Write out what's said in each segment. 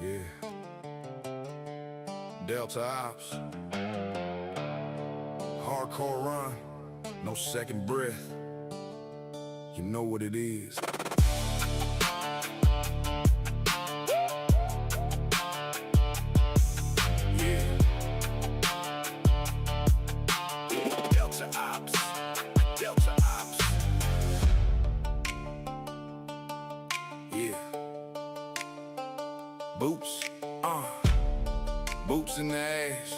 Yeah. Delta Ops. Hardcore run. No second breath. You know what it is. Yeah. Delta Ops. Delta Ops. Yeah. Boots. Boots in the ash.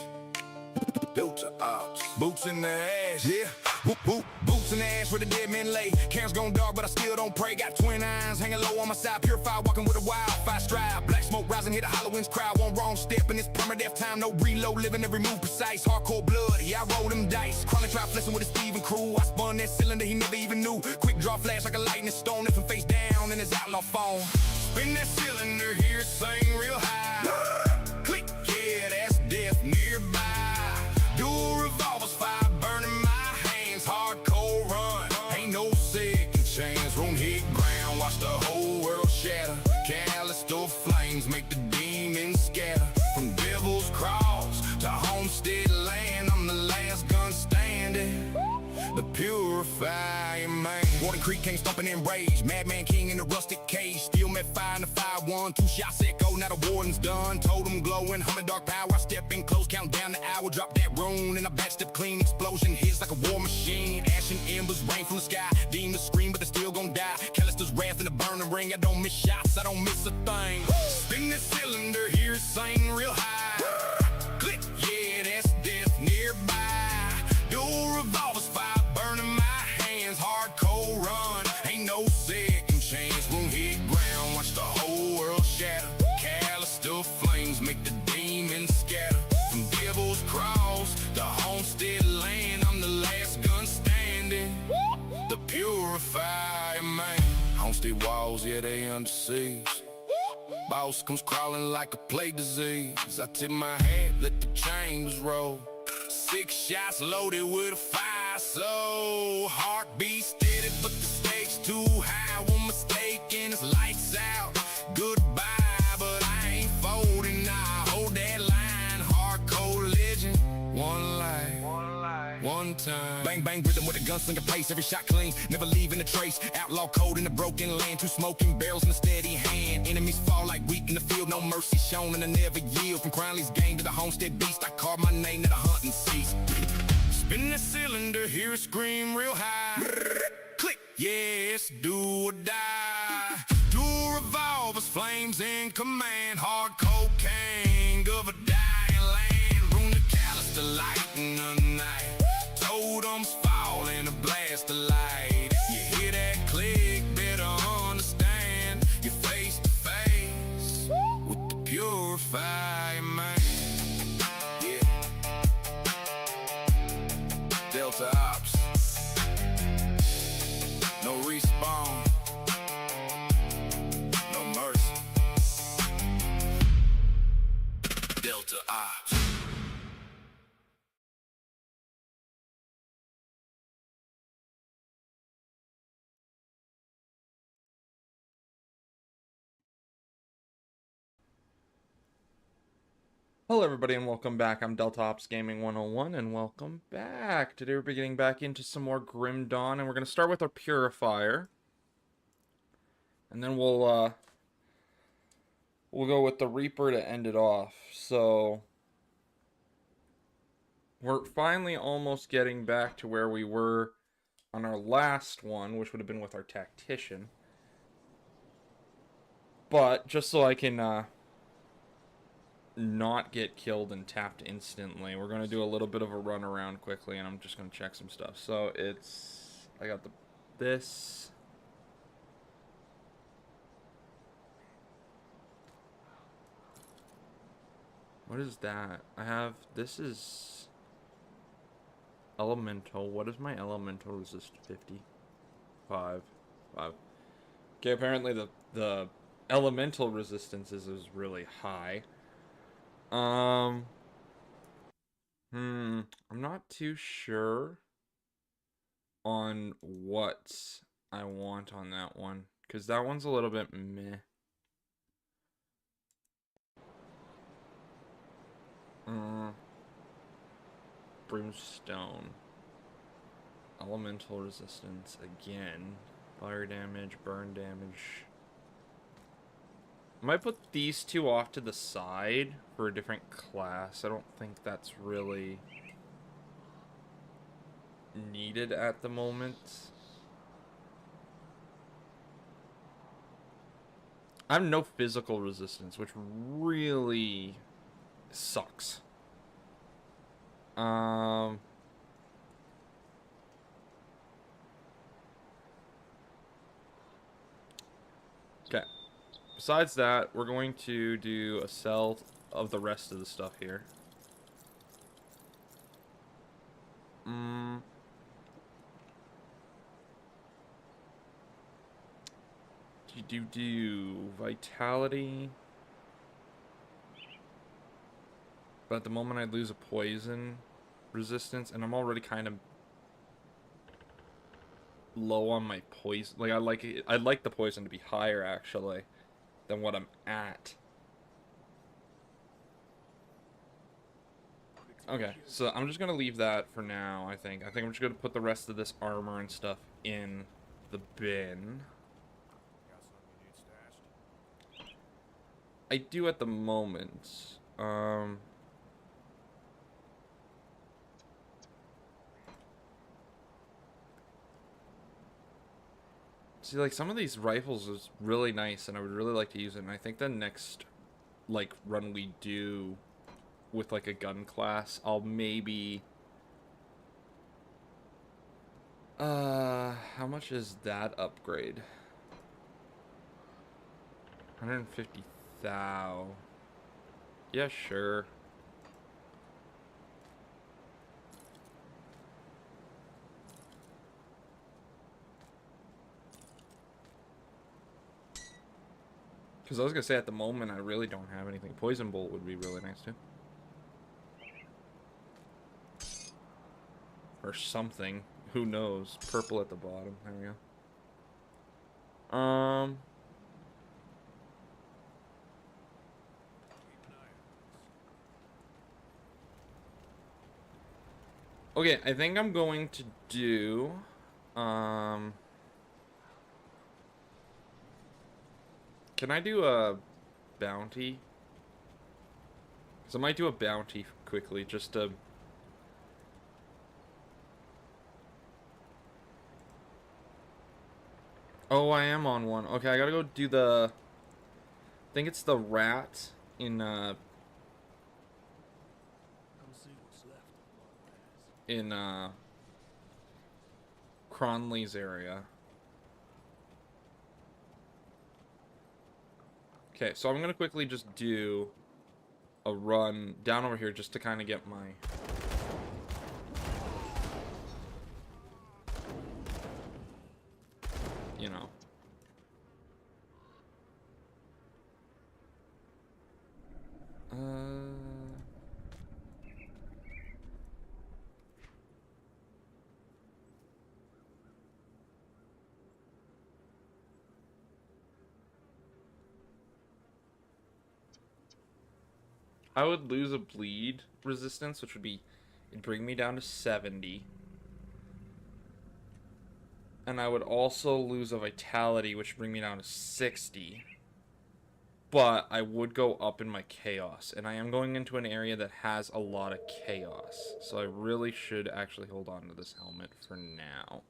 Delta Ops. Boots in the ash. Yeah. Whoop, whoop. Boots in the ash where the dead men lay. Cam's gone dark, but I still don't pray. Got twin irons hanging low on my side. Purified, walking with a wildfire stride. Black smoke rising, hit the Halloween's crowd. One wrong step and it's permadeath time. No reload, living every move precise. Hardcore blood, yeah, I roll them dice. Crawling, try flexing with a Steven crew. I spun that cylinder, he never even knew. Quick draw flash like a lightning storm. Left him face down in his outlaw phone. Spin that cylinder, hear it sing real high. Click, yeah, that's death nearby. Dual revolvers, fire burning my hands. Hardcore run, ain't no second chance. Room hit ground, watch the whole world shatter. Callisto flames make the demons scatter. From Devil's Cross to Homestead Land, I'm the last gun standing. The purifier man. Warden Creek came stomping in rage. Madman King in the rustic cage. Still met fire in the 5-1. 2 shots echo, now the warden's done. Told him glowing, humming dark power. I step in close, count down the hour. Drop that rune and I backstep clean. Explosion hits like a war machine. Ash and embers rain from the sky. Demons scream but they're still gon' die. Callister's wrath in the burning ring. I don't miss shots, I don't miss a thing. Spin the cylinder, hear it sing real high. Click, yeah, that's death nearby. Dual revolvers, fire burning my hands. Hardcore run, ain't no second chance. Room hit ground, watch the whole world shatter. Callisto flames make the demons scatter. From Devil's Cross to Homestead Land, I'm the last gun standing. The purifier man. Homestead walls, yeah, they under siege. Boss comes crawling like a plague disease. I tip my hat, let the chambers roll. 6 shots loaded with a fire, so heartbeat steady, but the stakes too high. One mistake and it's lights out. Goodbye, but I ain't folding. I hold that line. Hardcore legend. One life, one time. Bang bang rhythm with a gunslinger pace. Every shot clean, never leaving a trace. Outlaw code in the broken land. 2 smoking barrels in a steady hand. Enemies fall like wheat in the field. No mercy shown and I never yield. From Crowley's gang to the Homestead beast, I carve my name to the hunting seats. Spin the cylinder, hear it scream real high. Click, yes, do or die. Dual revolvers, flames in command. Hardcore king of a dying land. Room to Callister, light in the night. Totems fall in a blast of light. You hear that click, better understand. You're face to face with the purifier man. Yeah. Delta Ops. No respawn. No mercy. Delta Ops. Hello everybody and welcome back. I'm Delta Ops Gaming 101 and welcome back. Today we'll be getting back into some more Grim Dawn and we're going to start with our Purifier. And then we'll go with the Reaper to end it off. So we're finally almost getting back to where we were on our last one, which would have been with our Tactician. But just so I can not get killed and tapped instantly, we're going to do a little bit of a run around quickly and I'm just going to check some stuff. So it's, I got this. What is that? I have, this is elemental. What is my elemental resist? 55. 5. Okay, apparently the elemental resistance is really high. I'm not too sure on what I want on that one, because that one's a little bit meh. Brimstone. Elemental resistance again. Fire damage, burn damage. I might put these two off to the side for a different class. I don't think that's really needed at the moment. I have no physical resistance, which really sucks. Okay. Besides that, we're going to do a sell of the rest of the stuff here. Do vitality. But at the moment I'd lose a poison resistance, and I'm already kind of low on my poison. Like I'd like the poison to be higher actually than what I'm at. Okay, so I'm just gonna leave that for now. I think I'm just gonna put the rest of this armor and stuff in the bin. I do at the moment. See, like, some of these rifles is really nice, and I would really like to use it, and I think the next, like, run we do with, like, a gun class, I'll maybe... how much is that upgrade? 150,000. Yeah, sure. Because I was going to say, at the moment, I really don't have anything. Poison Bolt would be really nice, too. Or something. Who knows? Purple at the bottom. There we go. Okay, I think I'm going to do... Can I do a bounty? Because I might do a bounty quickly, just to... Oh, I am on one. Okay, I gotta go do the... I think it's the rat in, Cronley's area. Okay, so I'm gonna quickly just do a run down over here just to kind of get my... You know. I would lose a bleed resistance, which would be... It'd bring me down to 70. And I would also lose a vitality, which would bring me down to 60. But I would go up in my chaos. And I am going into an area that has a lot of chaos. So I really should actually hold on to this helmet for now.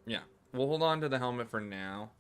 Yeah, we'll hold on to the helmet for now.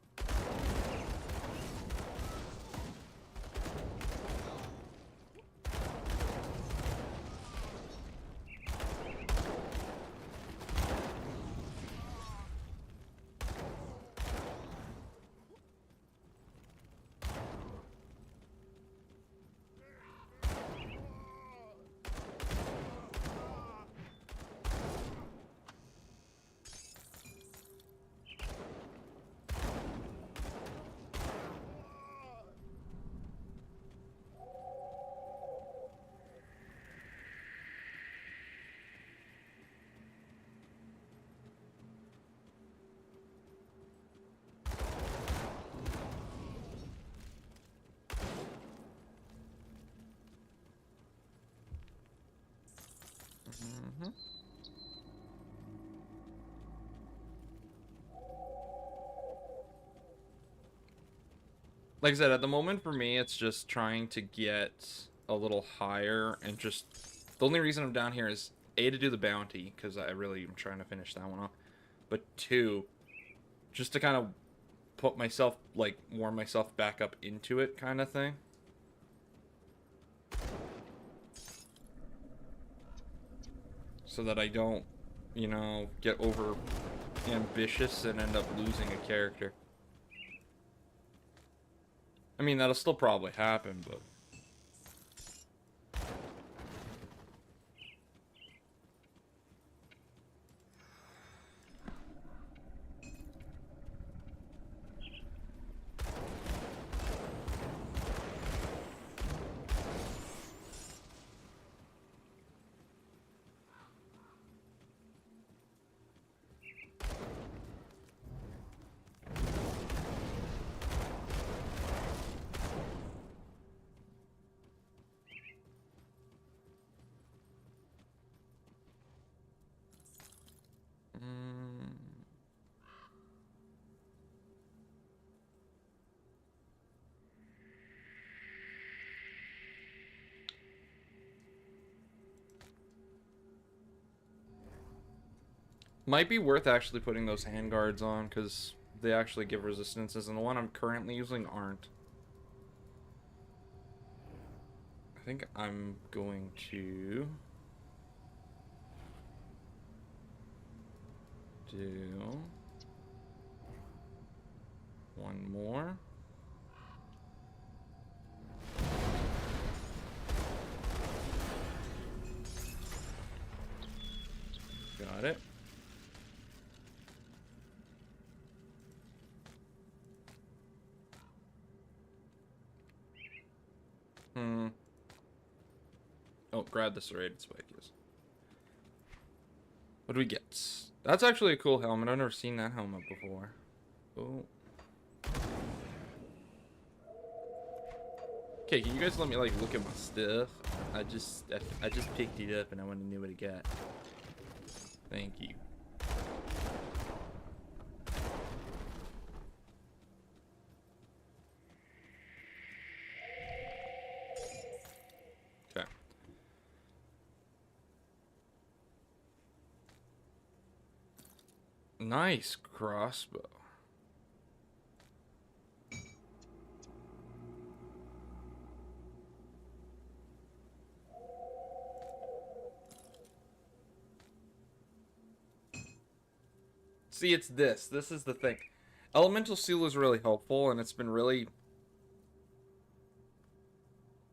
Mm-hmm. Like I said, at the moment for me, it's just trying to get a little higher, and just the only reason I'm down here is A, to do the bounty, because I really am trying to finish that one off, but 2, just to kind of put myself, like, warm myself back up into it kind of thing. So that I don't, you know, get over ambitious and end up losing a character. I mean, that'll still probably happen, but... Might be worth actually putting those handguards on, because they actually give resistances, and the one I'm currently using aren't. I think I'm going to do one more. Got it. Oh, grab the serrated spike, yes. What do we get? That's actually a cool helmet. I've never seen that helmet before. Oh. Okay, can you guys let me, like, look at my stuff? I just picked it up and I wanted to know what it got. Thank you. Okay. Nice crossbow. See, it's this. This is the thing. Elemental Seal is really helpful, and it's been really,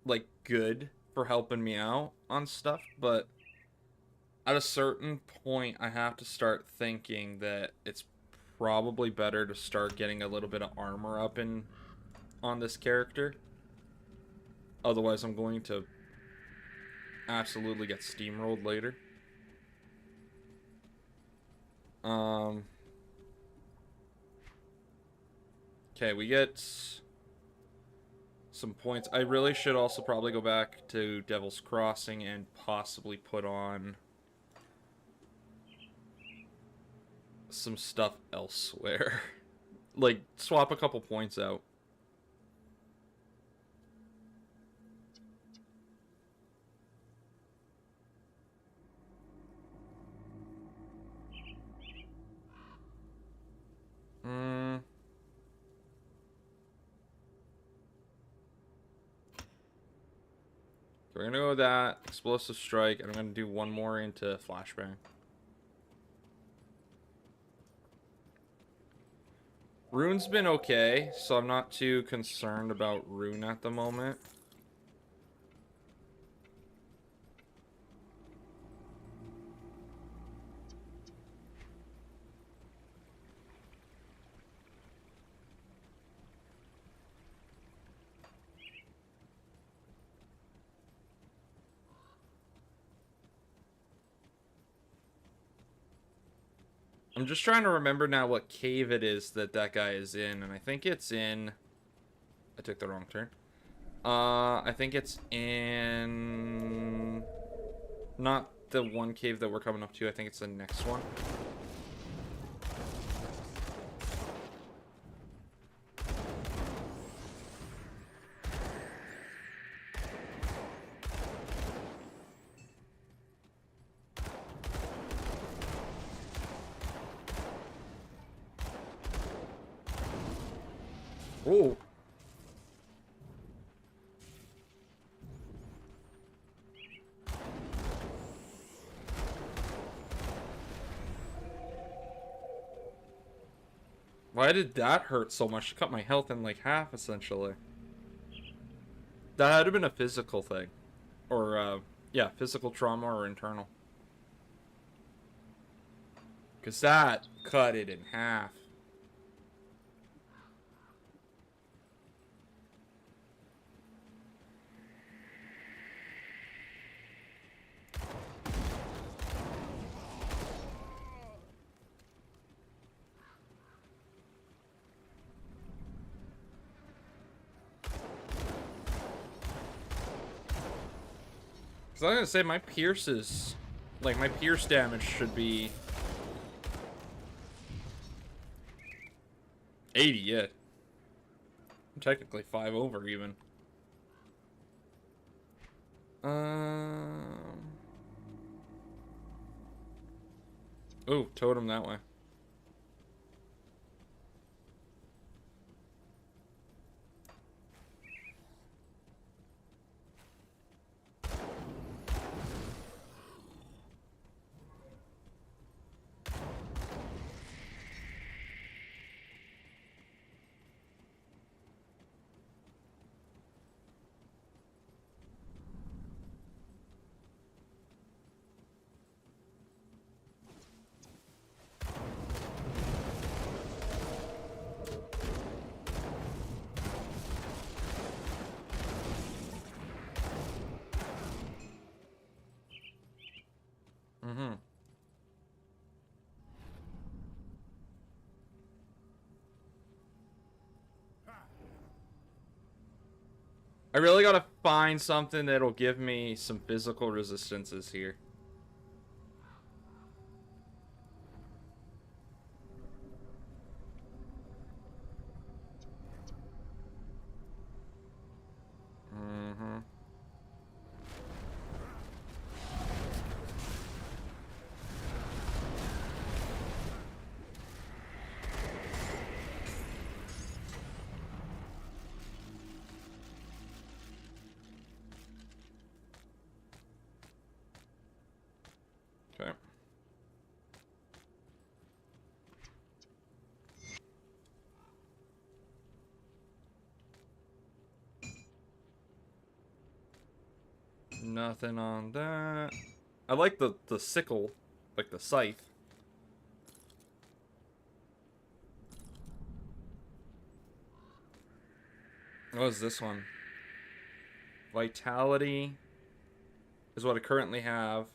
like, good for helping me out on stuff, but at a certain point, I have to start thinking that it's probably better to start getting a little bit of armor up on this character. Otherwise, I'm going to absolutely get steamrolled later. Okay, we get some points. I really should also probably go back to Devil's Crossing and possibly put on some stuff elsewhere. Like, swap a couple points out. We're gonna go with that. Explosive Strike, and I'm gonna do one more into Flashbang. Rune's been okay, so I'm not too concerned about Rune at the moment. I'm just trying to remember now what cave it is that guy is in, and I think it's in... I took the wrong turn. I think it's in... Not the one cave that we're coming up to. I think it's the next one. Oh. Why did that hurt so much? It cut my health in like half, essentially. That had to have been a physical thing. Or, yeah, physical trauma or internal. Because that cut it in half. Because I was gonna say, my pierces, like, my pierce damage should be 80 yet. I'm technically 5 over, even. Oh, totem that way. Mm-hmm. I really gotta find something that'll give me some physical resistances here. Mm-hmm. Okay. Nothing on that. I like the sickle, like the scythe. What is this one? Vitality is what I currently have.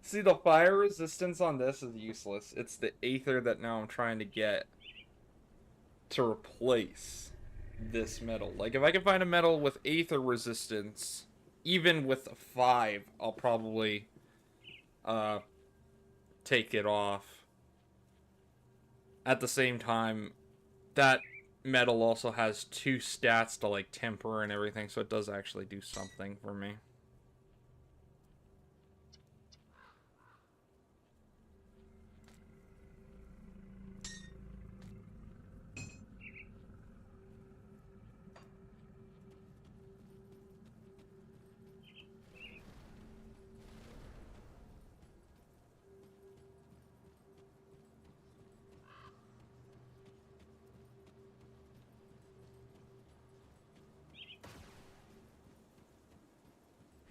See, the fire resistance on this is useless. It's the aether that now I'm trying to get to replace this metal. Like, if I can find a metal with aether resistance, even with a 5, I'll probably take it off. At the same time, that metal also has 2 stats to, like, temper and everything, so it does actually do something for me.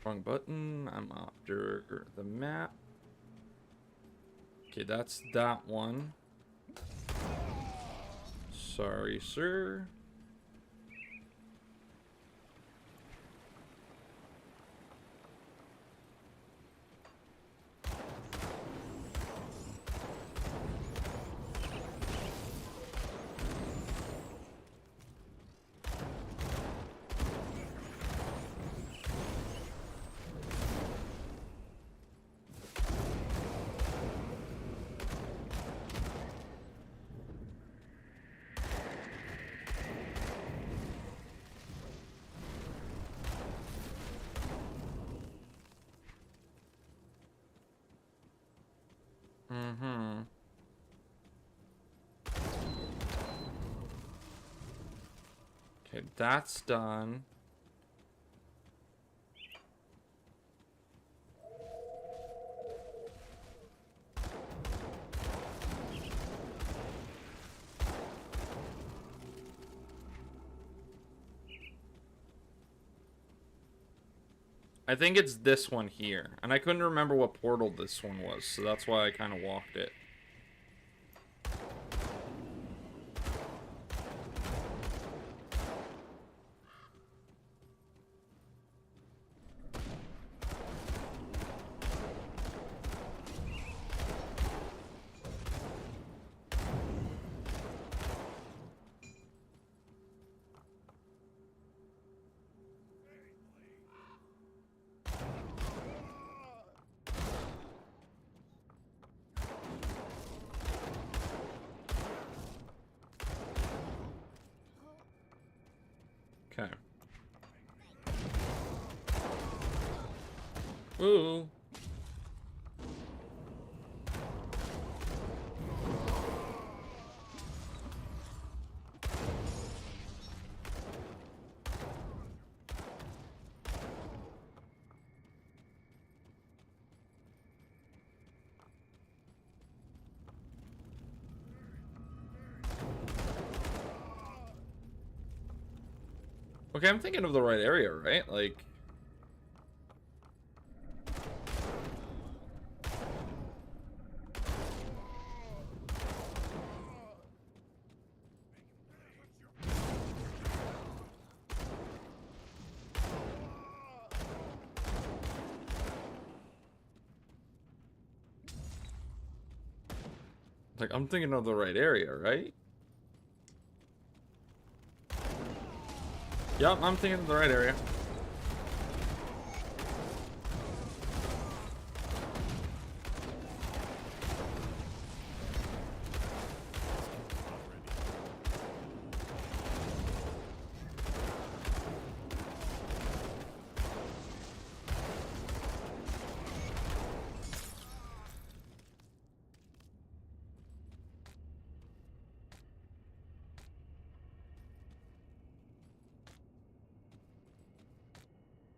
Wrong button. I'm after the map. Okay, that's that one. Sorry, sir. Okay, that's done. I think it's this one here. And I couldn't remember what portal this one was, so that's why I kind of walked it. Okay. Ooh. Okay, I'm thinking of the right area, right? Like... Like, I'm thinking of the right area, right? Yep, I'm thinking of the right area.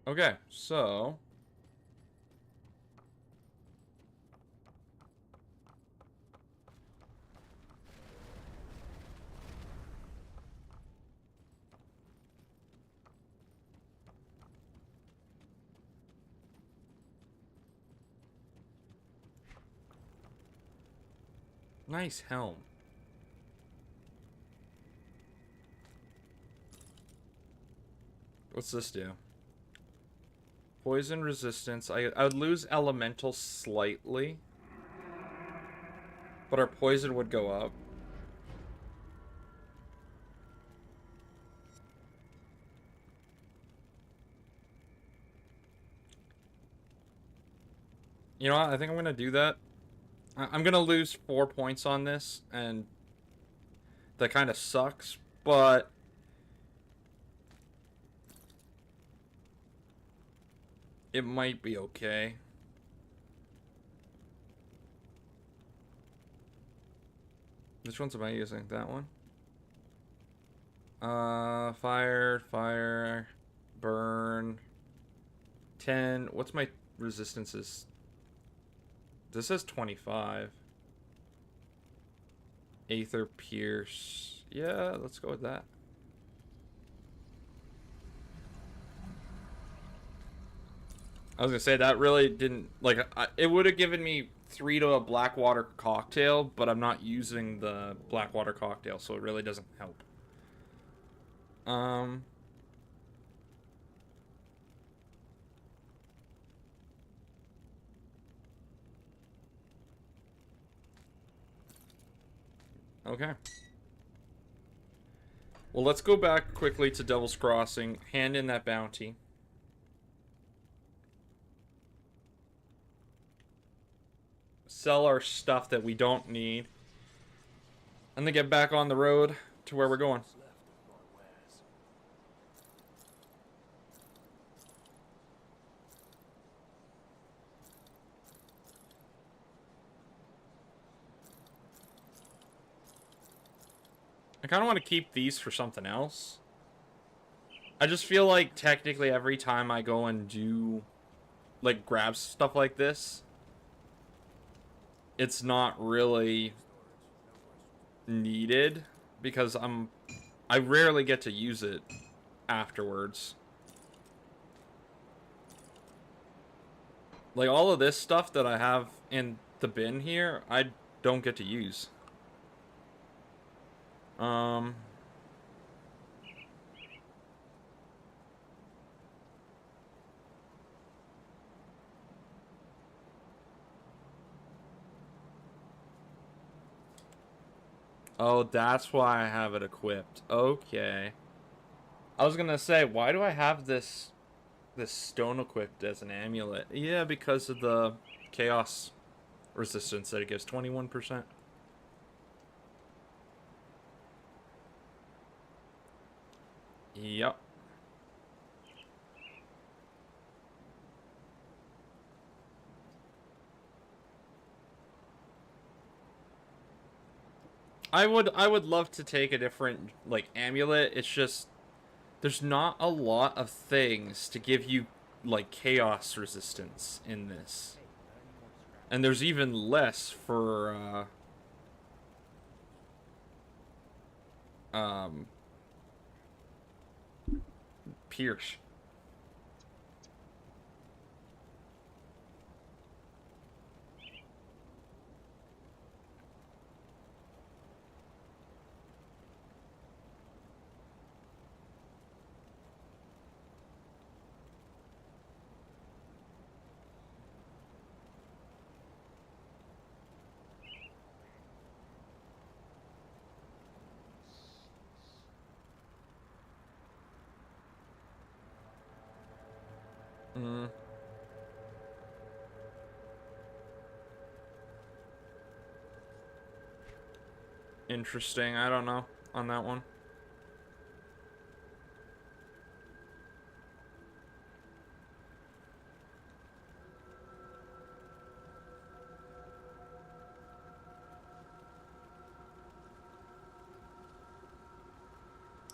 Okay, so... Nice helm. What's this do? Poison resistance. I would lose elemental slightly. But our poison would go up. You know what? I think I'm going to do that. I'm going to lose 4 points on this. And that kind of sucks. But... it might be okay. Which ones am I using? That one? Fire, burn. 10. What's my resistances? This says 25. Aether, pierce. Yeah, let's go with that. I was gonna say, that really didn't, like, it would have given me 3 to a Blackwater cocktail, but I'm not using the Blackwater cocktail, so it really doesn't help. Okay. Well, let's go back quickly to Devil's Crossing, hand in that bounty. Sell our stuff that we don't need. And then get back on the road to where we're going. I kind of want to keep these for something else. I just feel like technically every time I go and do, like, grab stuff like this, it's not really needed because I rarely get to use it afterwards. Like, all of this stuff that I have in the bin here, I don't get to use. Oh, that's why I have it equipped. Okay. I was gonna say, why do I have this stone equipped as an amulet? Yeah, because of the chaos resistance that it gives, 21%. Yep. I would love to take a different, like, amulet. It's just there's not a lot of things to give you, like, chaos resistance in this. And there's even less for Pierce. Mm. Interesting. I don't know on that one.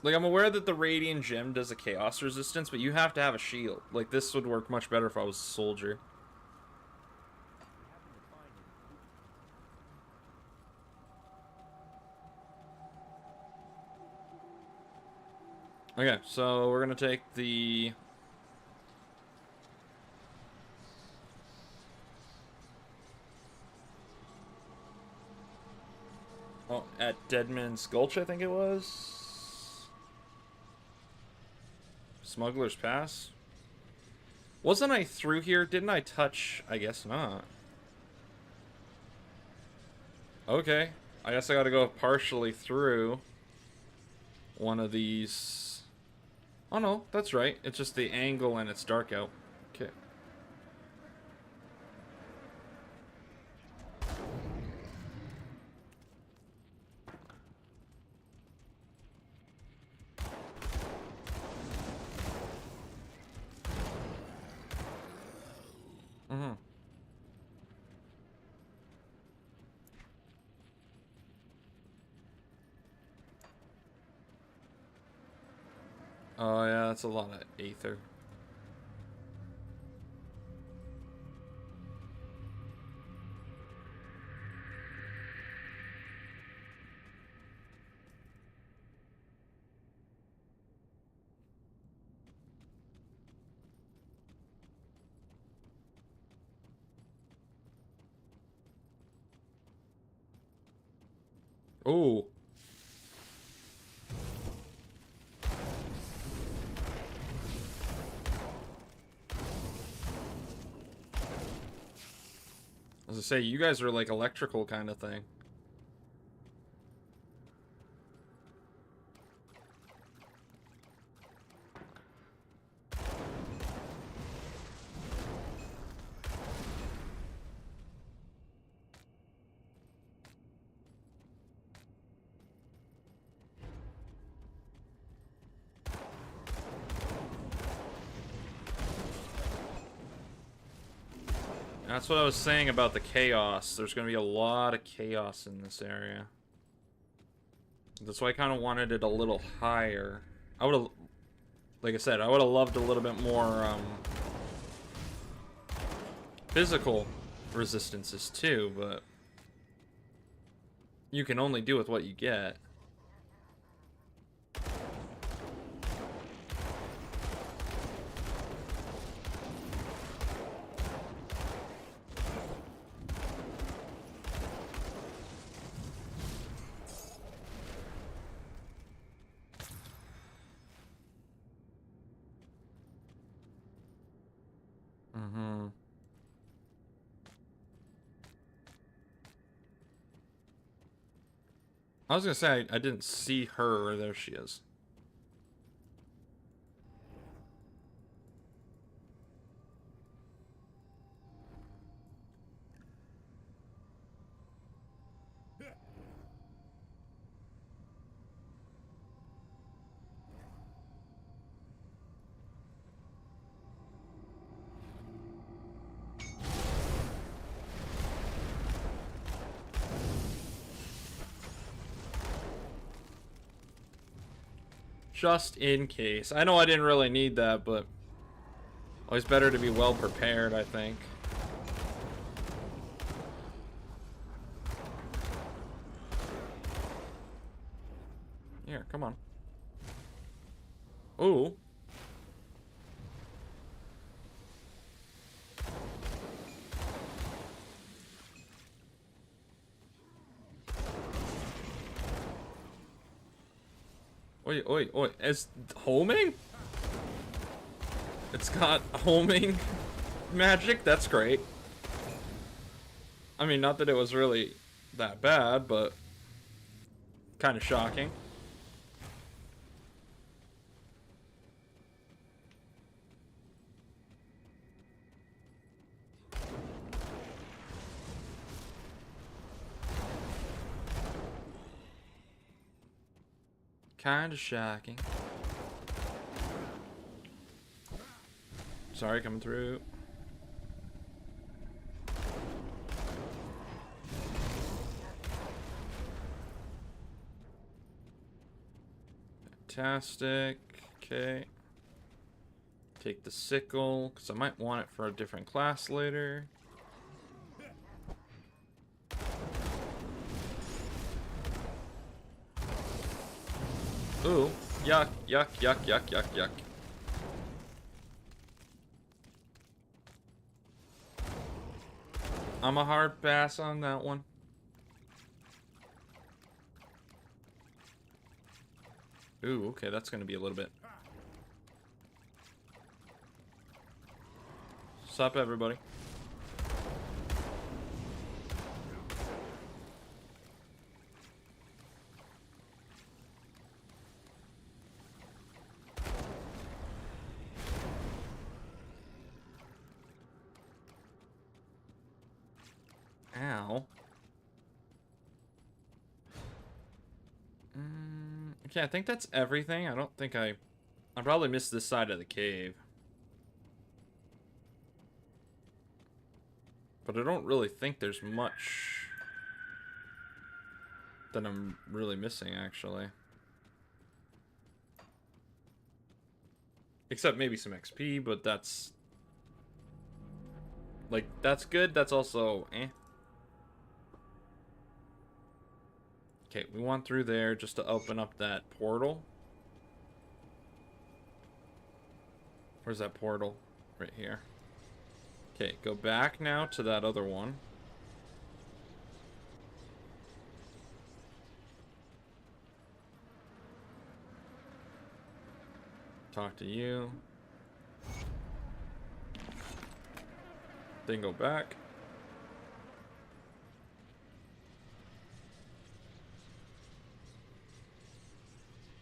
Like, I'm aware that the Radiant Gem does a chaos resistance, but you have to have a shield. Like, this would work much better if I was a soldier. Okay, so we're gonna take the... Oh, at Deadman's Gulch, I think it was? Smuggler's Pass? Wasn't I through here? Didn't I touch? I guess not. Okay. I guess I gotta go partially through one of these. Oh no, that's right. It's just the angle and it's dark out. Okay. Mm-hmm. Oh yeah, that's a lot of aether. Ooh. As I say, you guys are like electrical kind of thing. That's what I was saying about the chaos. There's going to be a lot of chaos in this area. That's why I kind of wanted it a little higher. I would have... Like I said, I would have loved a little bit more physical resistances too, but you can only do with what you get. I was gonna say, I didn't see her. There she is. Just in case. I know I didn't really need that, but always better to be well prepared, I think. Here, come on. Ooh. Oi, oi, oi. It's homing? It's got homing magic? That's great. I mean, not that it was really that bad, but kind of shocking. Kind of shocking. Sorry, coming through. Fantastic. Okay. Take the sickle, because I might want it for a different class later. Ooh, yuck, yuck, yuck, yuck, yuck, yuck. I'm a hard pass on that one. Ooh, okay, that's gonna be a little bit. Sup, everybody? Ow. Okay, I think that's everything. I don't think I probably missed this side of the cave. But I don't really think there's much that I'm really missing, actually. Except maybe some XP, but that's... like, that's good. That's also eh. Okay, we went through there just to open up that portal. Where's that portal? Right here. Okay, go back now to that other one. Talk to you. Then go back.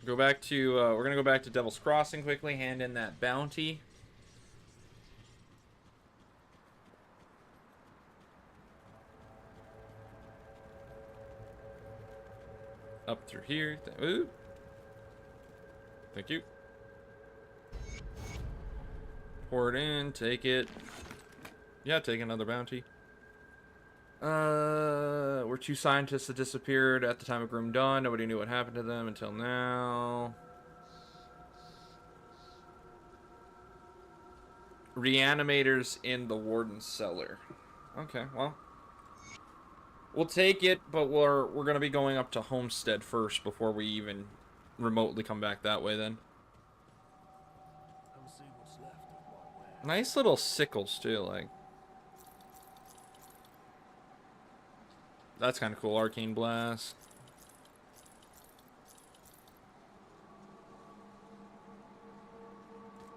Go back to, we're gonna go back to Devil's Crossing quickly, hand in that bounty. Up through here. Ooh. Thank you. Pour it in, take it. Yeah, take another bounty. Were two scientists that disappeared at the time of Grim Dawn. Nobody knew what happened to them until now. Reanimators in the Warden's cellar. Okay, well. We'll take it, but we're going to be going up to Homestead first before we even remotely come back that way then. Nice little sickles too, like. That's kind of cool. Arcane Blast.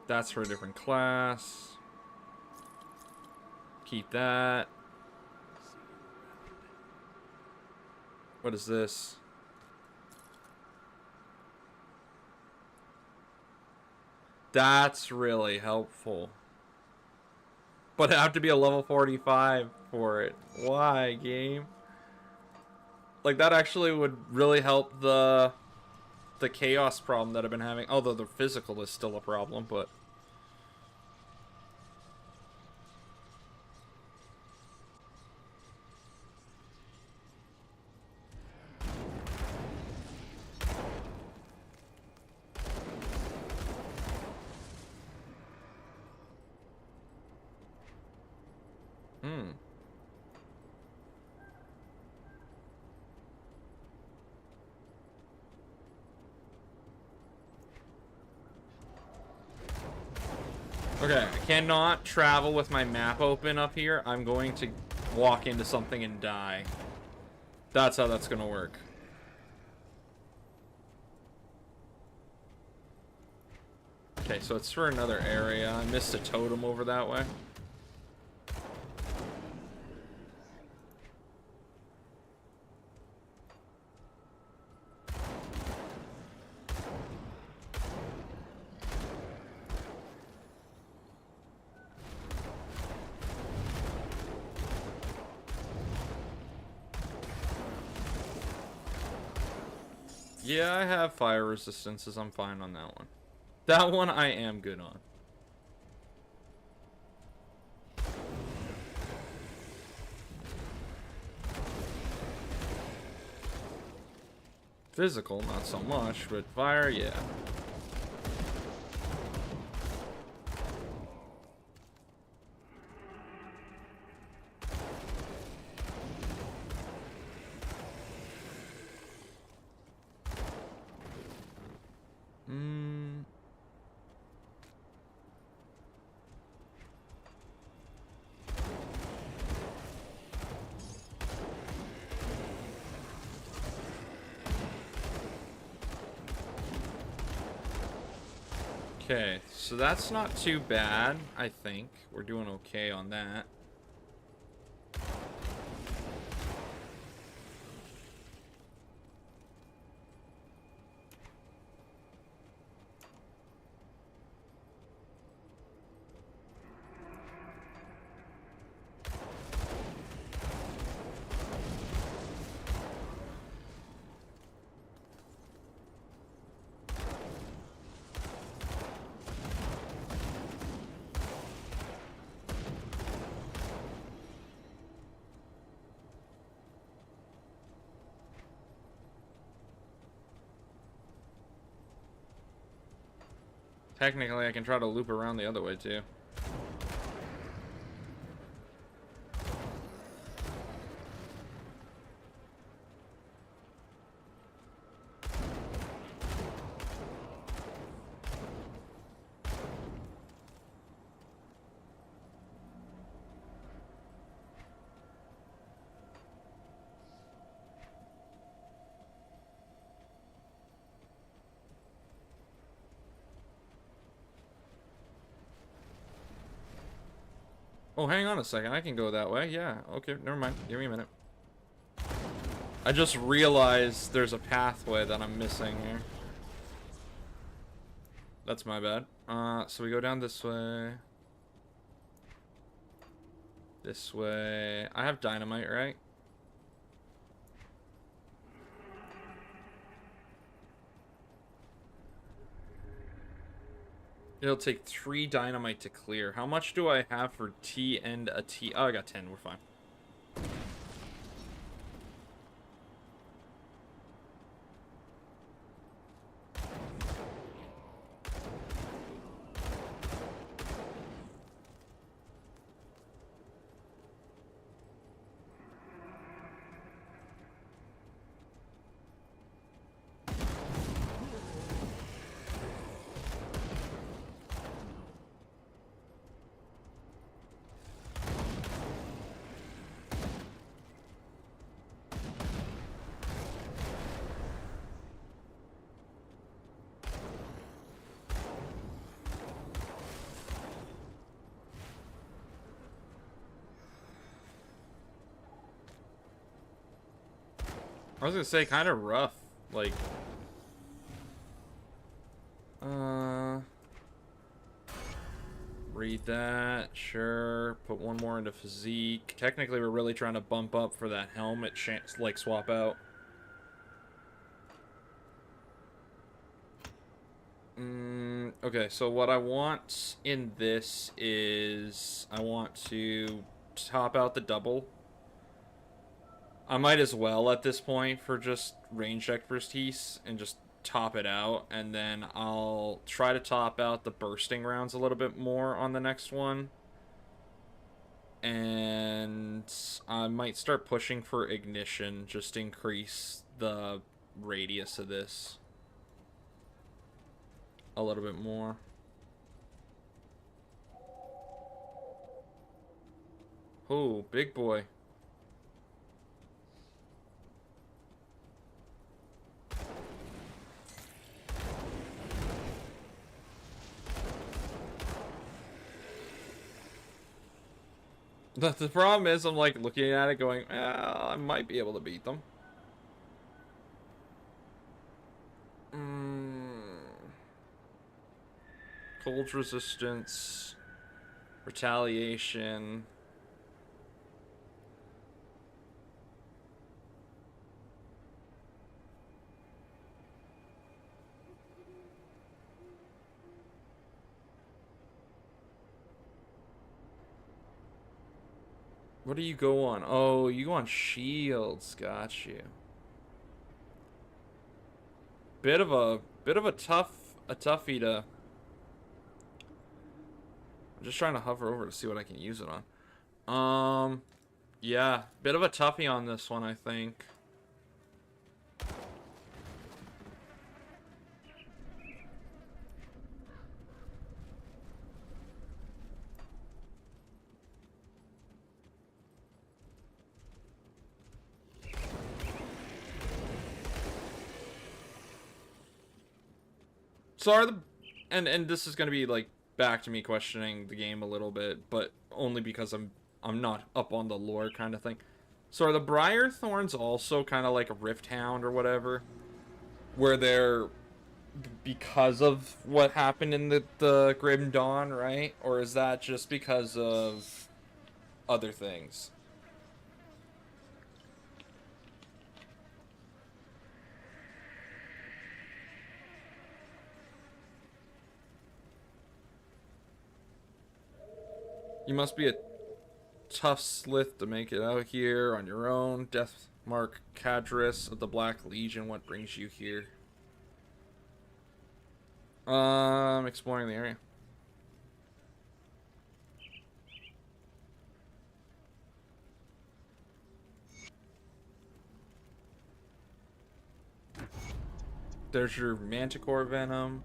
That's for a different class. Keep that. What is this? That's really helpful. But I have to be a level 45 for it. Why, game? Like, that actually would really help the chaos problem that I've been having. Although the physical is still a problem, but... Okay, I cannot travel with my map open up here. I'm going to walk into something and die. That's how that's gonna work. Okay, so it's for another area. I missed a totem over that way. Yeah, I have fire resistances. I'm fine on that one. That one I am good on. Physical, not so much, but fire, yeah. Okay, so that's not too bad, I think. We're doing okay on that. Technically, I can try to loop around the other way, too. Oh, hang on a second. I can go that way. Yeah. Okay, never mind. Give me a minute. I just realized there's a pathway that I'm missing here. That's my bad. So we go down this way. This way. I have dynamite, right? It'll take 3 dynamite to clear. How much do I have for T and a T? Oh, I got 10. We're fine. I was gonna say, kind of rough. Like, read that, sure. Put one more into physique. Technically, we're really trying to bump up for that helmet like swap out. Okay, so what I want in this is I want to top out the double. I might as well at this point for just ranged expertise and just top it out, and then I'll try to top out the bursting rounds a little bit more on the next one. And I might start pushing for ignition, just increase the radius of this a little bit more. Oh, big boy. The problem is I'm like looking at it going, I might be able to beat them. Cold resistance, retaliation. What do you go on? Oh, you go on shields. Got you. Bit of a toughie to. I'm just trying to hover over to see what I can use it on. Yeah, bit of a toughie on this one, I think. So are the and this is gonna be like back to me questioning the game a little bit, but only because I'm not up on the lore kind of thing. So are the Briar Thorns also kind of like a Rift Hound or whatever, where they're because of what happened in the Grim Dawn, right? Or is that just because of other things? You must be a tough slith to make it out here on your own. Deathmark Cadris of the Black Legion, what brings you here? Exploring the area. There's your Manticore Venom.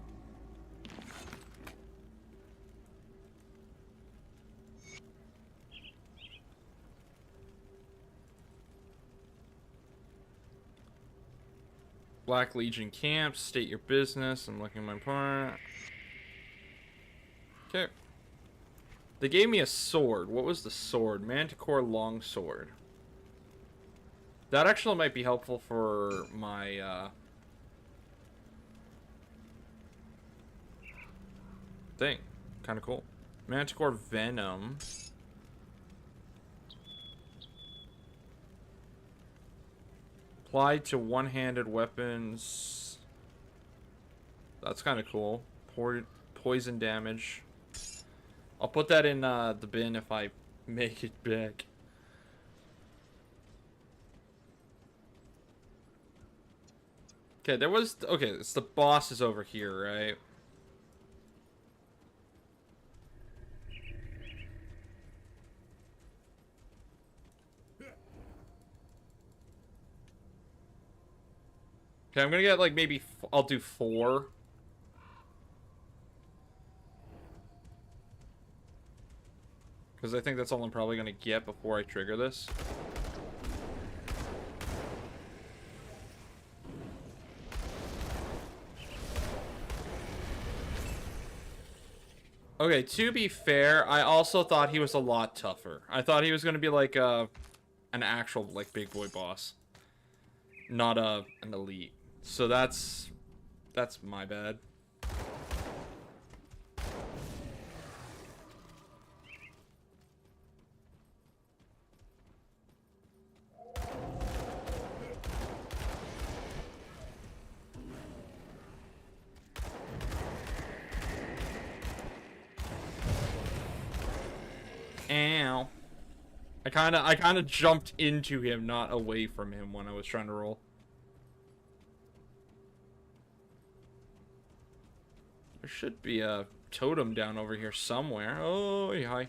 Black Legion camps, state your business. I'm looking at my part. Okay. They gave me a sword. What was the sword? Manticore Longsword. That actually might be helpful for my, thing. Kind of cool. Manticore Venom. Applied to one-handed weapons. That's kind of cool. Poison damage. I'll put that in the bin if I make it back. Okay, there was... Okay, it's the boss is over here, right? Okay, I'm gonna get like maybe I'll do 4. Because I think that's all I'm probably gonna get before I trigger this. Okay, to be fair, I also thought he was a lot tougher. I thought he was gonna be like an actual like big boy boss. not an elite. So that's my bad. Ow. I kinda jumped into him, not away from him when I was trying to roll. There should be a totem down over here somewhere. Oh, hi.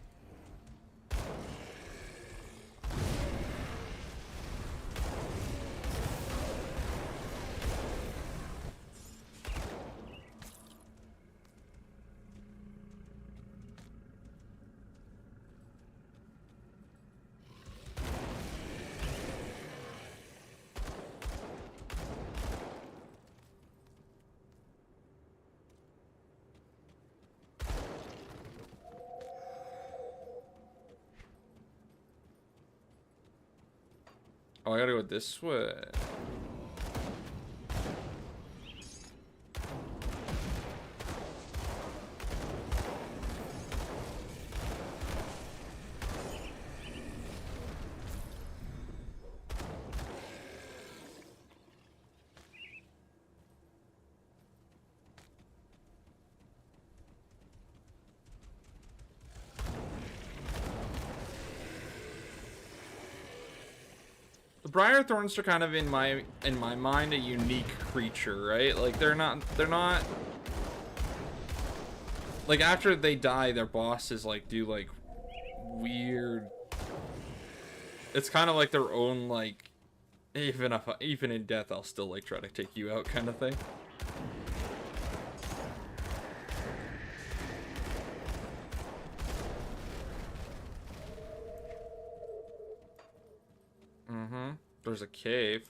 Oh, I gotta go this way. The Briar Thorns are kind of in my mind a unique creature, right? Like they're not like after they die, their bosses like do like weird. It's kind of like their own like even in death I'll still like try to take you out kind of thing. There's a cave.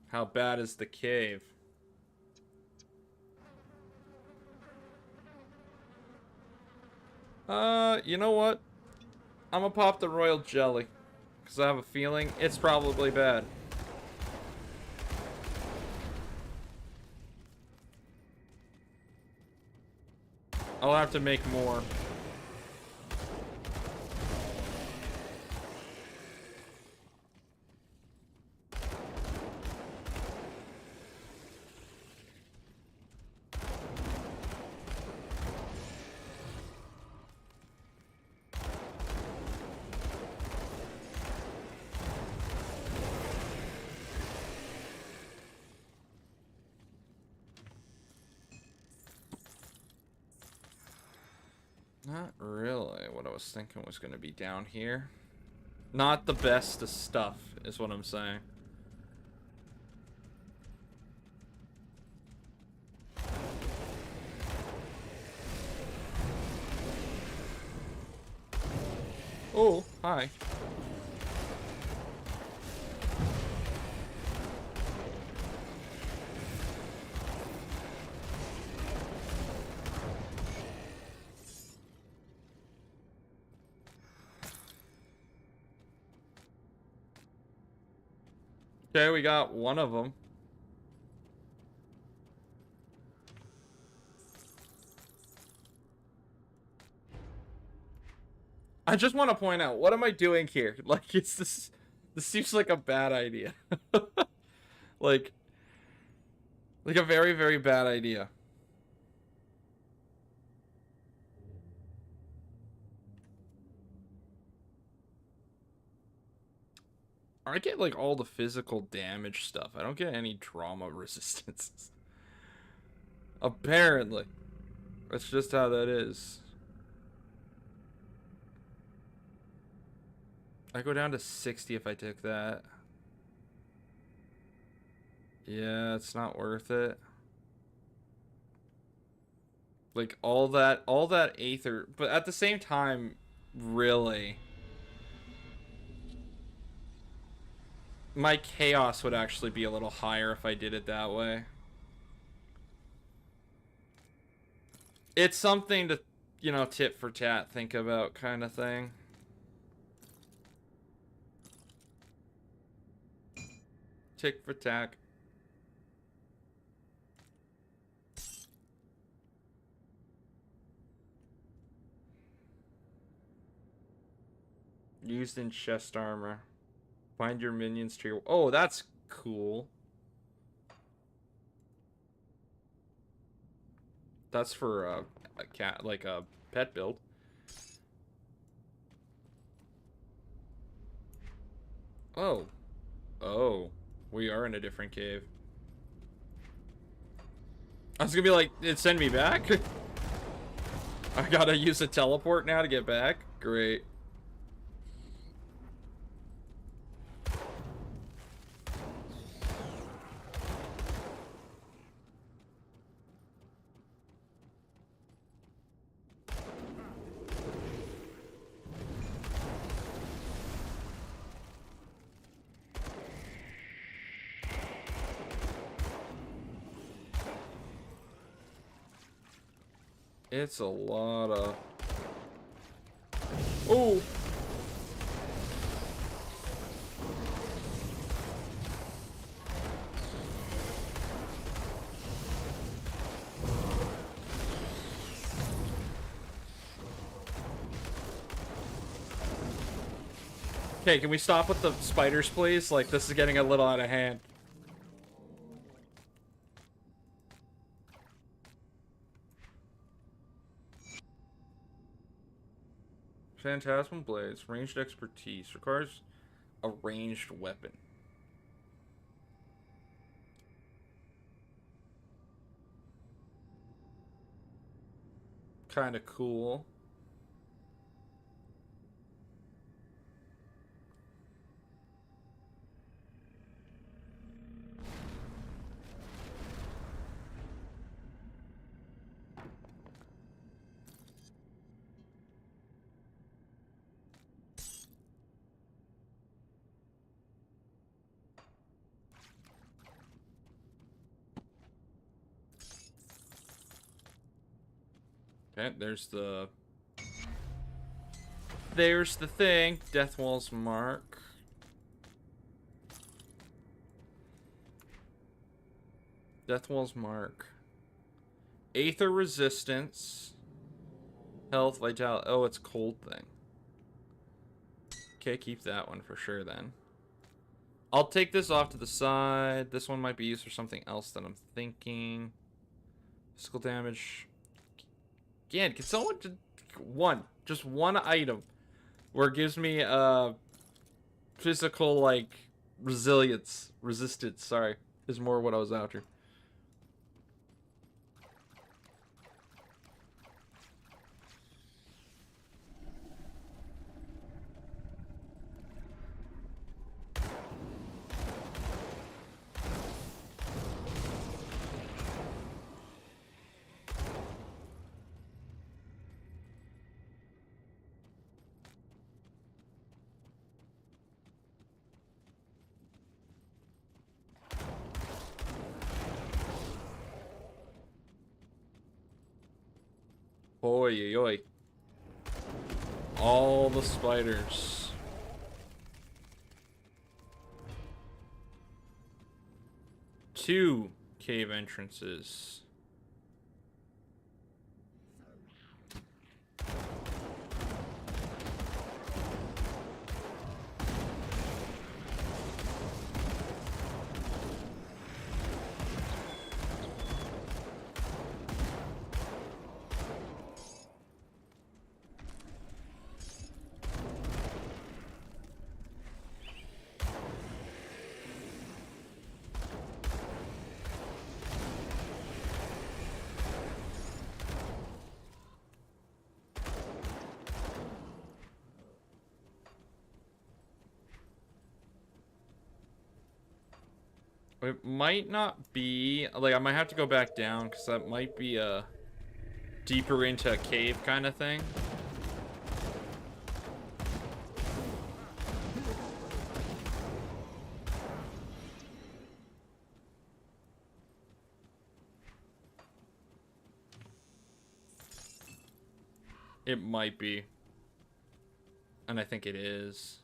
How bad is the cave? You know what? I'm gonna pop the royal jelly. Because I have a feeling it's probably bad. I'll have to make more. Not really what I was thinking was going to be down here. Not the best of stuff, is what I'm saying. Oh, hi. Okay, we got one of them. I just want to point out, what am I doing here? Like, this seems like a bad idea. like a very, very bad idea. I get like all the physical damage stuff. I don't get any trauma resistances. Apparently. That's just how that is. I go down to 60 if I take that. Yeah, it's not worth it. Like all that aether, but at the same time, really, my chaos would actually be a little higher if I did it that way. It's something to, you know, tit for tat think about kind of thing. Tick for tack. Used in chest armor. Find your minions to your... Oh, that's cool. That's for a cat, like a pet build. Oh. Oh. We are in a different cave. I was gonna be like, it send me back? I gotta use a teleport now to get back? Great. It's a lot of... Oh! Okay, can we stop with the spiders, please? Like, this is getting a little out of hand. Phantasmal Blades. Ranged expertise. Requires a ranged weapon. Kind of cool. Okay, there's the thing. Deathwall's mark. Deathwall's mark. Aether resistance. Health, vitality. Oh, it's cold thing. Okay, keep that one for sure then. I'll take this off to the side. This one might be used for something else that I'm thinking. Physical damage. Again, can someone just one item where it gives me physical like resistance, sorry, is more what I was after. Oi, oi, oi. All the spiders. Two cave entrances. It might not be, like, I might have to go back down because that might be a deeper into a cave kind of thing. It might be. And I think it is.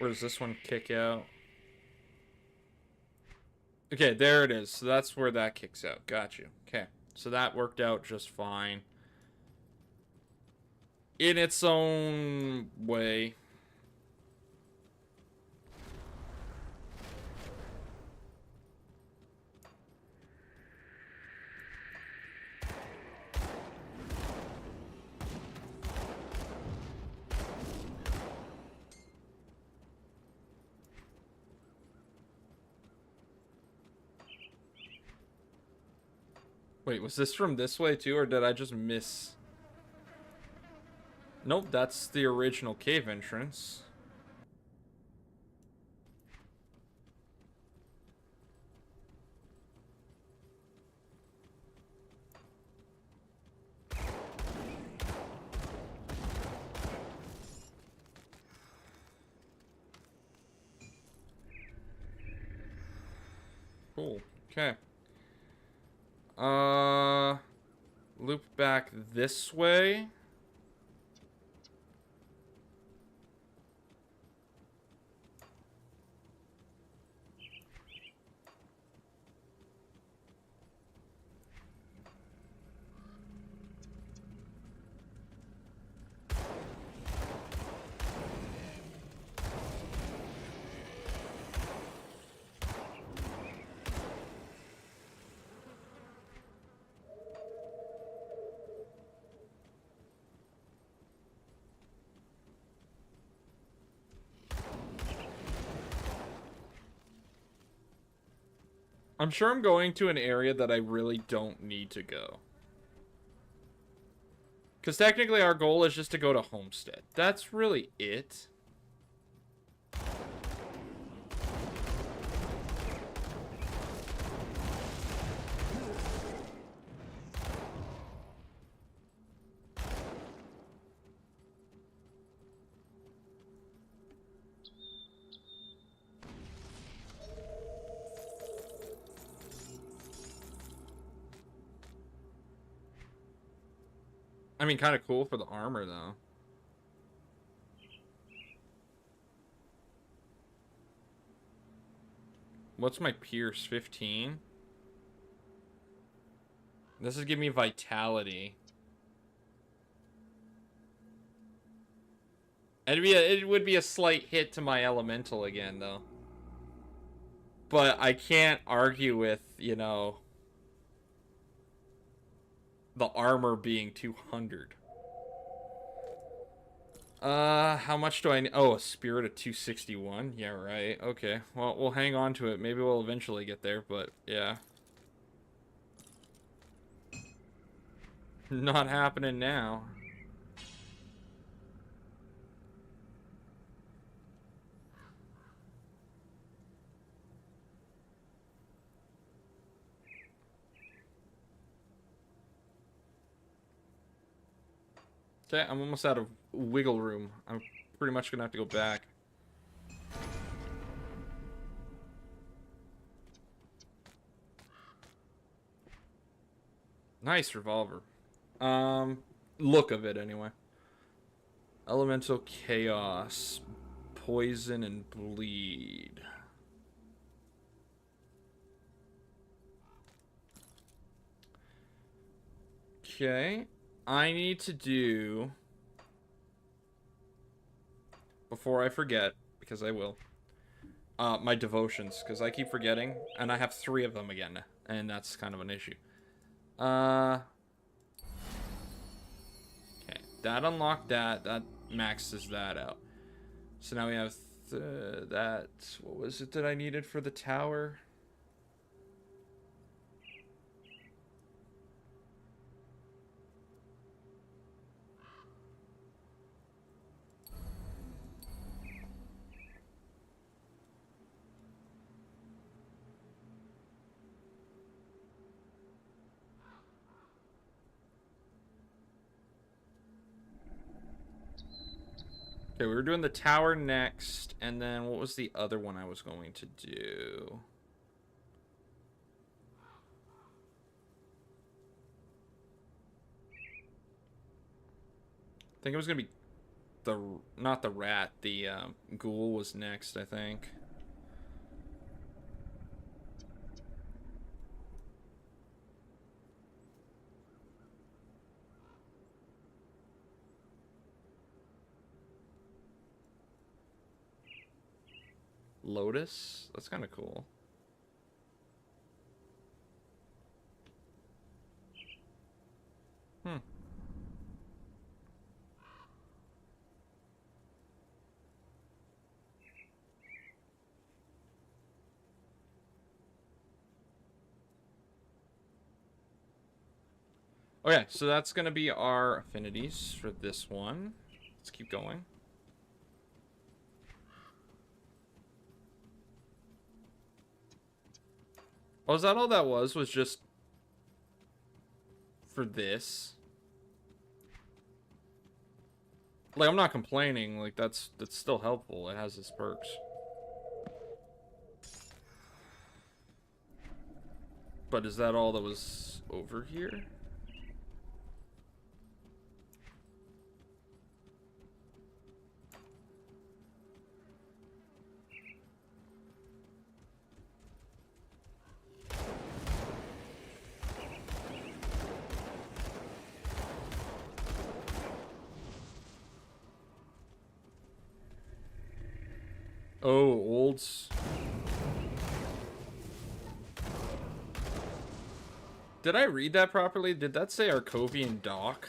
Where does this one kick out? Okay, there it is. So that's where that kicks out. Got you. Okay. So that worked out just fine. In its own way. Wait, was this from this way too, or did I just miss? Nope, that's the original cave entrance. Cool. Okay. Loop back this way. I'm sure I'm going to an area that I really don't need to go. Because technically our goal is just to go to Homestead. That's really it. I mean, kind of cool for the armor, though. What's my Pierce? 15? This is giving me Vitality. It would be a slight hit to my Elemental again, though. But I can't argue with, you know, the armor being 200. How much do I need? Oh, a spirit of 261? Yeah, right. Okay. Well, we'll hang on to it. Maybe we'll eventually get there, but yeah. Not happening now. Okay, I'm almost out of wiggle room. I'm pretty much gonna have to go back. Nice revolver. Look of it anyway. Elemental Chaos. Poison and Bleed. Okay. I need to do, before I forget, because I will, my devotions, because I keep forgetting, and I have 3 of them again, and that's kind of an issue. Okay, that unlocked that. That maxes that out. So now we have that. What was it that I needed for the tower? Okay, we were doing the tower next, and then what was the other one I was going to do? I think it was going to be the not the rat, the ghoul was next, I think. Lotus? That's kind of cool. Hmm. Okay, so that's going to be our affinities for this one. Let's keep going. Oh, is that all that was just for this? Like, I'm not complaining. Like, that's still helpful. It has its perks. But is that all that was over here? Oh, olds. Did I read that properly? Did that say Arcovian dock?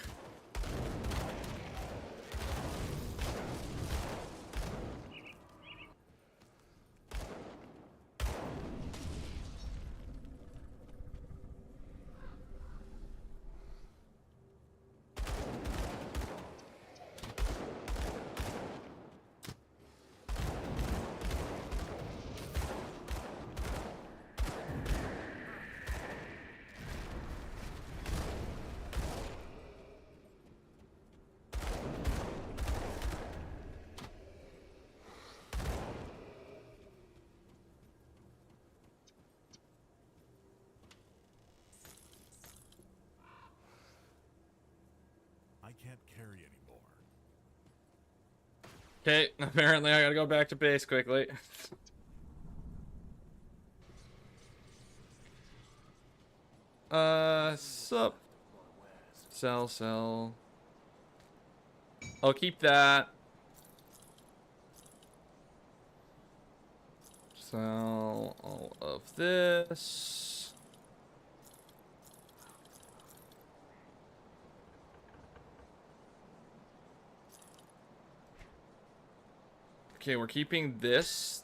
I can't carry anymore. Okay, apparently I gotta go back to base quickly. Sup. Sell. I'll keep that. Sell all of this. Okay, we're keeping this.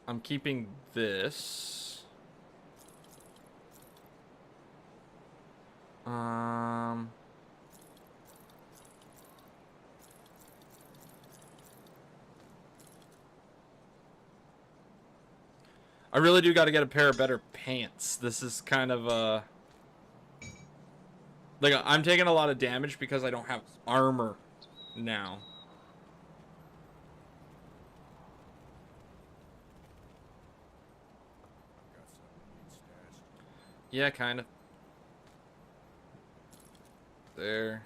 I'm keeping this. I really do got to get a pair of better pants. This is kind of like I'm taking a lot of damage because I don't have armor now. Yeah, kind of. There.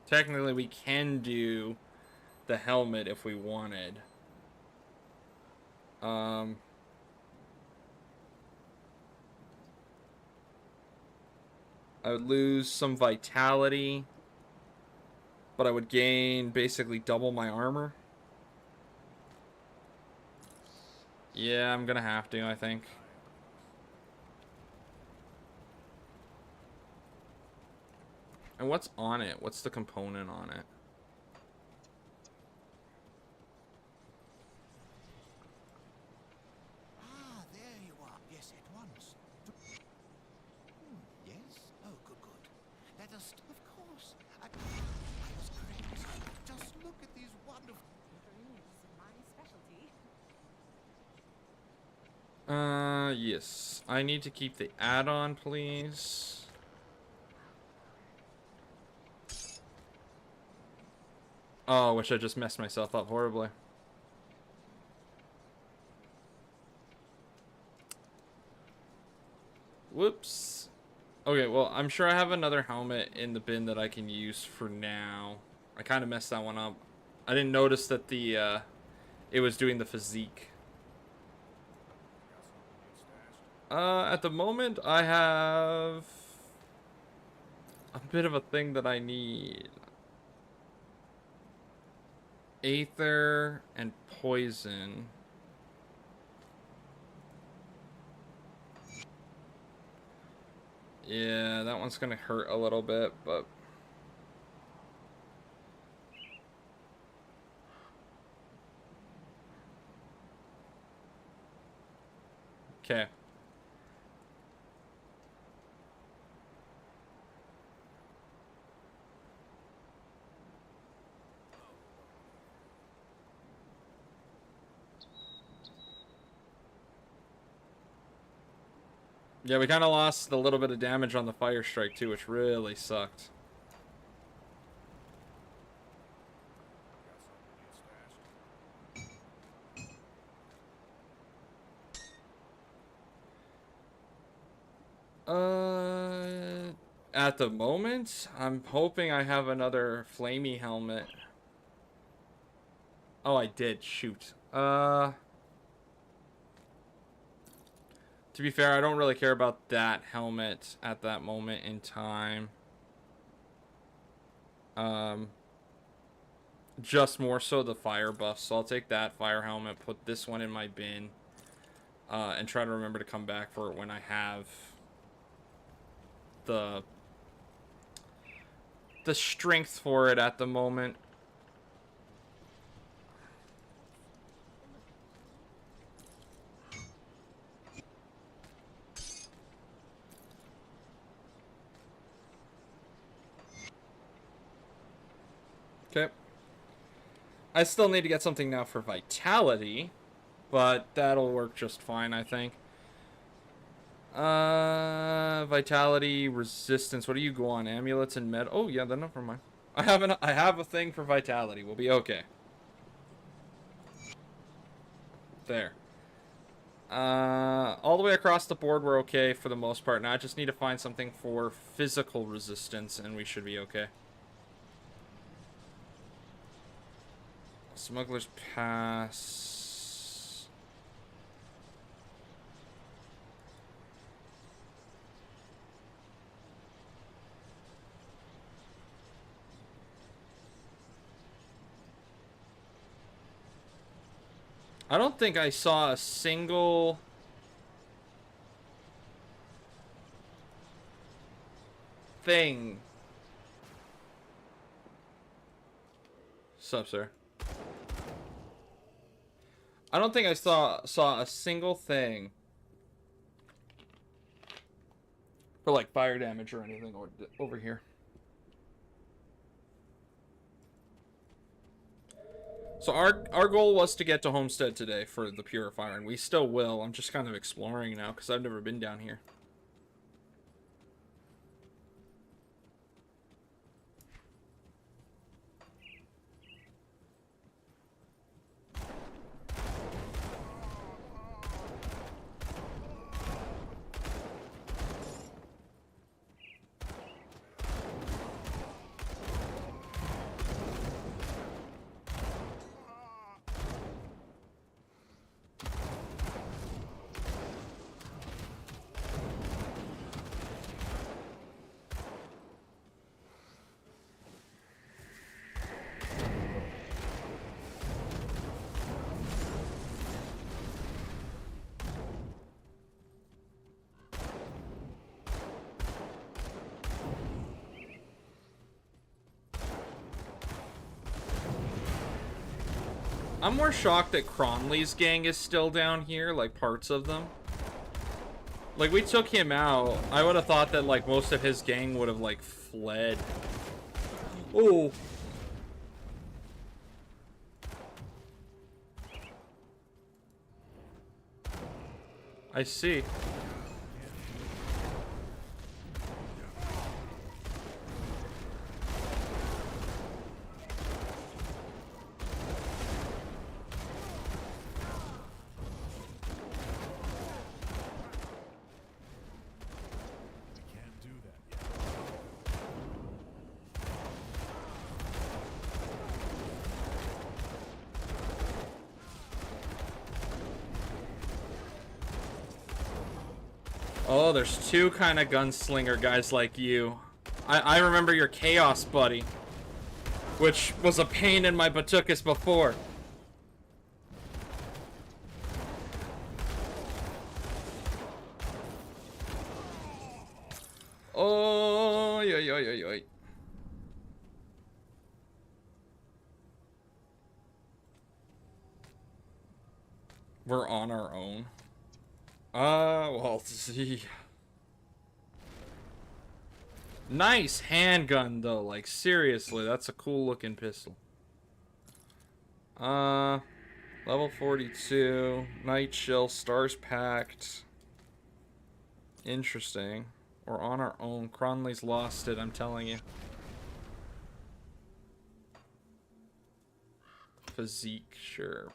Technically, we can do the helmet if we wanted. I would lose some vitality, but I would gain basically double my armor. Yeah, I'm gonna have to, I think. And what's on it? What's the component on it? Ah, there you are. Yes, at once. Yes? Oh, good. Let us, of course. I was correct. Just look at these wonderful... Yes. I need to keep the add-on, please. Oh, which I just messed myself up horribly. Whoops. Okay, well, I'm sure I have another helmet in the bin that I can use for now. I kind of messed that one up. I didn't notice that the, it was doing the physique. At the moment, I have a bit of a thing that I need. Aether and poison. Yeah, that one's gonna hurt a little bit, but... Okay. Yeah, we kind of lost a little bit of damage on the fire strike too, which really sucked. At the moment, I'm hoping I have another flamey helmet. Oh, I did. Shoot. To be fair, I don't really care about that helmet at that moment in time. Just more so the fire buff. So I'll take that fire helmet, put this one in my bin, and try to remember to come back for it when I have the strength for it at the moment. Okay. I still need to get something now for vitality, but that'll work just fine, I think. Vitality, resistance. What do you go on? Amulets and med. Oh yeah, then never mind. I have a thing for vitality. We'll be okay. There. All the way across the board, we're okay for the most part. Now I just need to find something for physical resistance, and we should be okay. Smuggler's Pass. I don't think I saw a single thing. Sup, sir? I don't think I saw a single thing for like fire damage or anything over here. So our goal was to get to Homestead today for the Purifier, and we still will. I'm just kind of exploring now because I've never been down here. I'm more shocked that Cronley's gang is still down here, like parts of them. Like, we took him out. I would have thought that, like, most of his gang would have, like, fled. Oh. I see. Oh, there's two kind of gunslinger guys like you. I remember your Chaos buddy, which was a pain in my batukas before. Oh, yo. We're on our own. Well, see. Nice handgun, though. Like, seriously, that's a cool looking pistol. Level 42. Night Chill. Stars packed. Interesting. We're on our own. Cronley's lost it, I'm telling you. Physique, sure.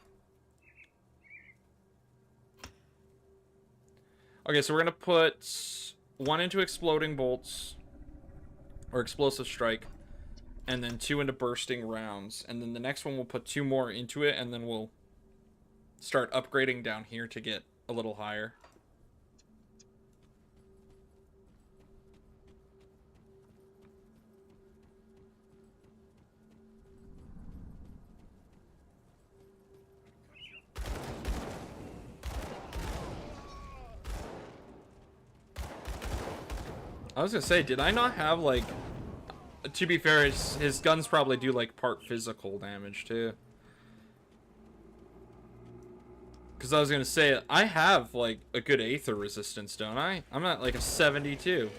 Okay, so we're gonna put one into exploding bolts or explosive strike, and then two into bursting rounds, and then the next one we'll put two more into it, and then we'll start upgrading down here to get a little higher. I was gonna say, did I not have, like... To be fair, his guns probably do, like, part physical damage, too. Because I was gonna say, I have, like, a good Aether resistance, don't I? I'm at, like, a 72.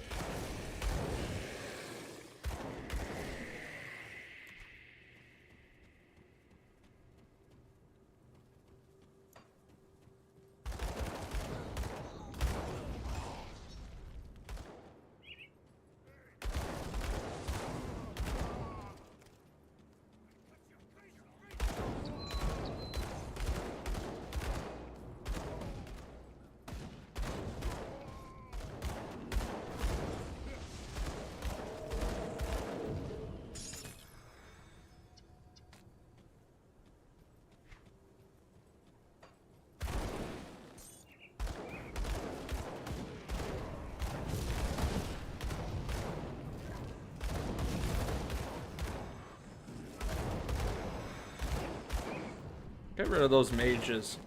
Get rid of those mages.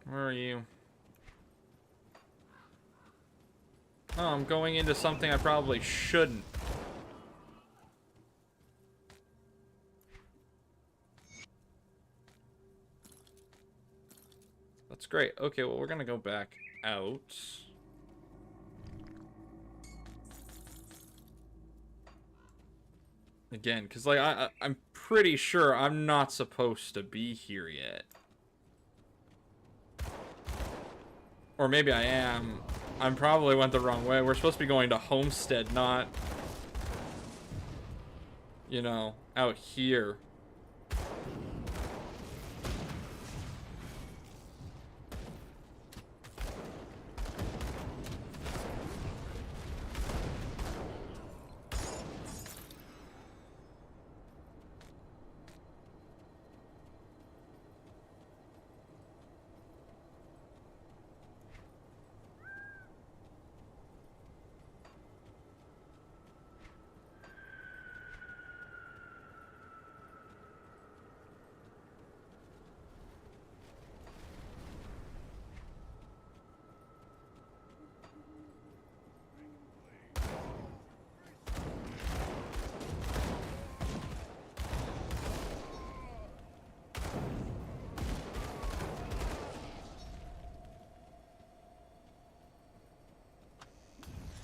Where are you? Oh, I'm going into something I probably shouldn't. That's great. Okay, well, we're gonna go back out. Again, because, like, I'm pretty sure I'm not supposed to be here yet. Or maybe I am. I probably went the wrong way. We're supposed to be going to Homestead, not, you know, out here.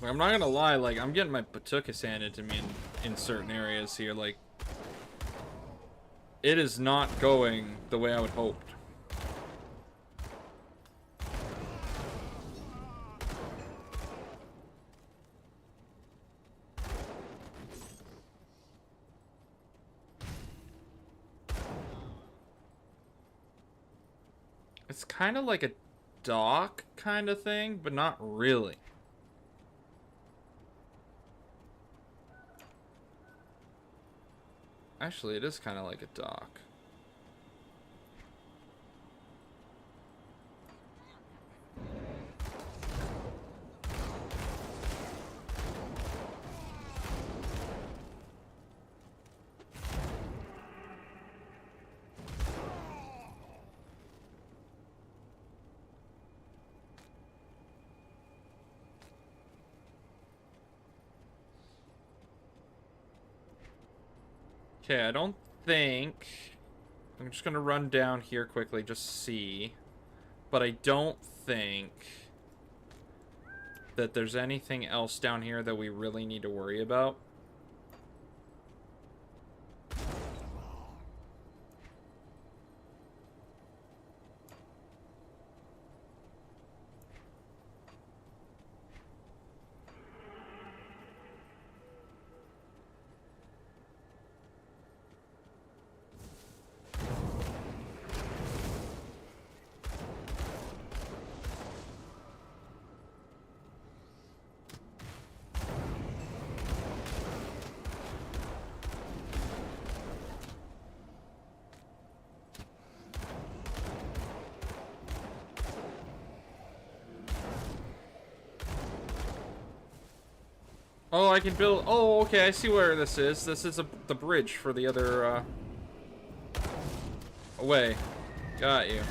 I'm not gonna lie, like, I'm getting my batukas handed to me in certain areas here, like, it is not going the way I would hoped. It's kind of like a dock kind of thing, but not really. Actually, it is kind of like a dock. Okay, I don't think... I'm just gonna run down here quickly, just see. But I don't think that there's anything else down here that we really need to worry about. Oh, I can build... Oh, okay, I see where this is. This is the bridge for the other, away. Got you.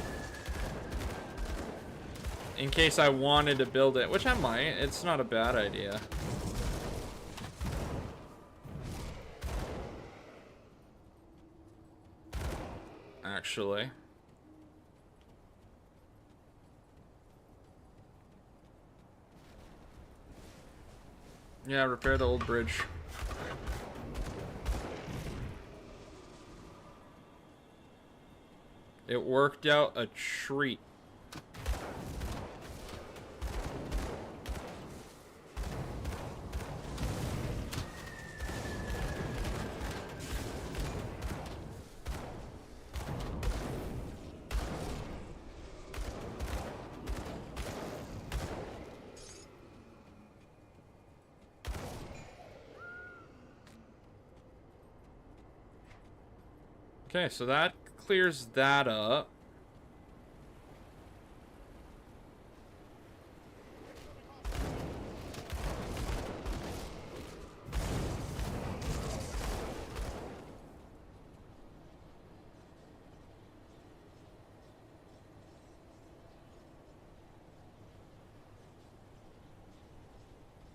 In case I wanted to build it, which I might. It's not a bad idea. Actually. Yeah, repair the old bridge. It worked out a treat. Okay, so that clears that up.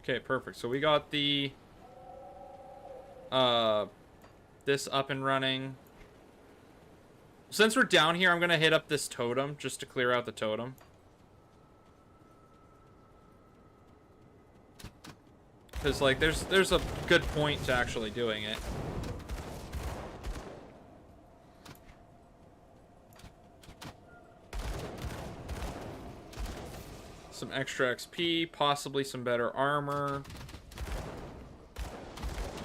Okay, perfect. So we got the this up and running. Since we're down here, I'm gonna hit up this totem just to clear out the totem. Cause like there's a good point to actually doing it. Some extra XP, possibly some better armor.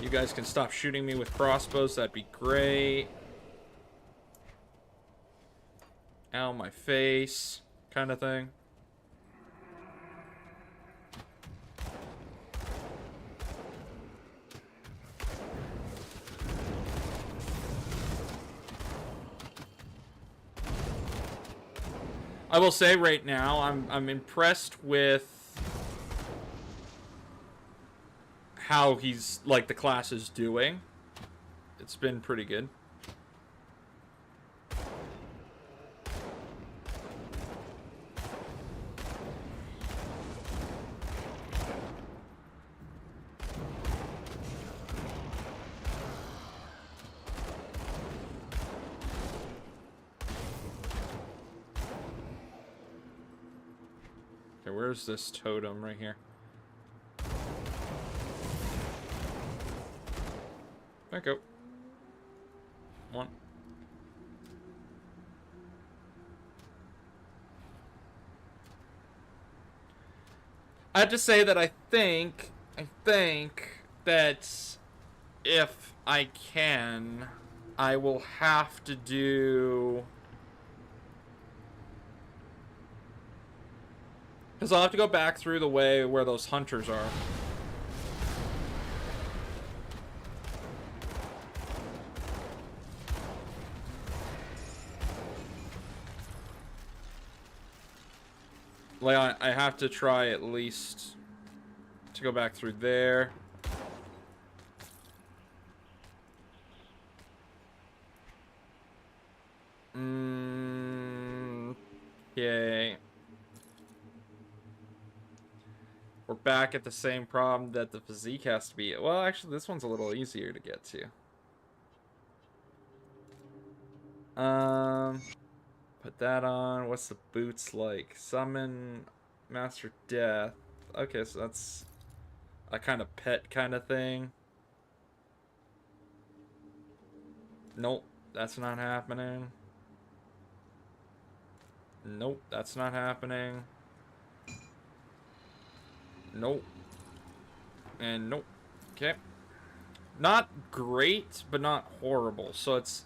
You guys can stop shooting me with crossbows, that'd be great. Ow, my face, kind of thing. I will say right now, I'm impressed with how he's, like, the class is doing. It's been pretty good. Where's this totem right here? Back up. One. I have to say that I think that if I can, I will have to do... Because I'll have to go back through the way where those hunters are. Like, I have to try at least to go back through there. Okay. We're back at the same problem that the physique has to be. Well, actually, this one's a little easier to get to. Put that on. What's the boots like? Summon Master Death. Okay, so that's a kind of pet kind of thing. Nope, that's not happening. Nope, that's not happening. Nope. And nope. Okay. Not great, but not horrible. So it's...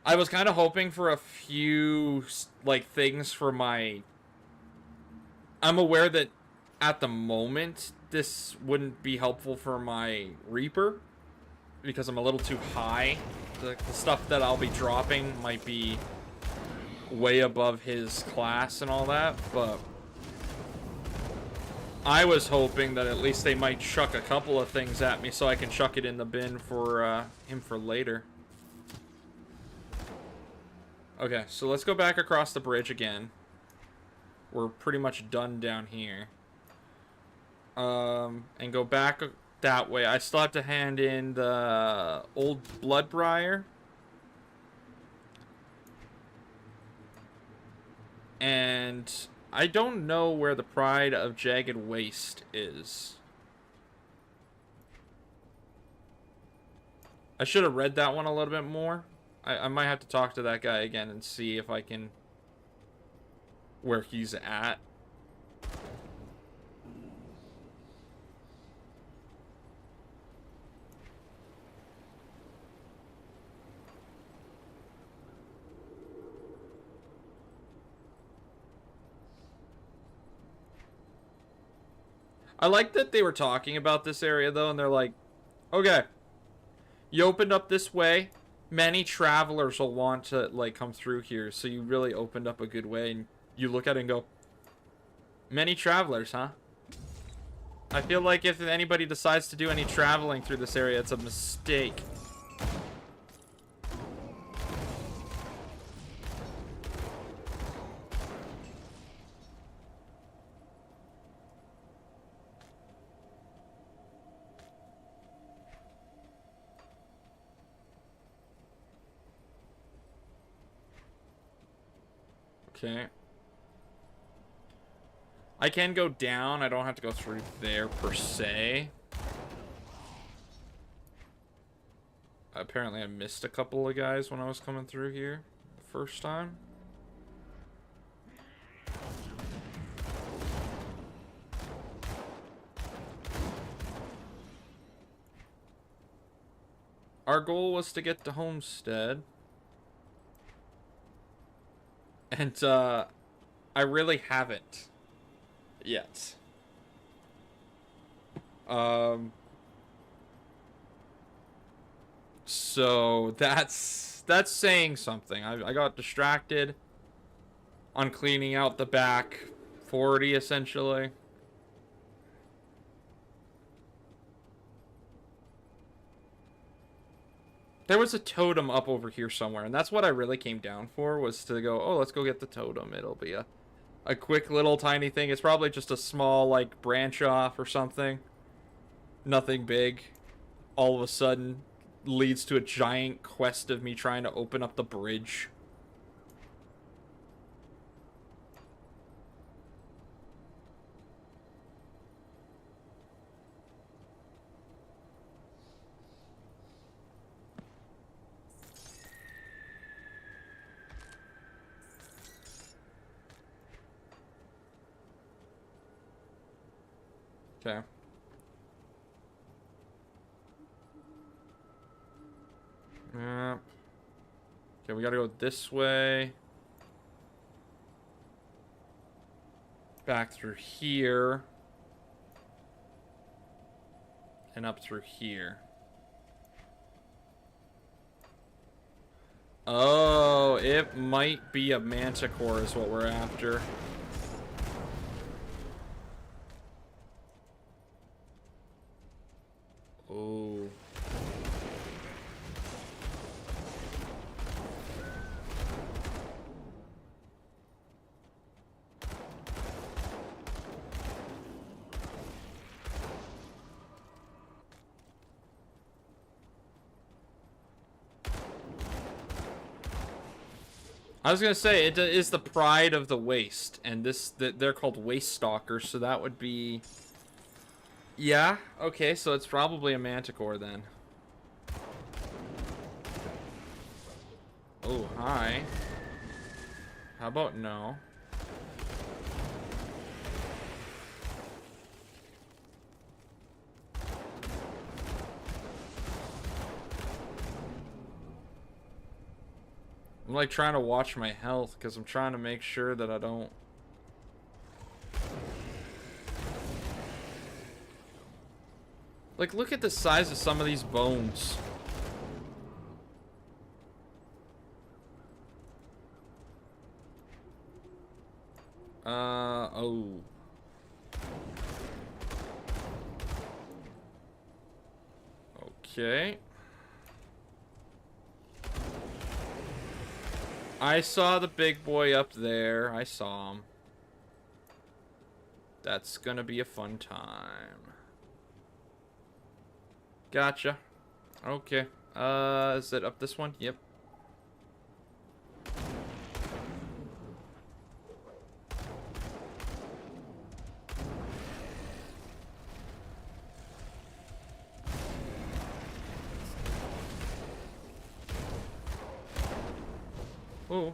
I was kind of hoping for a few, like, things for my... I'm aware that at the moment, this wouldn't be helpful for my Reaper, because I'm a little too high. The stuff that I'll be dropping might be way above his class and all that, but I was hoping that at least they might chuck a couple of things at me so I can chuck it in the bin for him for later. Okay, so let's go back across the bridge again. We're pretty much done down here. And go back that way. I still have to hand in the old Bloodbriar. And I don't know where the Pride of Jagged Waste is. I should have read that one a little bit more. I might have to talk to that guy again and see if I can... where he's at. I like that they were talking about this area, though, and they're like, okay, you opened up this way. Many travelers will want to, like, come through here, so you really opened up a good way, and you look at it and go, many travelers, huh? I feel like if anybody decides to do any traveling through this area, it's a mistake. Okay. I can go down. I don't have to go through there per se. Apparently I missed a couple of guys when I was coming through here the first time. Our goal was to get to Homestead. And, I really haven't yet. So that's saying something. I got distracted on cleaning out the back 40, essentially. There was a totem up over here somewhere, and that's what I really came down for, was to go, oh, let's go get the totem. It'll be a quick little tiny thing. It's probably just a small, like, branch off or something. Nothing big. All of a sudden leads to a giant quest of me trying to open up the bridge. Okay. Okay, we gotta go this way. Back through here. And up through here. Oh, it might be a manticore is what we're after. Oh. I was gonna say, it is the pride of the waste, and they're called waste stalkers, so that would be... Yeah, okay, so it's probably a manticore then. Oh, hi. How about no? I'm like trying to watch my health because I'm trying to make sure that I don't... Like, look at the size of some of these bones. Oh. Okay. I saw the big boy up there. I saw him. That's gonna be a fun time. Gotcha. Okay. Is it up this one? Yep. Oh.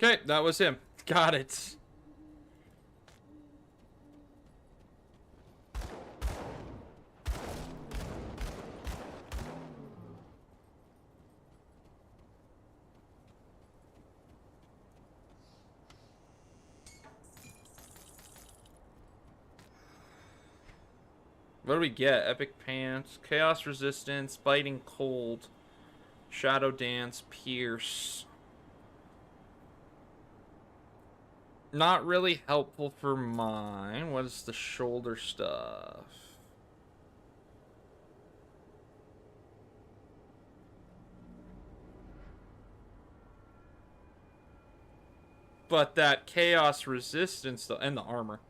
Okay, that was him. Got it. What do we get? Epic Pants, Chaos Resistance, Biting Cold, Shadow Dance, Pierce. Not really helpful for mine. What is the shoulder stuff? But that Chaos Resistance though, and the armor.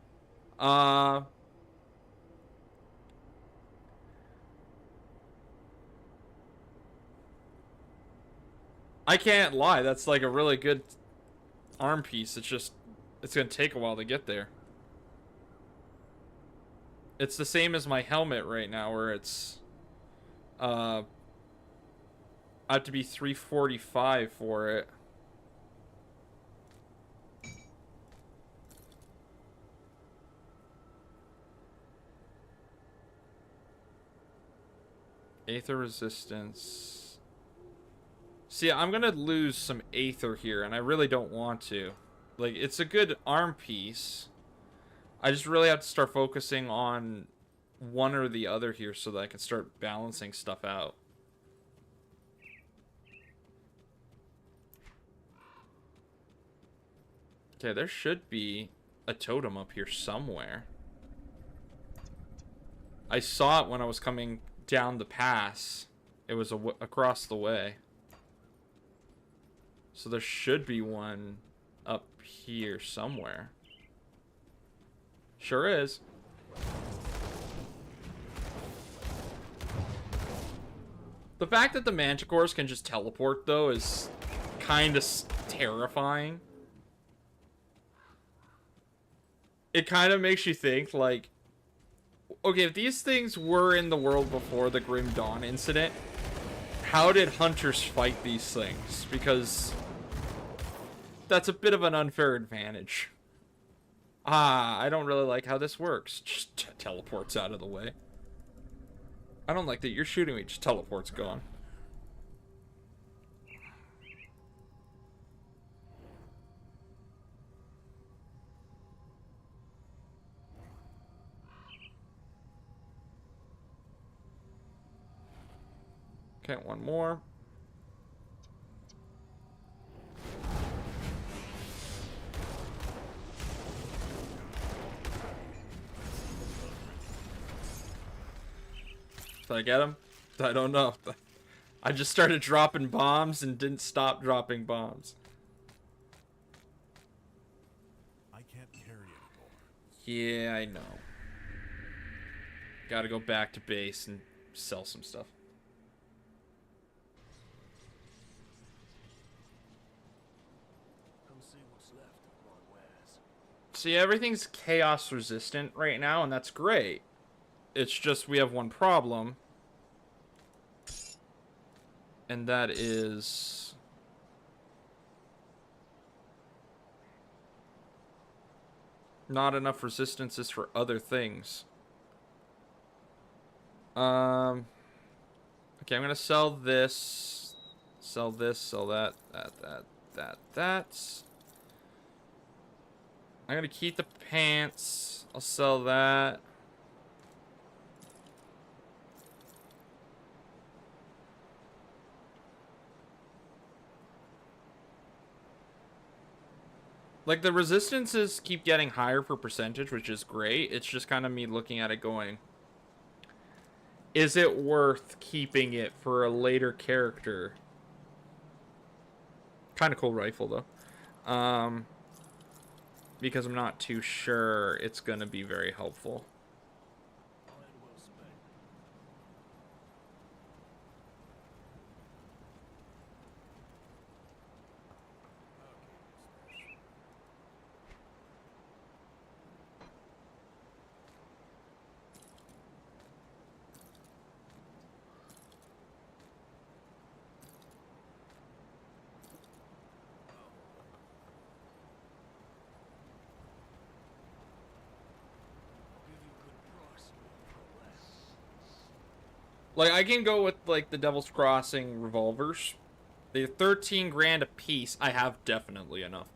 I can't lie, that's like a really good arm piece. It's just, it's gonna take a while to get there. It's the same as my helmet right now, where it's I have to be 345 for it. Aether resistance. See, I'm gonna lose some Aether here, and I really don't want to. Like, it's a good arm piece. I just really have to start focusing on one or the other here so that I can start balancing stuff out. Okay, there should be a totem up here somewhere. I saw it when I was coming down the pass. It was across the way. So there should be one up here somewhere. Sure is. The fact that the manticores can just teleport, though, is kind of terrifying. It kind of makes you think, like, okay, if these things were in the world before the Grim Dawn incident, how did hunters fight these things? Because that's a bit of an unfair advantage. I don't really like how this works. Just teleports out of the way. I don't like that you're shooting me. Just teleport's gone. Okay, one more. Did I get him? I don't know. I just started dropping bombs and didn't stop dropping bombs. I can't carry anymore. Yeah, I know. Gotta go back to base and sell some stuff. Come see what's left of my wares. See, everything's chaos resistant right now, and that's great. It's just we have one problem. And that is... not enough resistances for other things. Okay, I'm gonna sell this. Sell this, sell that, that. I'm gonna keep the pants. I'll sell that. Like, the resistances keep getting higher for percentage, which is great. It's just kind of me looking at it going, is it worth keeping it for a later character? Kind of cool rifle, though. Because I'm not too sure it's going to be very helpful. Iron well spent. I'll give you a good price for that. Like, I can go with, like, the Devil's Crossing revolvers. They're 13 grand a piece. I have definitely enough.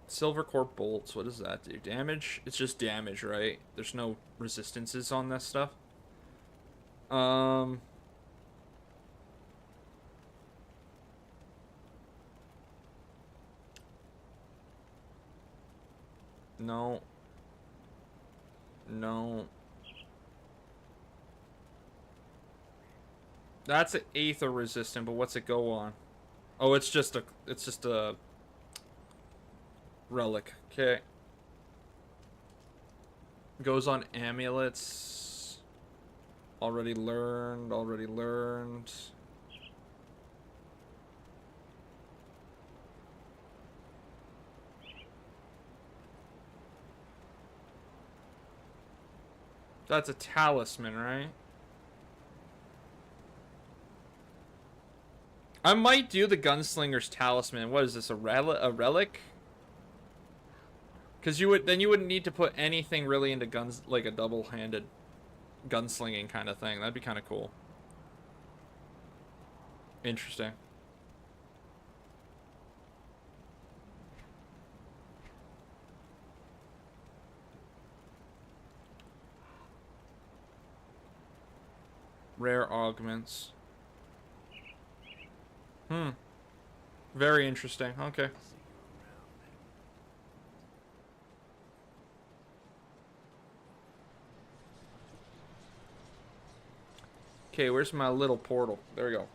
Silver core bolts. What does that do? Damage? It's just damage, right? There's no resistances on this stuff. No. No. That's an aether resistant, but what's it go on? Oh, it's just a relic. Okay. Goes on amulets. Already learned, already learned. That's a talisman, right? I might do the gunslinger's talisman. What is this, a relic? Because you wouldn't need to put anything really into guns, like a double-handed gunslinging kind of thing. That'd be kind of cool. Interesting. Rare augments. Very interesting. Okay. Okay, where's my little portal? There we go.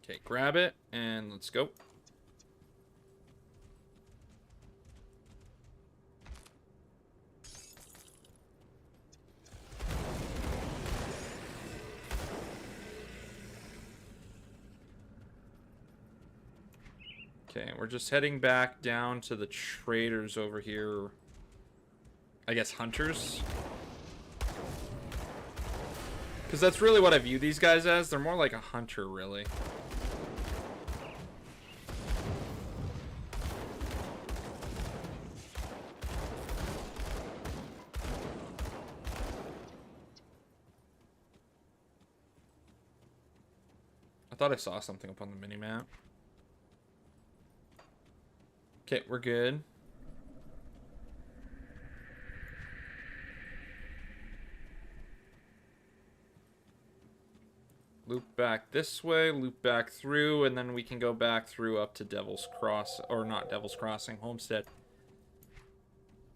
Okay, grab it and let's go. Okay, we're just heading back down to the traders over here. I guess hunters? Because that's really what I view these guys as. They're more like a hunter, really. I thought I saw something up on the minimap. Okay, we're good. Loop back this way, loop back through, and then we can go back through up to Devil's Cross, or not Devil's Crossing, Homestead.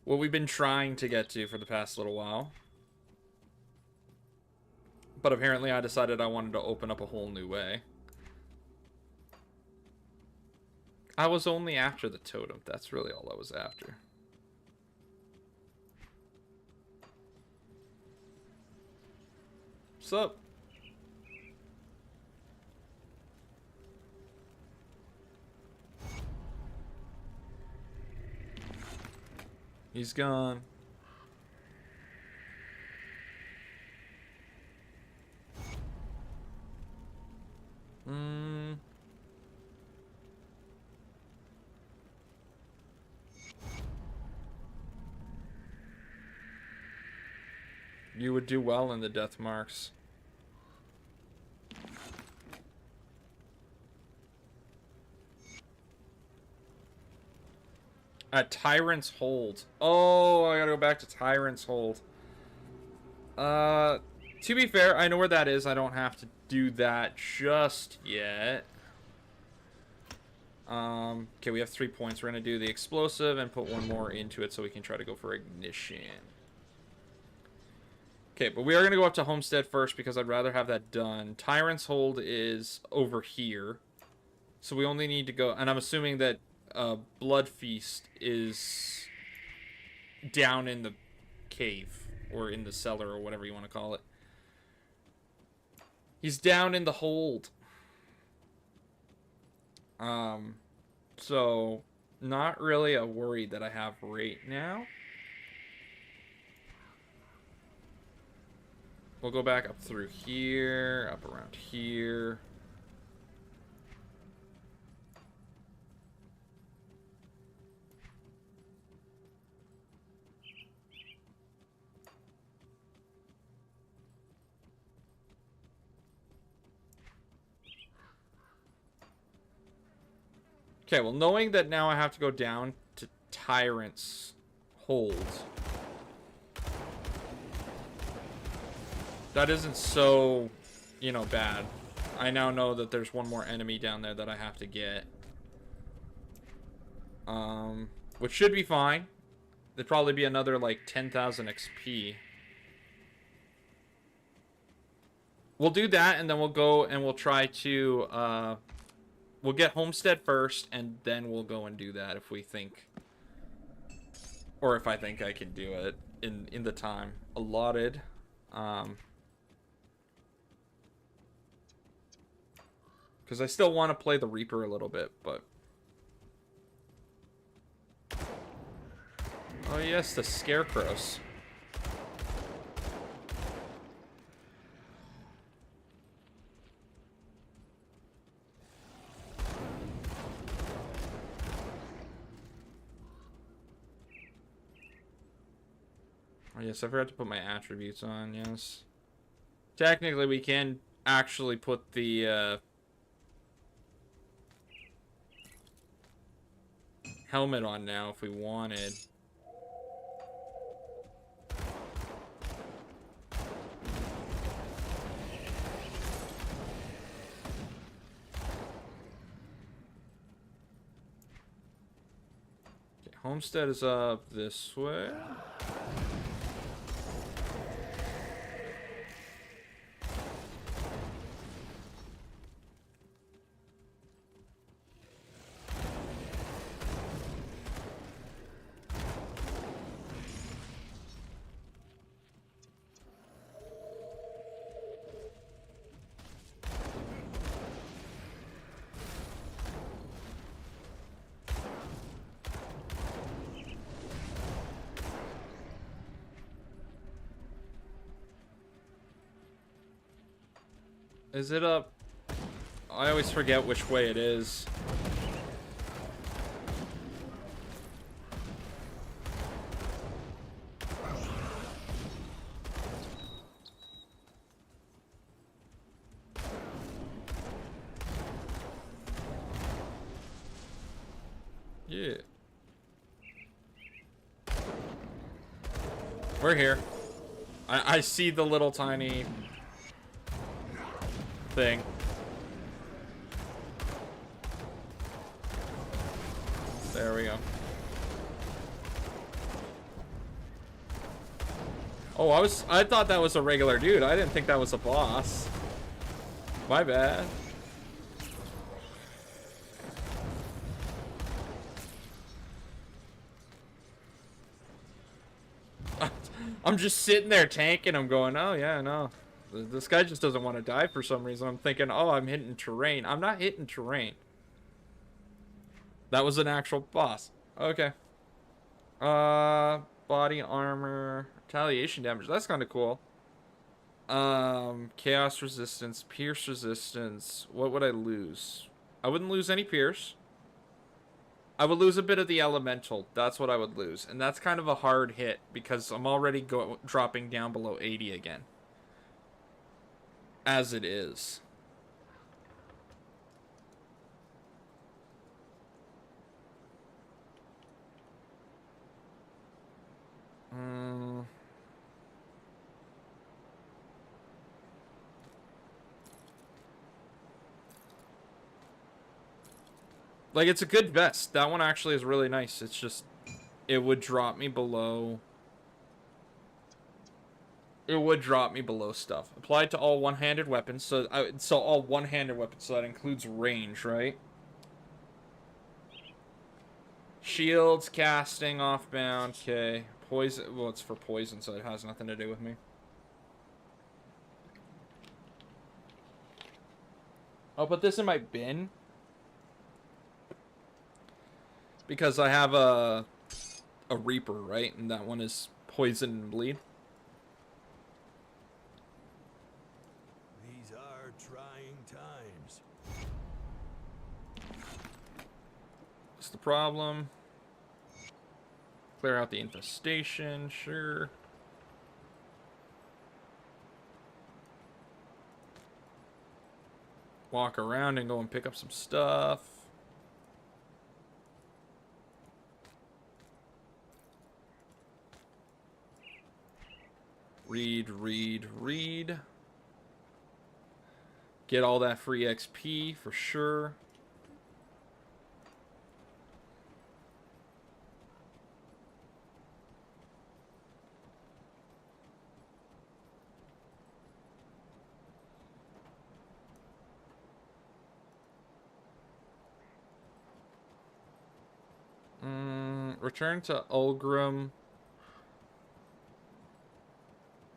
What we've been trying to get to for the past little while. But apparently I decided I wanted to open up a whole new way. I was only after the totem. That's really all I was after. What's up? He's gone. You would do well in the death marks. At Tyrant's Hold. Oh, I gotta go back to Tyrant's Hold. To be fair, I know where that is. I don't have to do that just yet. Okay, we have 3 points. We're gonna do the explosive and put one more into it so we can try to go for ignition. Okay, but we are gonna go up to Homestead first because I'd rather have that done. Tyrant's Hold is over here. So we only need to go, and I'm assuming that Blood Feast is down in the cave, or in the cellar, or whatever you want to call it. He's down in the hold. So, not really a worry that I have right now. We'll go back up through here, up around here. Okay, well, knowing that now I have to go down to Tyrant's Hold. That isn't so, you know, bad. I now know that there's one more enemy down there that I have to get. Which should be fine. There'd probably be another, like, 10,000 XP. We'll do that, and then we'll go and we'll try to, we'll get Homestead first, and then we'll go and do that if we think, or if I think I can do it in the time allotted. Because I still want to play the Reaper a little bit, but... Oh yes, the Scarecrows. Oh yes, I forgot to put my attributes on, yes. Technically, we can actually put the, helmet on now if we wanted. Okay, Homestead is up this way. Is it up? I always forget which way it is. Yeah. We're here. I see the little tiny thing. There we go. Oh, I thought that was a regular dude. I didn't think that was a boss. My bad. I'm just sitting there tanking. I'm going, oh yeah, no. This guy just doesn't want to die for some reason. I'm thinking, oh, I'm hitting terrain. I'm not hitting terrain. That was an actual boss. Okay. Body armor, retaliation damage. That's kind of cool. Chaos resistance, pierce resistance. What would I lose? I wouldn't lose any pierce. I would lose a bit of the elemental. That's what I would lose. And that's kind of a hard hit because I'm already dropping down below 80 again. As it is. Like, it's a good vest. That one actually is really nice. It's just, it would drop me below. It would drop me below stuff. Applied to all one-handed weapons. So all one-handed weapons. So that includes range, right? Shields, casting, off-bound. Okay. Poison. Well, it's for poison, so it has nothing to do with me. I'll put this in my bin. Because I have a Reaper, right? And that one is poison and bleed. These are trying times. What's the problem? Clear out the infestation, sure. Walk around and go and pick up some stuff. Read. Get all that free XP for sure. Return to Ulgrim.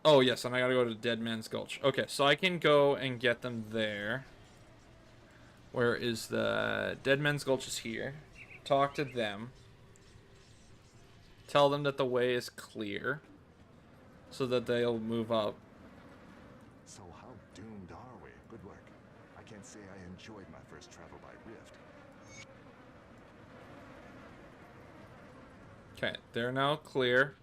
Oh, yes, and I gotta go to Dead Man's Gulch. Okay, so I can go and get them there. Where is the... Dead Man's Gulch is here. Talk to them. Tell them that the way is clear. So that they'll move up. So how doomed are we? Good work. I can't say I enjoyed my first travel by Rift. Okay, they're now clear.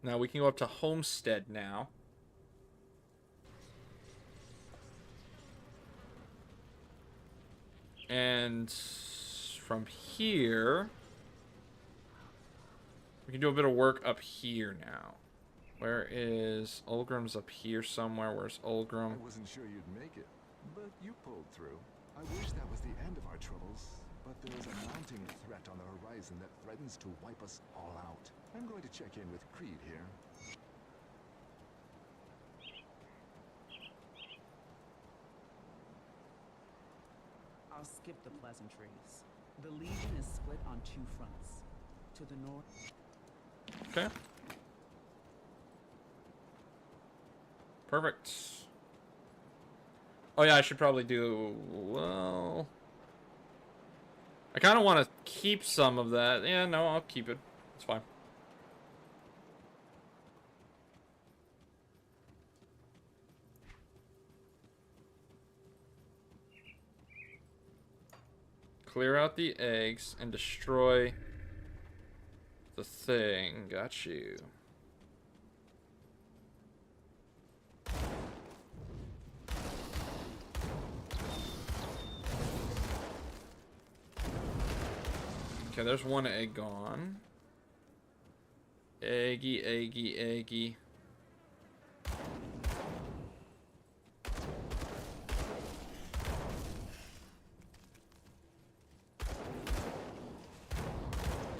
Now we can go up to Homestead now. And from here, we can do a bit of work up here now. Where is Ulgrim's up here somewhere? Where's Ulgrim? I wasn't sure you'd make it, but you pulled through. I wish that was the end of our troubles, but there is a mounting threat on the horizon that threatens to wipe us all out. I'm going to check in with Creed here. I'll skip the pleasantries. The Legion is split on two fronts. To the north. Okay. Perfect. Oh yeah, I should probably do... Well... I kind of want to keep some of that. Yeah, no, I'll keep it. It's fine. Clear out the eggs and destroy the thing. Got you. Okay, there's one egg gone. Eggy.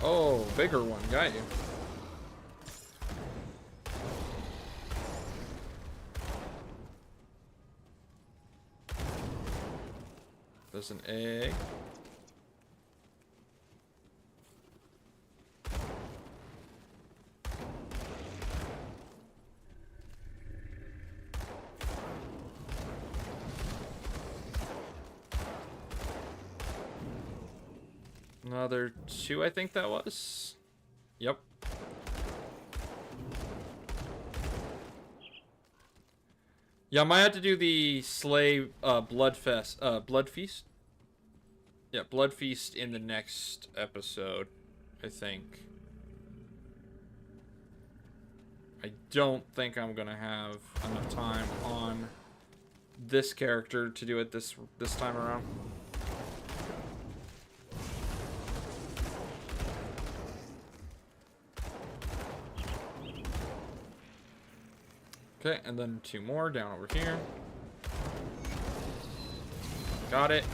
Oh, bigger one. Got you. There's an egg. Another 2, I think that was. Yep. Yeah, I might have to do the blood feast. Yeah, blood feast in the next episode, I think. I don't think I'm gonna have enough time on this character to do it this time around. Okay, and then 2 more down over here. Got it.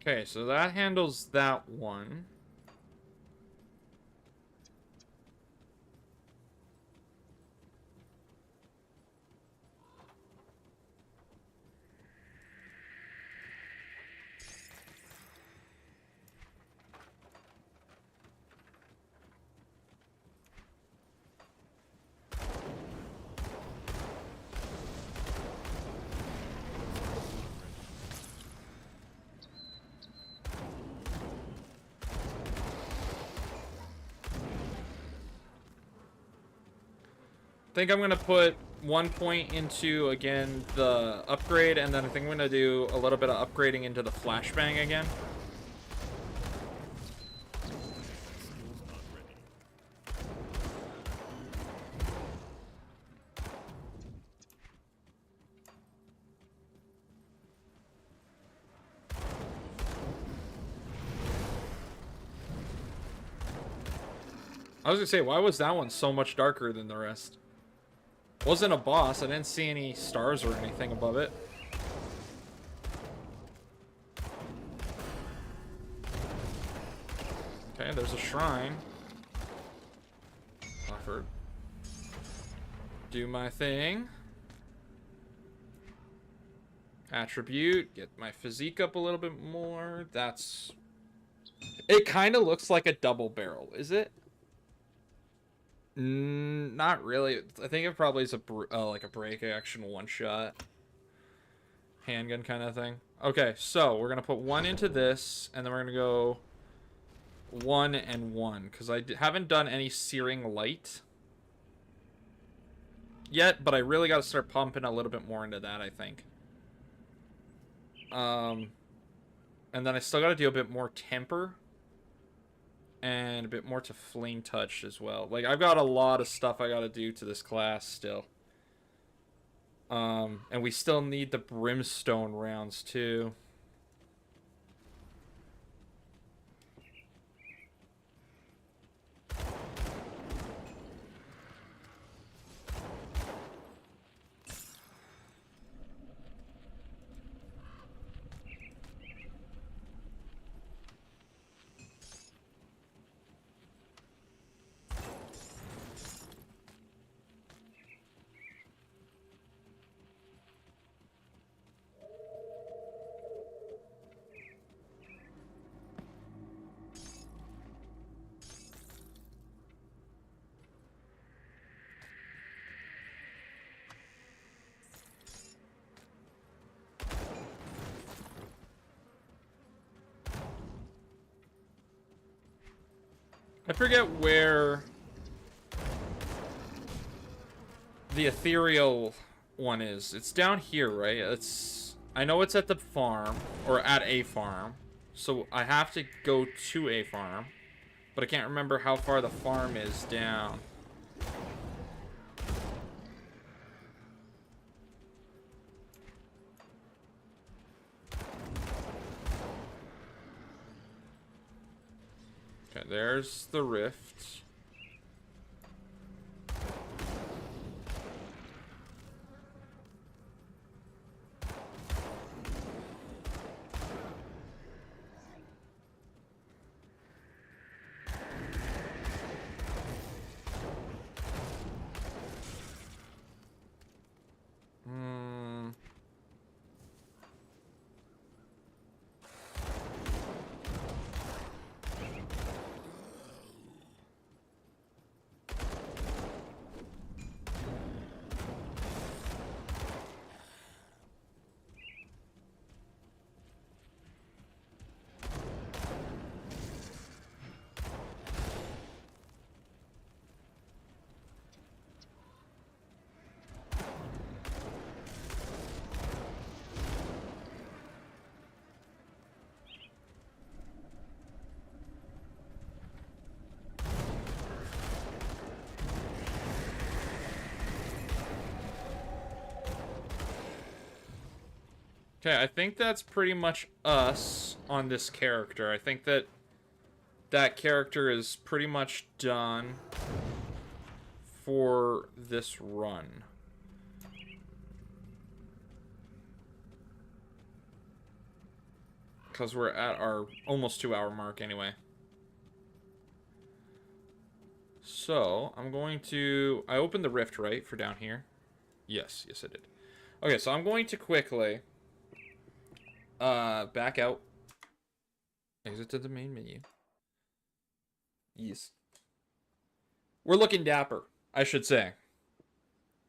Okay, so that handles that one. I think I'm going to put 1 point into, again, the upgrade, and then I think I'm going to do a little bit of upgrading into the flashbang again. I was going to say, why was that one so much darker than the rest? Wasn't a boss. I didn't see any stars or anything above it. Okay, there's a shrine. Offered. Do my thing. Attribute. Get my physique up a little bit more. That's... It kind of looks like a double barrel, is it? Not really. I think it probably is like a break action one-shot handgun kind of thing. Okay, so we're gonna put 1 into this, and then we're gonna go 1 and 1 because I haven't done any searing light yet, but I really got to start pumping a little bit more into that, I think. And then I still got to do a bit more temper. And a bit more to flame touch as well. Like, I've got a lot of stuff I gotta do to this class still. And we still need the brimstone rounds too. I forget where the ethereal one is. It's down here, right? I know it's at the farm, or at a farm. So I have to go to a farm. But I can't remember how far the farm is down. Okay, there's the rift. Okay, I think that's pretty much us on this character. I think that that character is pretty much done for this run. Because we're at our almost 2-hour mark anyway. So, I'm going to... I opened the rift, right, for down here? Yes, I did. Okay, so I'm going to quickly... back out. Exit to the main menu. Yes. We're looking dapper, I should say.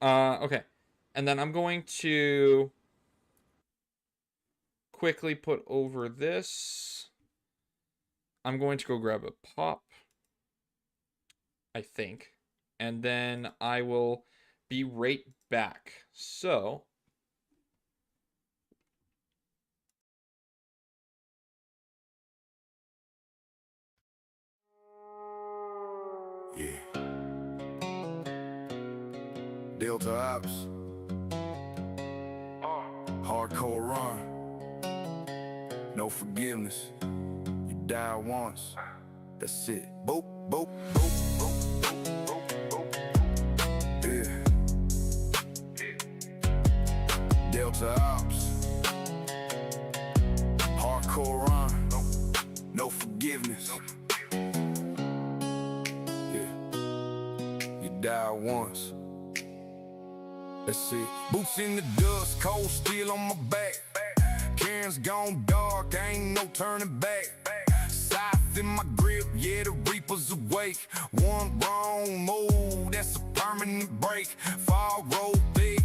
Okay. And then I'm going to quickly put over this. I'm going to go grab a pop, I think. And then I will be right back. So... Yeah. Delta Ops. Hardcore run. No forgiveness. You die once. That's it. Boop, boop, boop, boop, boop, boop, boop. Yeah. Delta Ops. Hardcore run. No forgiveness. Die once. Let's see. Boots in the dust, cold steel on my back. Karen's gone dark, ain't no turning back. Scythe in my grip, yeah, the reaper's awake. One wrong move, that's a permanent break. Fall roll thick,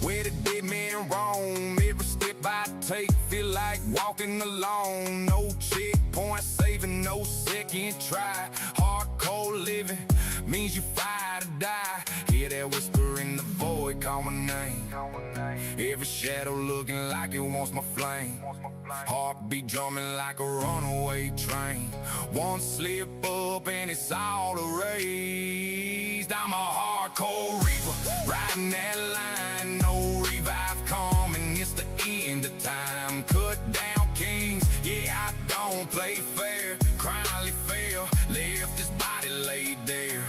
where the dead man roam. Every step I take, feel like walking alone. No checkpoint, saving no second try. Hardcore living means you fight or die. Hear that whisper in the void, call my name. Every shadow looking like it wants my flame. Heartbeat drumming like a runaway train. One slip up and it's all erased. I'm a hardcore reaper, riding that line. No revive coming, it's the end of time. Cut down kings, yeah, I don't play fair. Criminally fail, left his body laid there.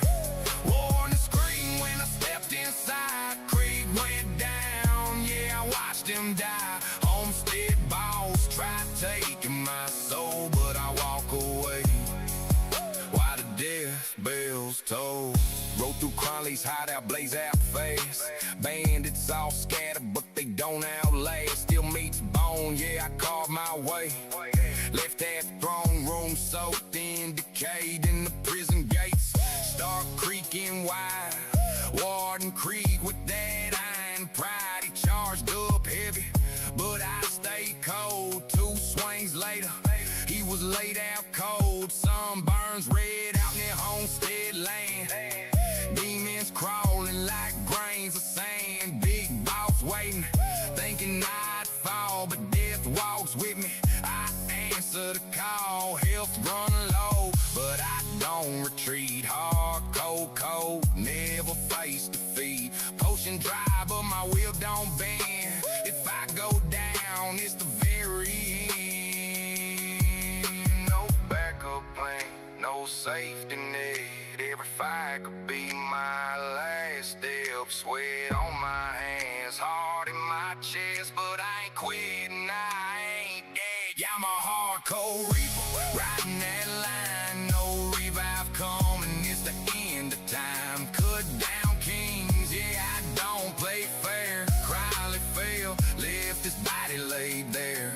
Warning scream when I stepped inside. Creek went down, yeah, I watched him die. Homestead boss tried taking my soul, but I walk away. Why the death bells toll? Roll through Cronley's hideout, blaze out fast. Bandits all scattered, but they don't outlast. Still meets bone, yeah, I carved my way. Left that throne room soaked in, decayed in the prison gates. Start creaking wide, Warden Creek with that iron pride. He charged up heavy, but I stayed cold. 2 swings later, he was laid out cold. Sunburns red out near Homestead land. Demons crawling like grains of sand. Big boss waiting, thinking I'd fall, but death walks with me. I answer the call, health run low, but I don't don't retreat. Hard, cold, cold, never face defeat. Potion dry, but my wheel don't bend. If I go down, it's the very end. No backup plan, no safety net. Every fight could be my last step. Sweat on my hands, heart in my chest, but I ain't quitting, I ain't dead. Yeah, I'm a hardcore reaper, riding that line. No revive coming, it's the end of time. Cut down kings, yeah, I don't play fair. Crowley fell, left his body laid there.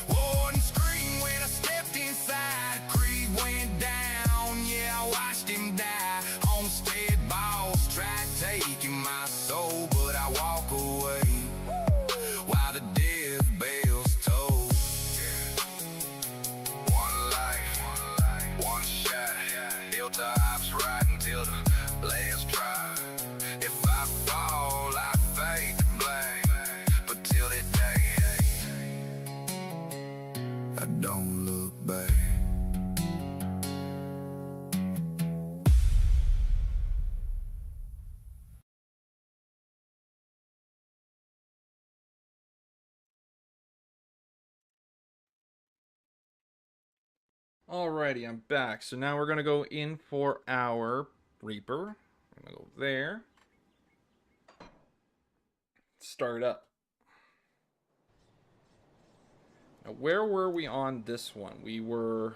Wouldn't scream when I stepped inside. Creed went down, yeah, I watched him die. Homestead boss tried taking my soul, but I walk away while the death bells toll. One life, one shot, built the ops right until the last try. If I fall, I fade to black, but till that day, I don't look back. Alrighty, I'm back. So now we're gonna go in for our Reaper. I'm gonna go there. Start up. Now, where were we on this one? We were...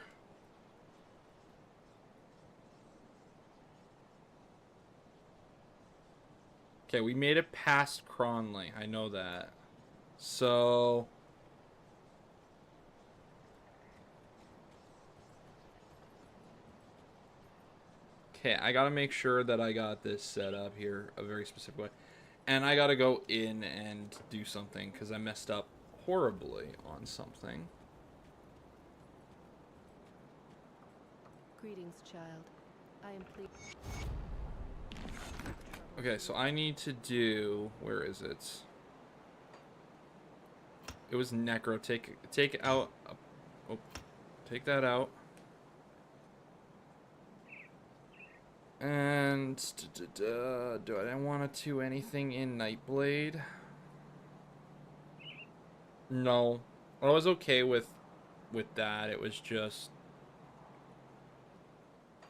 Okay, we made it past Cronley. I know that. So... Okay, I gotta make sure that I got this set up here a very specific way. And I gotta go in and do something, because I messed up horribly on something. Greetings, child. I am pleased. Okay, so I need to do... Where is it? It was Necro. Take out... Oh, take that out. And... do I want to do anything in Nightblade? No. I was okay with that. It was just...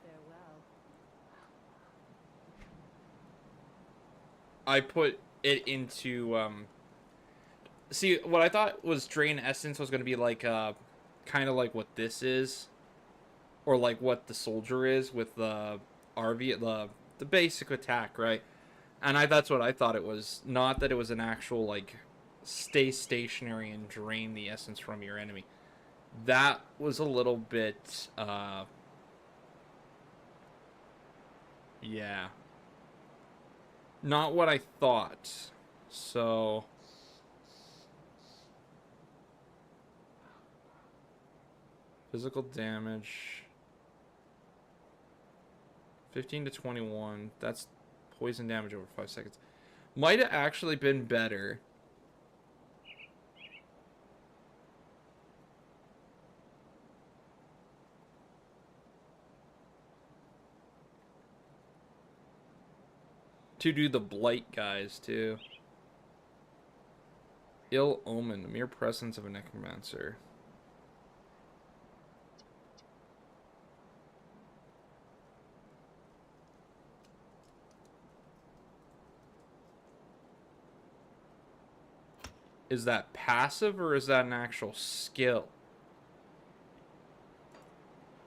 Farewell. I put it into, see, what I thought was Drain Essence was going to be like, kind of like what this is. Or like what the Soldier is with the RV, the basic attack, right? And that's what I thought it was. Not that it was an actual, like, stay stationary and drain the essence from your enemy. That was a little bit, yeah. Not what I thought. So... Physical damage... 15 to 21. That's poison damage over 5 seconds. Might have actually been better. To do the blight guys too. Ill omen, the mere presence of a necromancer. Is that passive or is that an actual skill?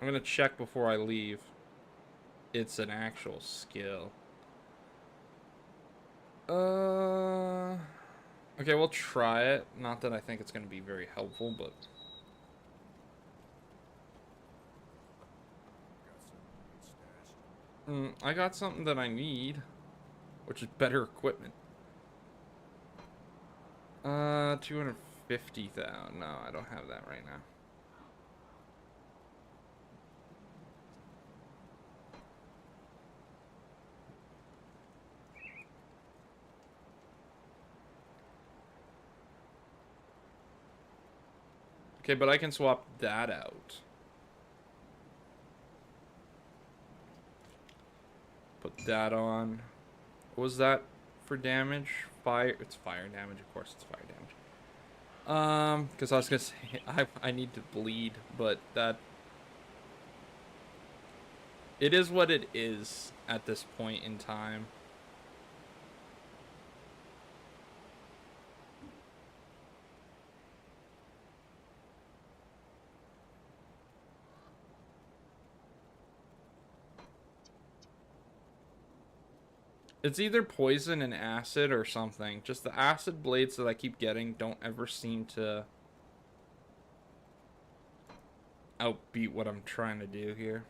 I'm gonna check before I leave. It's an actual skill. Okay, we'll try it. Not that I think it's gonna be very helpful, but... I got something that I need, which is better equipment. 250,000. No, I don't have that right now. Okay, but I can swap that out. that on. What was that for damage? Fire. It's fire damage. Of course, it's fire damage. Because I was gonna say I need to bleed, but that it is what it is at this point in time. It's either poison and acid or something. Just the acid blades that I keep getting don't ever seem to outbeat what I'm trying to do here.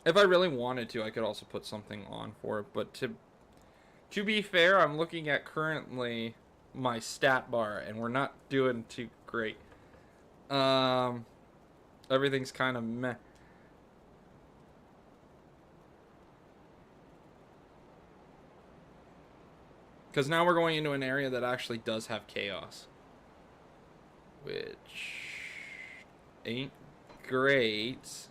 If I really wanted to, I could also put something on for it. But to be fair, I'm looking at currently my stat bar, and we're not doing too great. Everything's kind of meh. Because now we're going into an area that actually does have chaos. Which ain't great.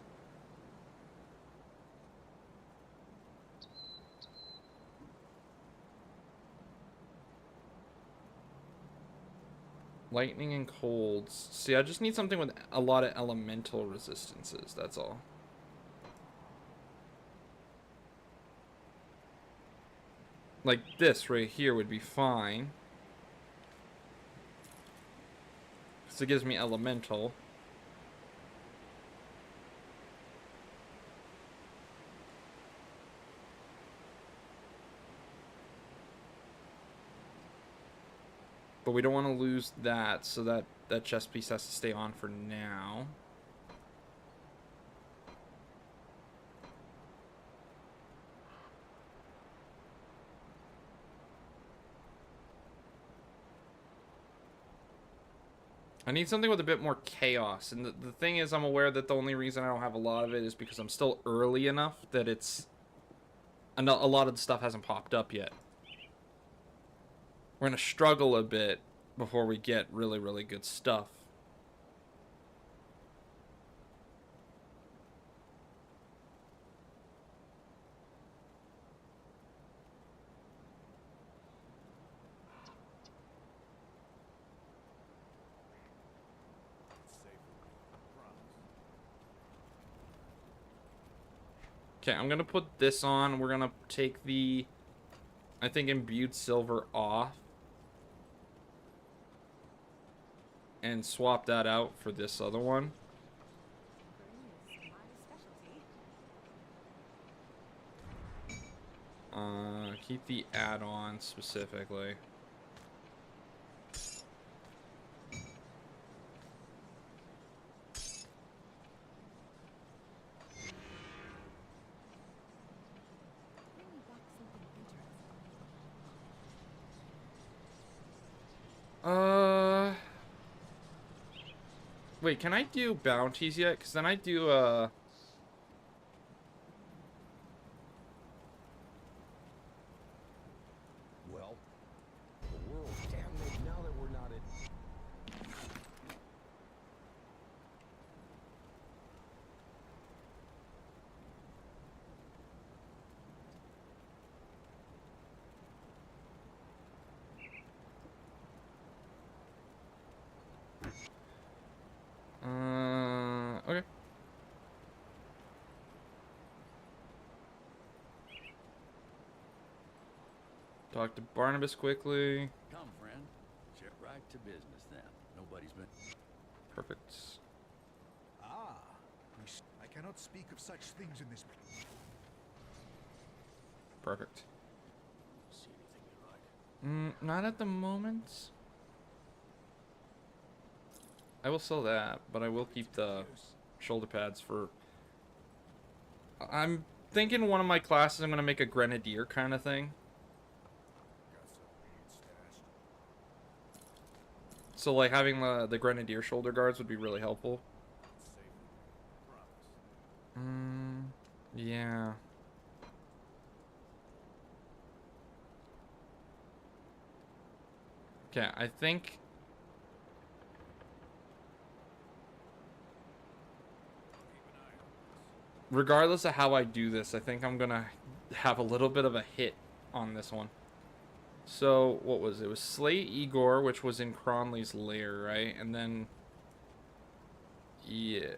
Lightning and colds. See, I just need something with a lot of elemental resistances, that's all. Like this right here would be fine. Because it gives me elemental. But we don't want to lose that, so that chest piece has to stay on for now. I need something with a bit more chaos, and the thing is, I'm aware that the only reason I don't have a lot of it is because I'm still early enough that it's... a lot of the stuff hasn't popped up yet. We're going to struggle a bit before we get really, really good stuff. Okay, I'm going to put this on. We're going to take the, I think, imbued silver off. And swap that out for this other one. Keep the add-on specifically. Wait, can I do bounties yet? Because then I do, well, the world's damned now that we're not in. okay. Talk to Barnabas quickly. Come, friend. Get right to business then. Nobody's been... Perfect. Ah, I cannot speak of such things in this place. Perfect. See anything you like? Not at the moment. I will sell that, but I will keep the shoulder pads for... I'm thinking one of my classes I'm going to make a grenadier kind of thing. So like having the grenadier shoulder guards would be really helpful. Yeah. Okay, I think regardless of how I do this, I think I'm gonna have a little bit of a hit on this one. So, what was it? It was Slay Igor, which was in Cronley's lair, right? And then... yeah...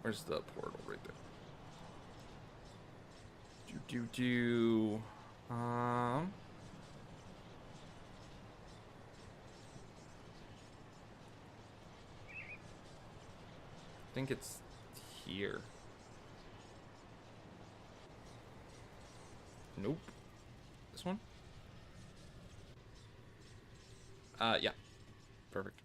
Where's the portal? Right there. I think it's here. Nope. This one? Yeah. Perfect.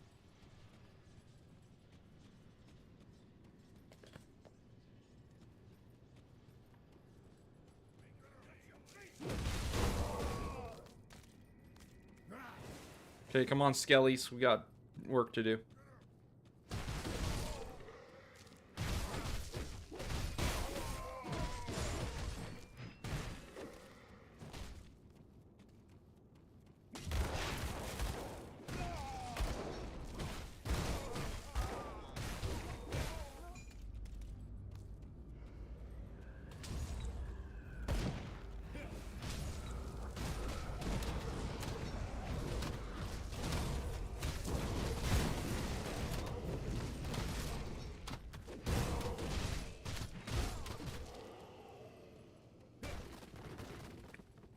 Okay, come on, Skellies. We got work to do.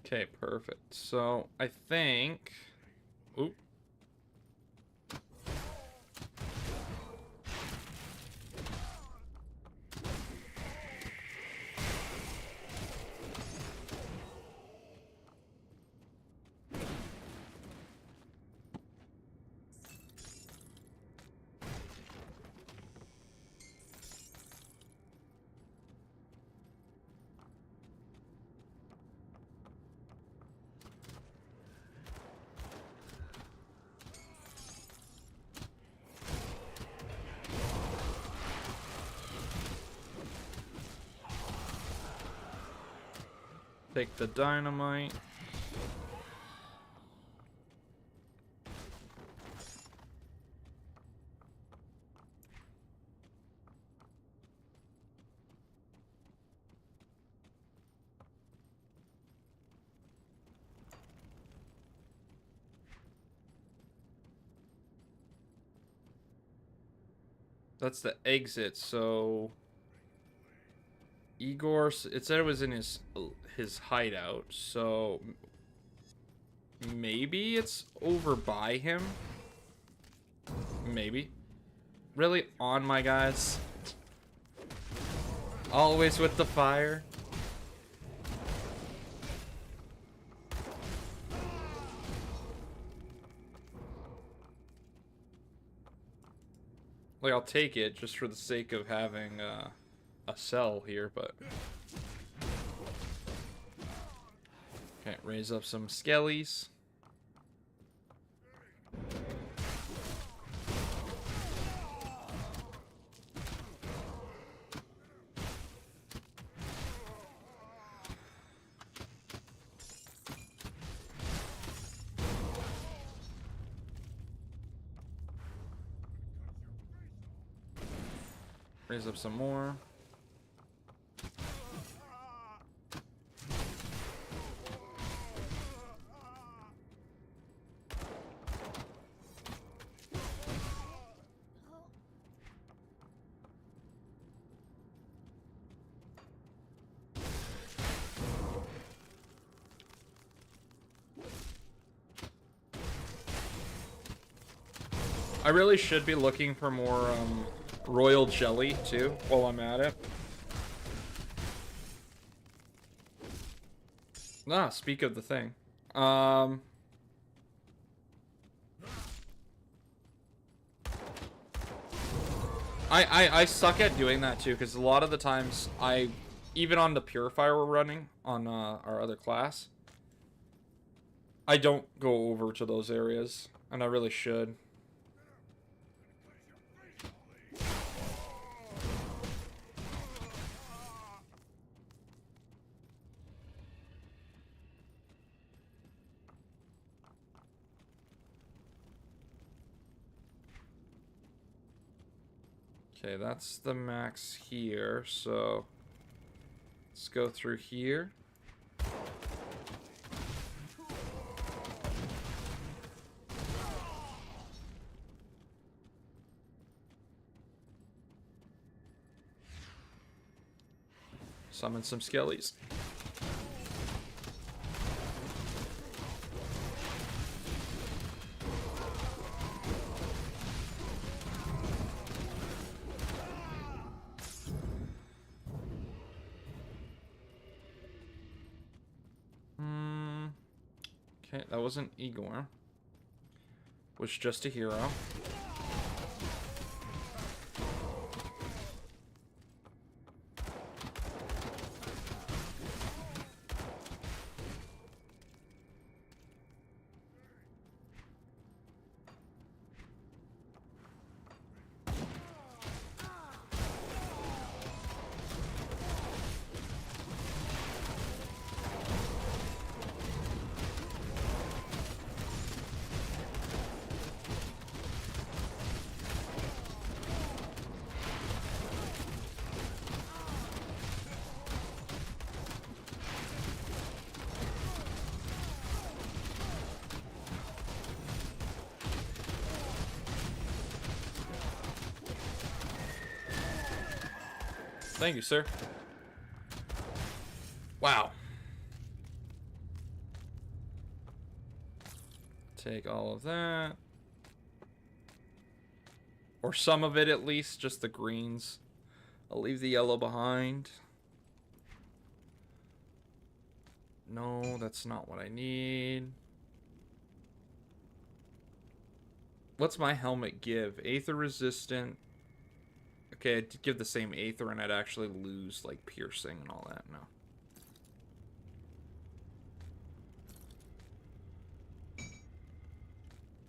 Okay, perfect. So, I think... Oop. Take the dynamite. That's the exit, so... Igor, it said it was in his hideout, so... maybe it's over by him? Maybe. Really? On, my guys? Always with the fire? Like, I'll take it just for the sake of having a cell here, but... Okay, raise up some skellies. Raise up some more. I really should be looking for more royal jelly too while I'm at it. Ah, speak of the thing. I suck at doing that too, because a lot of the times even on the purifier we're running on our other class, I don't go over to those areas, and I really should. Okay, that's the max here, so let's go through here. Summon some skellies. Okay, that wasn't Igor. Was just a hero. Thank you, sir. Wow. Take all of that. Or some of it at least, just the greens. I'll leave the yellow behind. No, that's not what I need. What's my helmet give? Aether resistant. Okay, I'd give the same Aether and I'd actually lose, like, piercing and all that. No.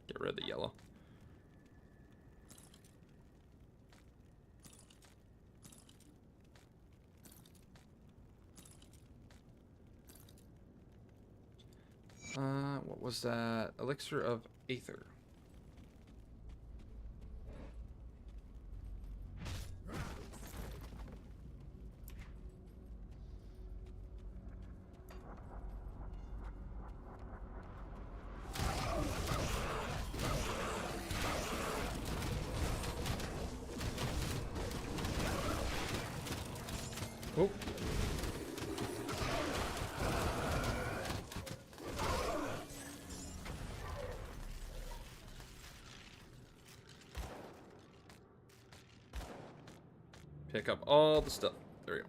Get rid of the yellow. What was that? Elixir of Aether. Oh. Pick up all the stuff. There we go.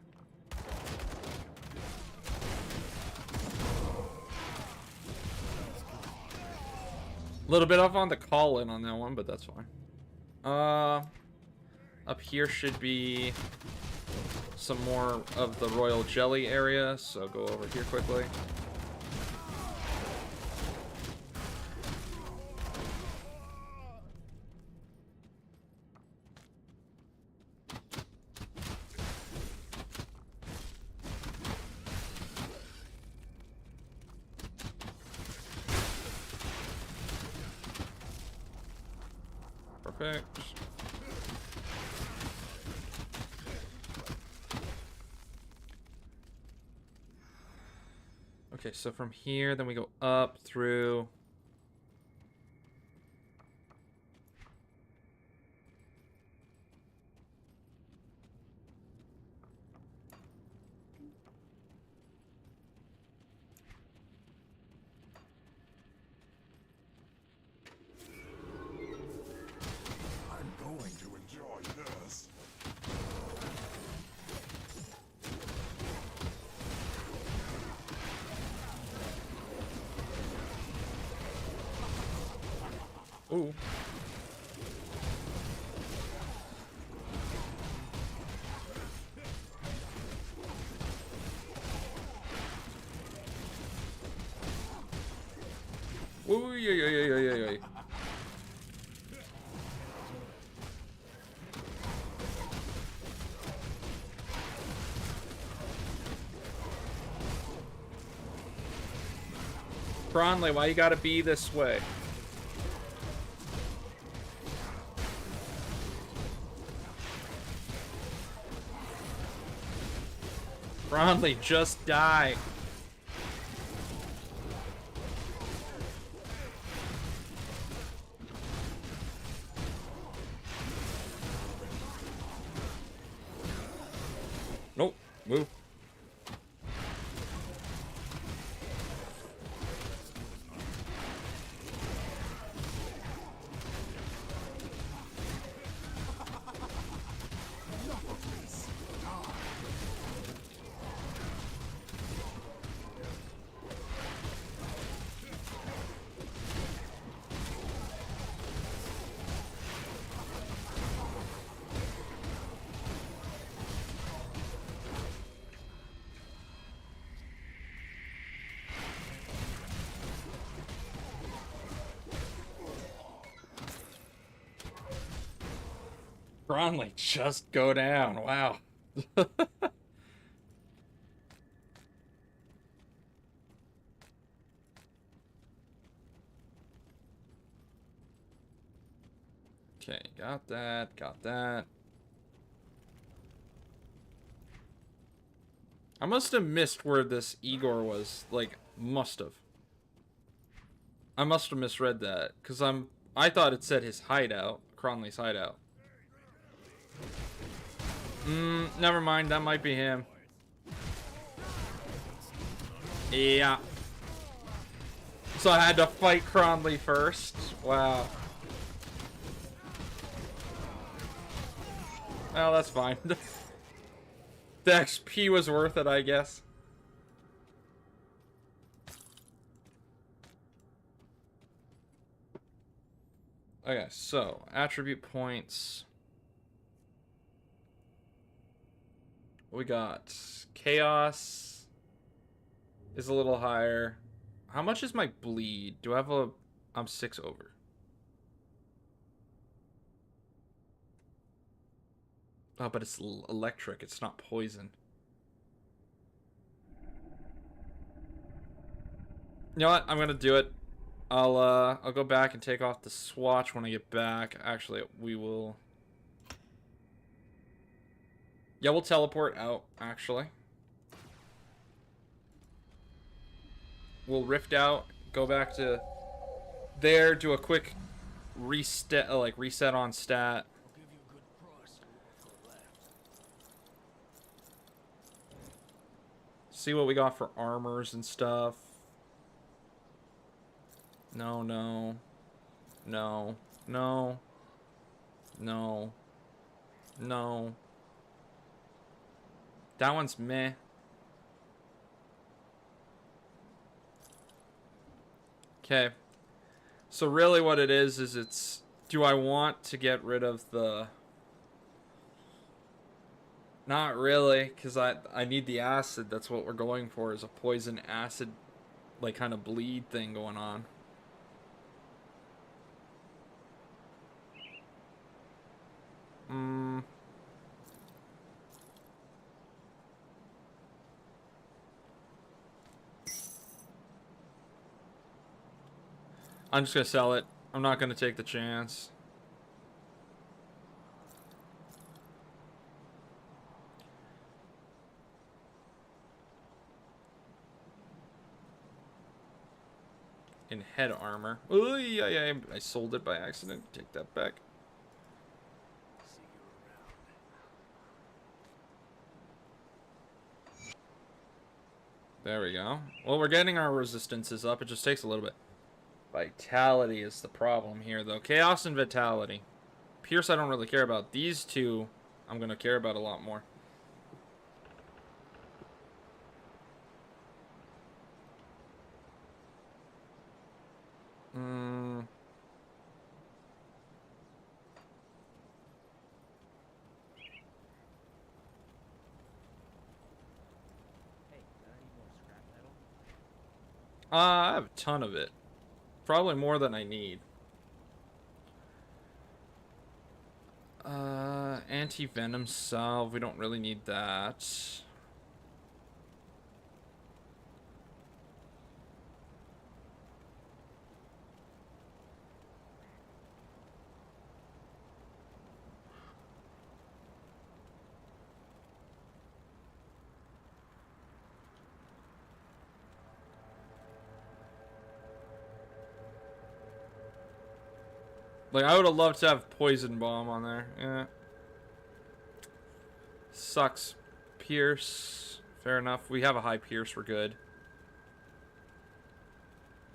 A little bit off on the call-in on that one, but that's fine. Up here should be some more of the royal jelly area, so go over here quickly. Perfect. Okay, so from here, then we go up through. I'm going to enjoy this. Ooh. Ooh, yeah. Bronley, why you gotta be this way? Ronley, just die. Nope. Move. Ronley, just go down. Wow. Okay, got that, got that. I must have missed where this Igor was, like, must have. I must have misread that, because I thought it said his hideout, Cronley's hideout. Never mind, that might be him. Yeah. So I had to fight Cronley first. Wow. Well, that's fine. The XP was worth it, I guess. Okay, so attribute points. We got chaos is a little higher. How much is my bleed? Do I have a... I'm 6 over. Oh, but it's electric. It's not poison. You know what? I'm gonna do it. I'll go back and take off the swatch when I get back. Actually, we will... Yeah, we'll teleport out, actually. We'll rift out, go back to there, do a quick reset, reset on stat. See what we got for armors and stuff. No, no. No. No. No. No. That one's meh. Okay. So really what it is it's... Do I want to get rid of the... Not really, because I need the acid. That's what we're going for, is a poison acid, like, kind of bleed thing going on. I'm just gonna sell it. I'm not gonna take the chance. In head armor. Oh yeah, I sold it by accident. Take that back. There we go. Well, we're getting our resistances up. It just takes a little bit. Vitality is the problem here, though. Chaos and Vitality. Pierce I don't really care about. These two I'm going to care about a lot more. I have a ton of it. Probably more than I need. Anti-venom salve. We don't really need that. Like, I would have loved to have Poison Bomb on there. Yeah. Sucks. Pierce. Fair enough. We have a high Pierce. We're good.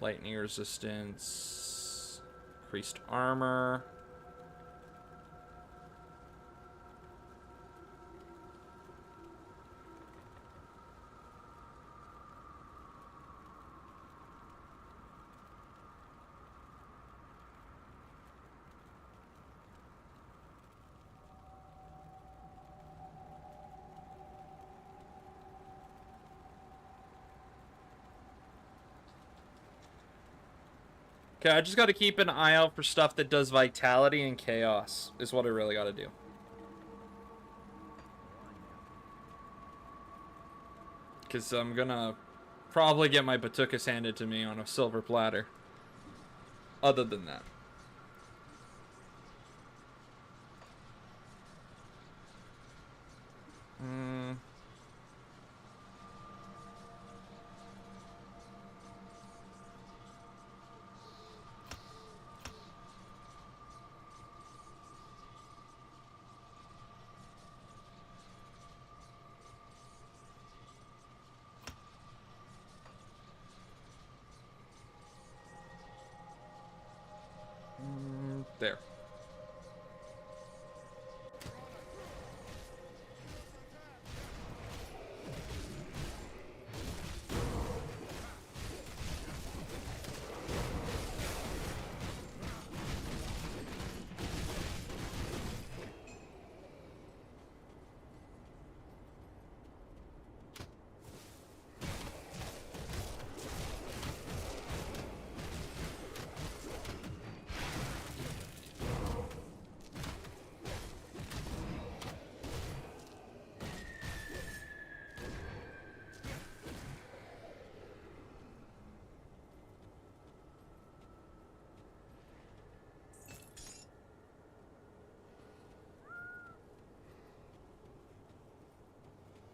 Lightning resistance. Increased armor. Okay, I just got to keep an eye out for stuff that does vitality and chaos, is what I really got to do. Because I'm gonna probably get my Batukas handed to me on a silver platter. Other than that. There.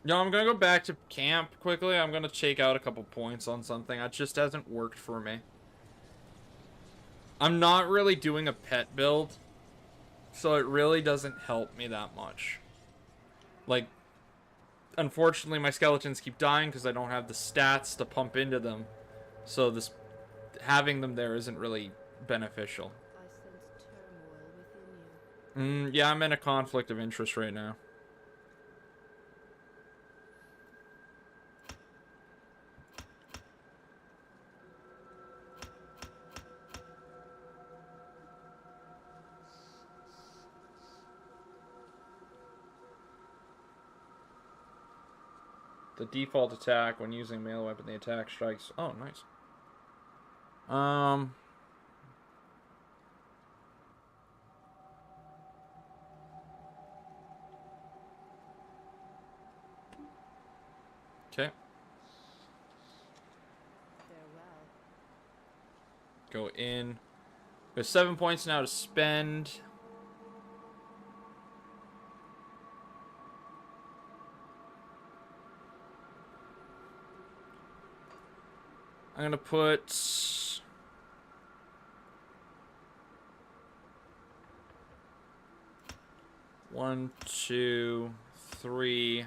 No, I'm gonna go back to camp quickly. I'm gonna take out a couple points on something. It just hasn't worked for me. I'm not really doing a pet build, so it really doesn't help me that much. Like, unfortunately, my skeletons keep dying because I don't have the stats to pump into them. So this having them there isn't really beneficial. I sense turmoil within you. Yeah, I'm in a conflict of interest right now. The default attack when using melee weapon, the attack strikes. Oh, nice. Okay. Farewell. Go in. There's 7 points now to spend. I'm gonna put 1, 2, 3,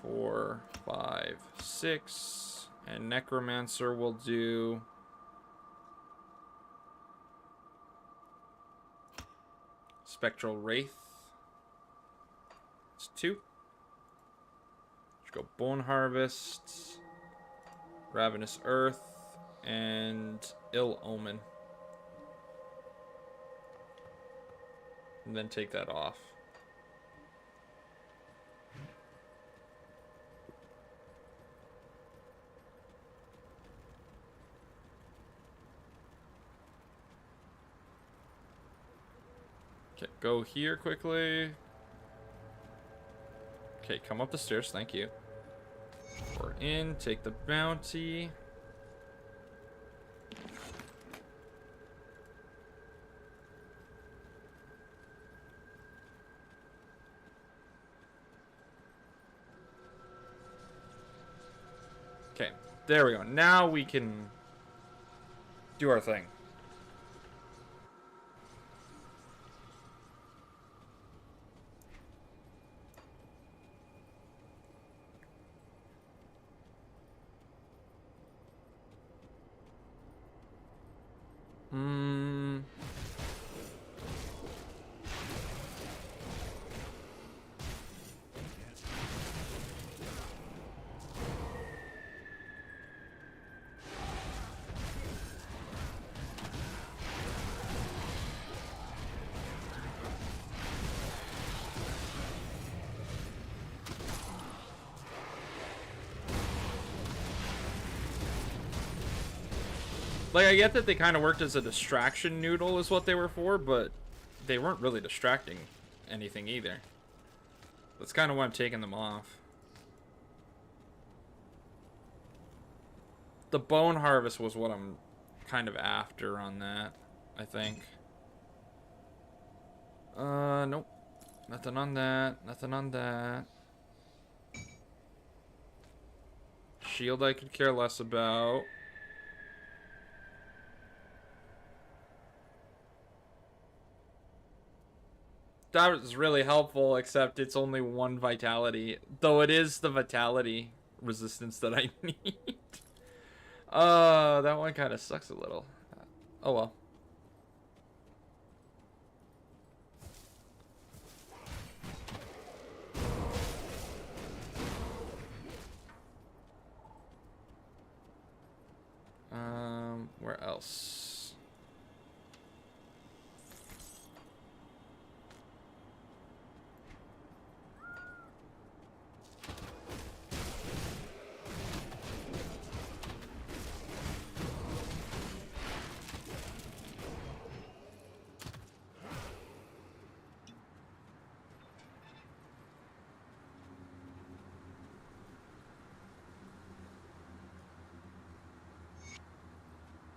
4, 5, 6, and Necromancer will do Spectral Wraith. It's 2. Let's go Bone Harvest. Ravenous Earth, and Ill Omen. And then take that off. Okay, go here quickly. Okay, come up the stairs, thank you. We're in, take the bounty. Okay, there we go. Now we can do our thing. Like, I get that they kind of worked as a distraction noodle is what they were for, but they weren't really distracting anything either. That's kind of why I'm taking them off. The bone harvest was what I'm kind of after on that, I think. Nope. Nothing on that. Nothing on that. Shield I could care less about. That was really helpful, except it's only 1 vitality. Though it is the vitality resistance that I need. That one kind of sucks a little. Oh well. Where else?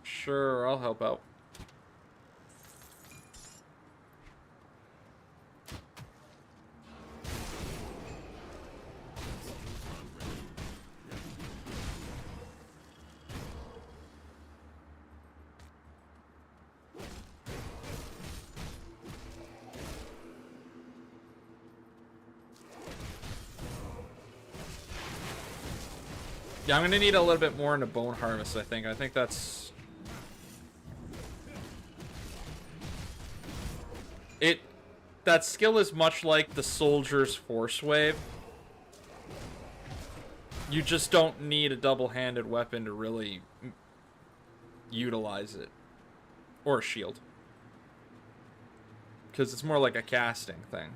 Sure, I'll help out. Yeah, I'm gonna need a little bit more into bone harvest, I think. I think that's... That skill is much like the soldier's force wave. You just don't need a double-handed weapon to really utilize it. Or a shield. Because it's more like a casting thing.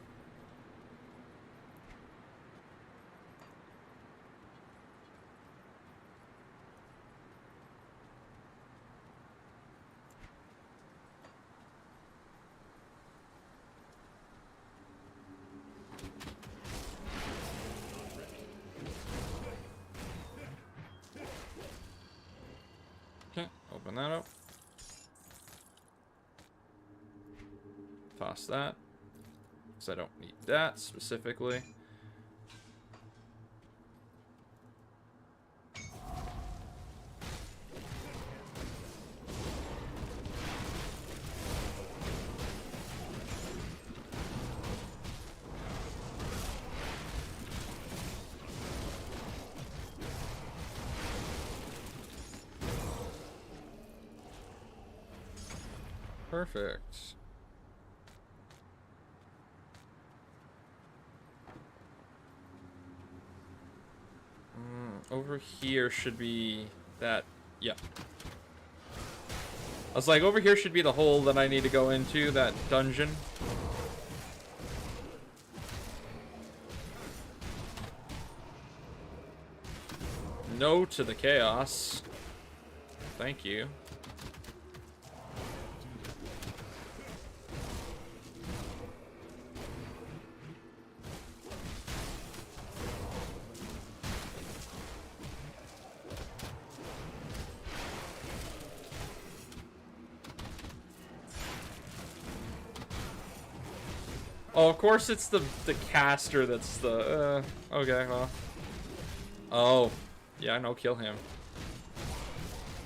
Okay, open that up. Toss that. Because I don't need that specifically. Perfect. Over here should be that. Yeah. I was like, over here should be the hole that I need to go into, that dungeon. No to the chaos. Thank you. Oh, of course it's the caster that's the, okay, well. Oh, yeah, no, kill him.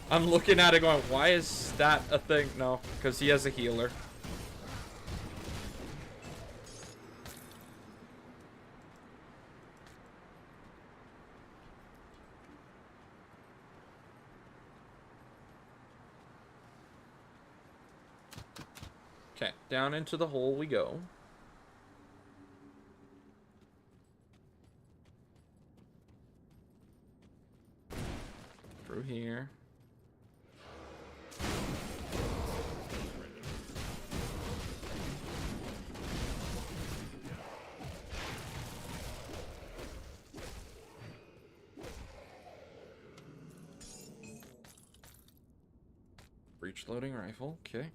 I'm looking at it going, why is that a thing? No, because he has a healer. Okay, down into the hole we go. Through here. Breech loading rifle, okay.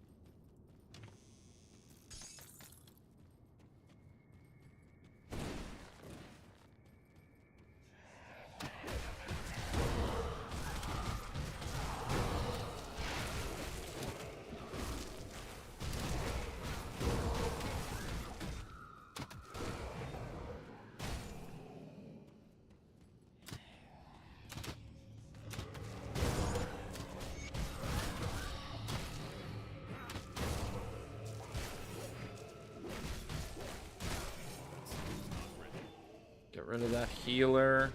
Get rid of that healer.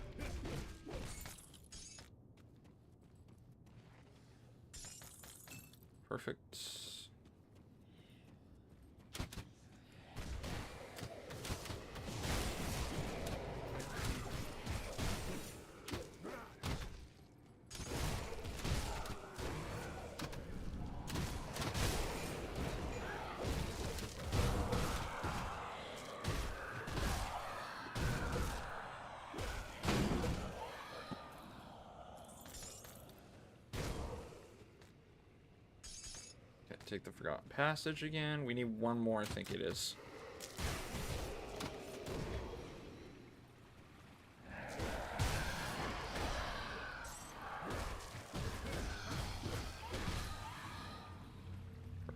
Perfect. Take the Forgotten Passage again. We need one more, I think it is.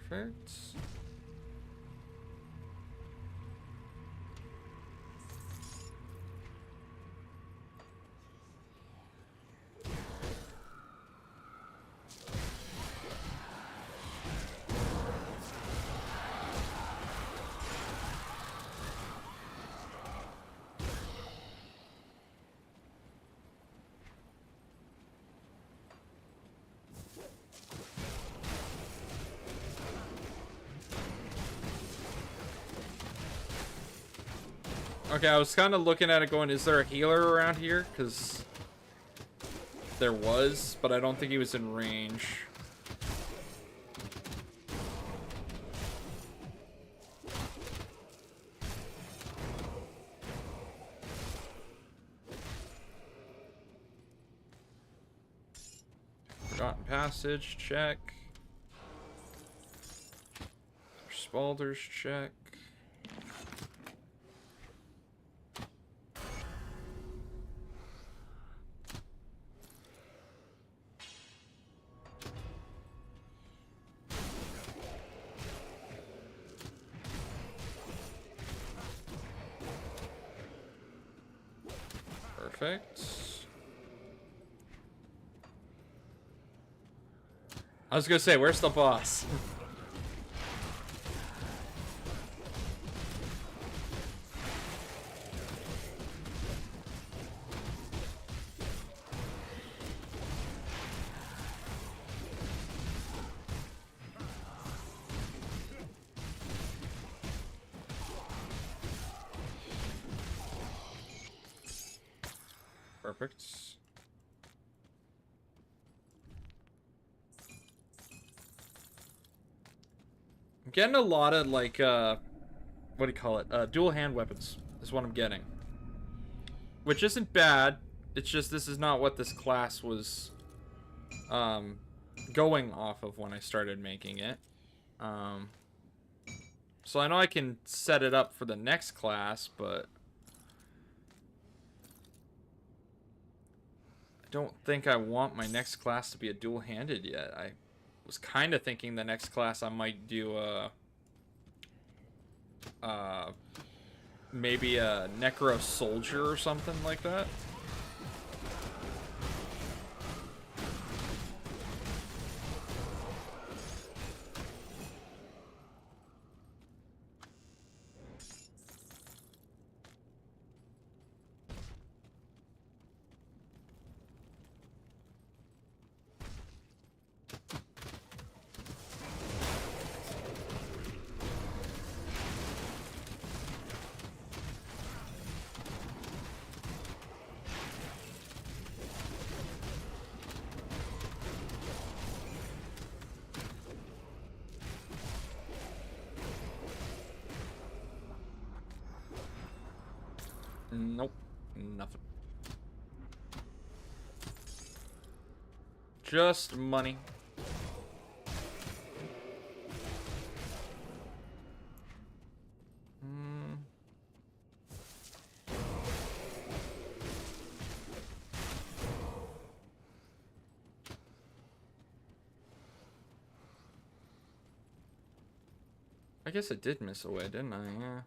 Perfect. Okay, I was kind of looking at it going, is there a healer around here? Because there was, but I don't think he was in range. Forgotten Passage, check. Spalders, check. Perfect. I was gonna say, where's the boss? Perfect. I'm getting a lot of, like, what do you call it? Dual hand weapons is what I'm getting. Which isn't bad. It's just this is not what this class was going off of when I started making it. So I know I can set it up for the next class, but I don't think I want my next class to be a dual-handed yet. I was kind of thinking the next class I might do maybe a Necro Soldier or something like that. Nope, nothing. Just money. I guess I did miss a way, didn't I? Yeah.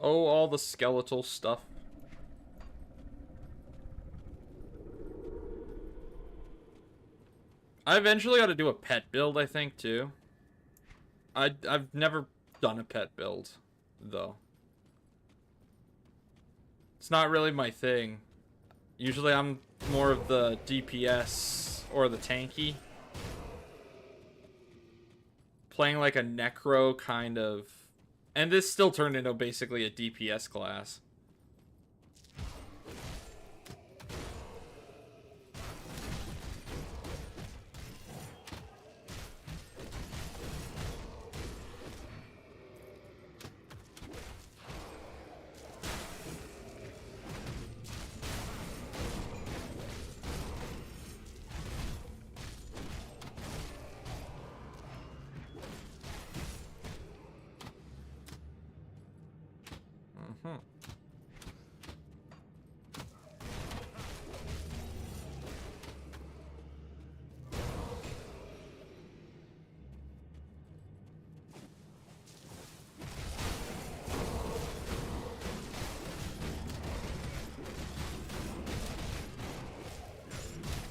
Oh, all the skeletal stuff. I eventually got to do a pet build, I think, too. I've never done a pet build, though. It's not really my thing. Usually I'm more of the DPS or the tanky. Playing like a necro kind of... And this still turned into basically a DPS class.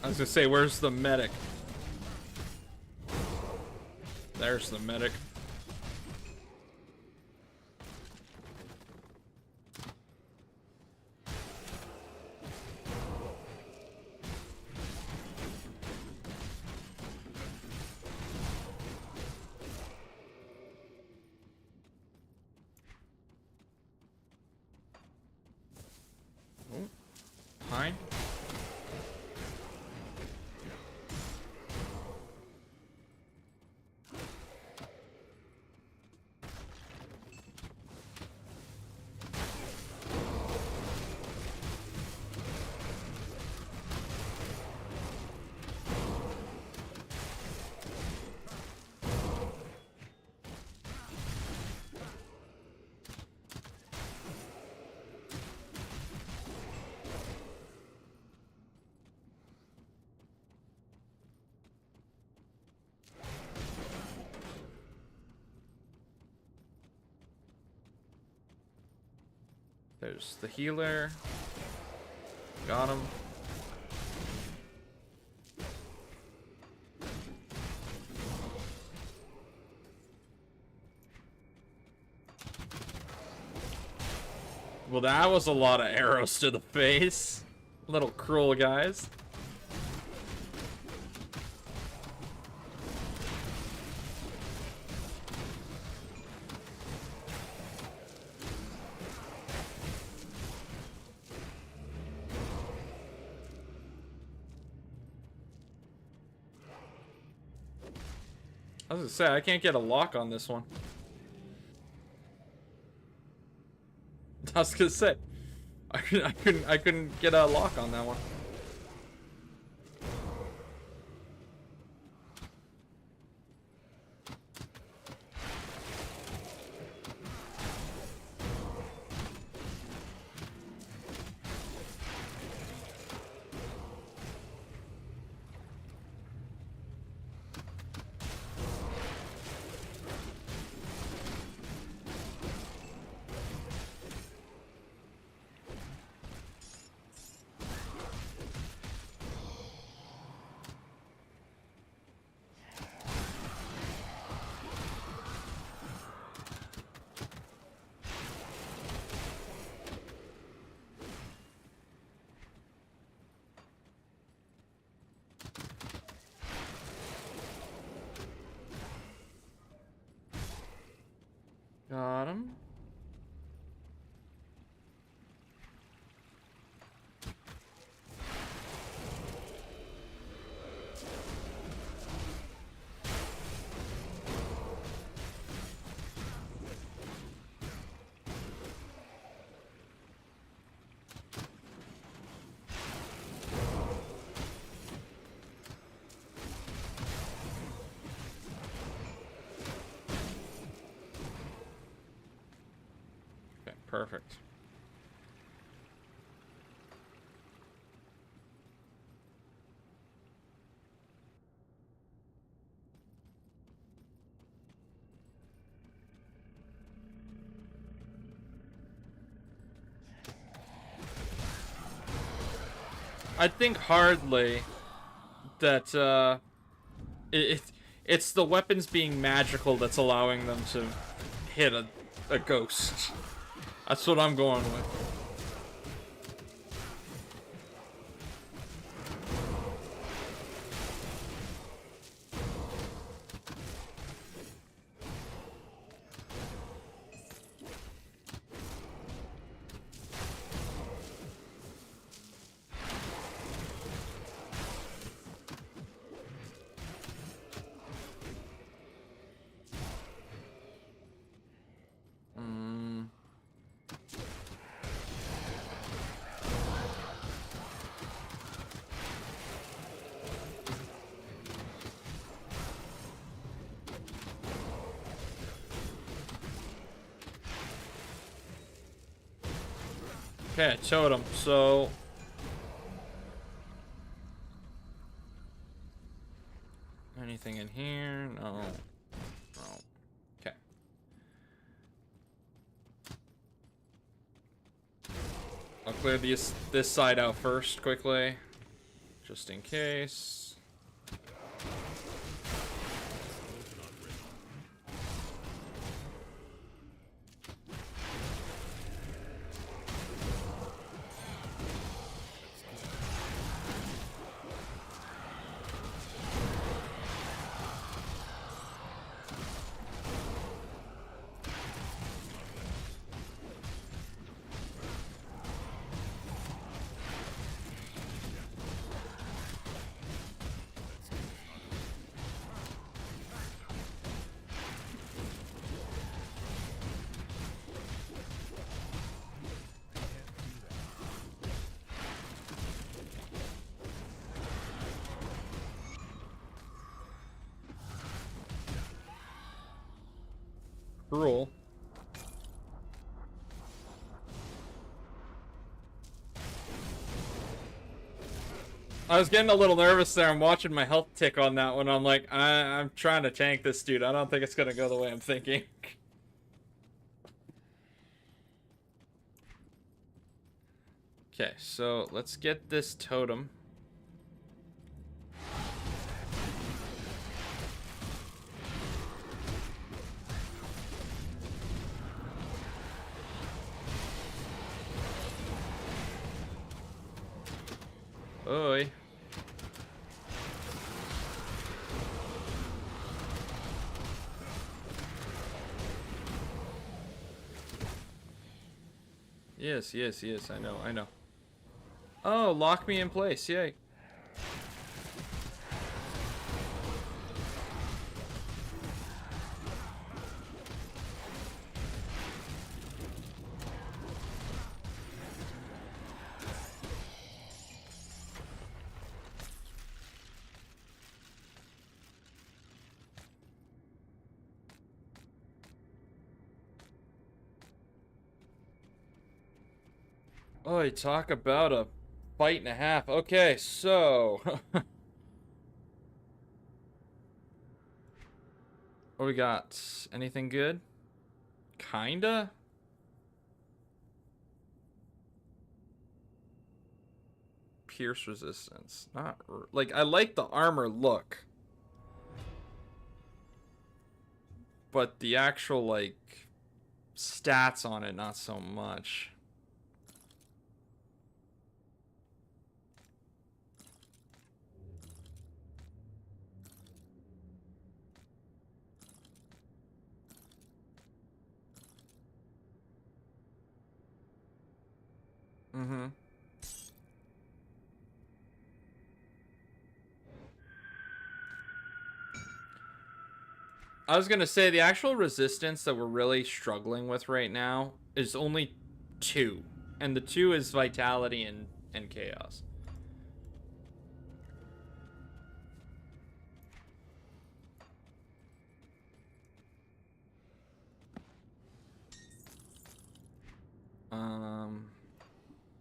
I was gonna say, where's the medic? There's the medic. Oh, hi. There's the healer. Got him. Well, that was a lot of arrows to the face. Little cruel guys. I was gonna say, I can't get a lock on this one. I was gonna say, I couldn't get a lock on that one. Perfect. I think hardly that it's the weapons being magical that's allowing them to hit a ghost. That's what I'm going with. Okay, totem. So anything in here? No. No. Okay. I'll clear this side out first quickly, just in case. Cruel. I was getting a little nervous there. I'm watching my health tick on that one. I'm like, I'm trying to tank this dude. I don't think it's gonna go the way I'm thinking. Okay, so let's get this totem. Oi. Yes, yes, yes, I know, I know. Oh, lock me in place, yay. Oh, you talk about a fight and a half. Okay, so what we got? Anything good? Kinda? Pierce resistance. Not like I like the armor look. But the actual like stats on it not so much. Mm-hmm. I was gonna say the actual resistance that we're really struggling with right now is only 2. And the 2 is vitality and chaos.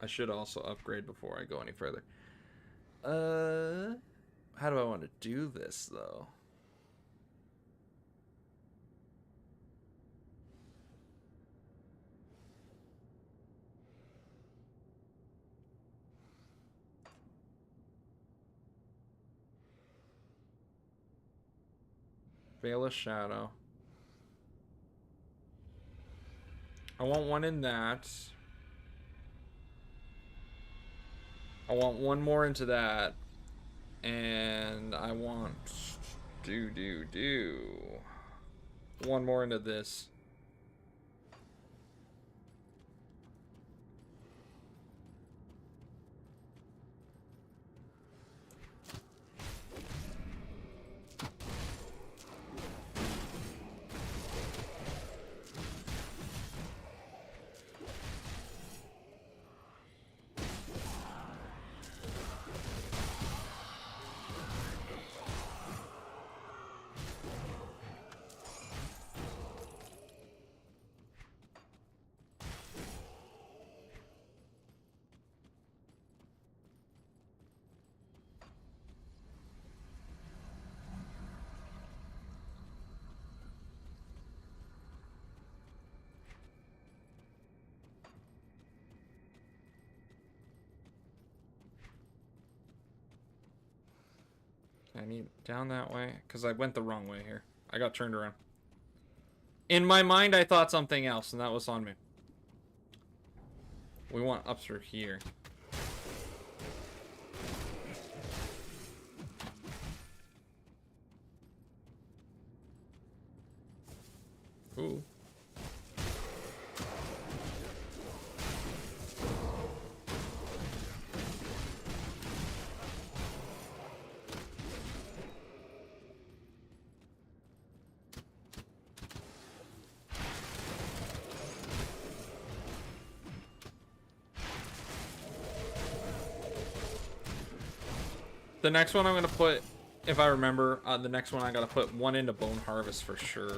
I should also upgrade before I go any further. How do I want to do this, though? Veil of Shadow. I want one in that. I want one more into that. And I want... one more into this. I need down that way because I went the wrong way here. I got turned around. In my mind, I thought something else, and that was on me. We want up through here. Ooh. The next one I'm gonna put, if I remember, the next one I gotta put one into Bone Harvest for sure.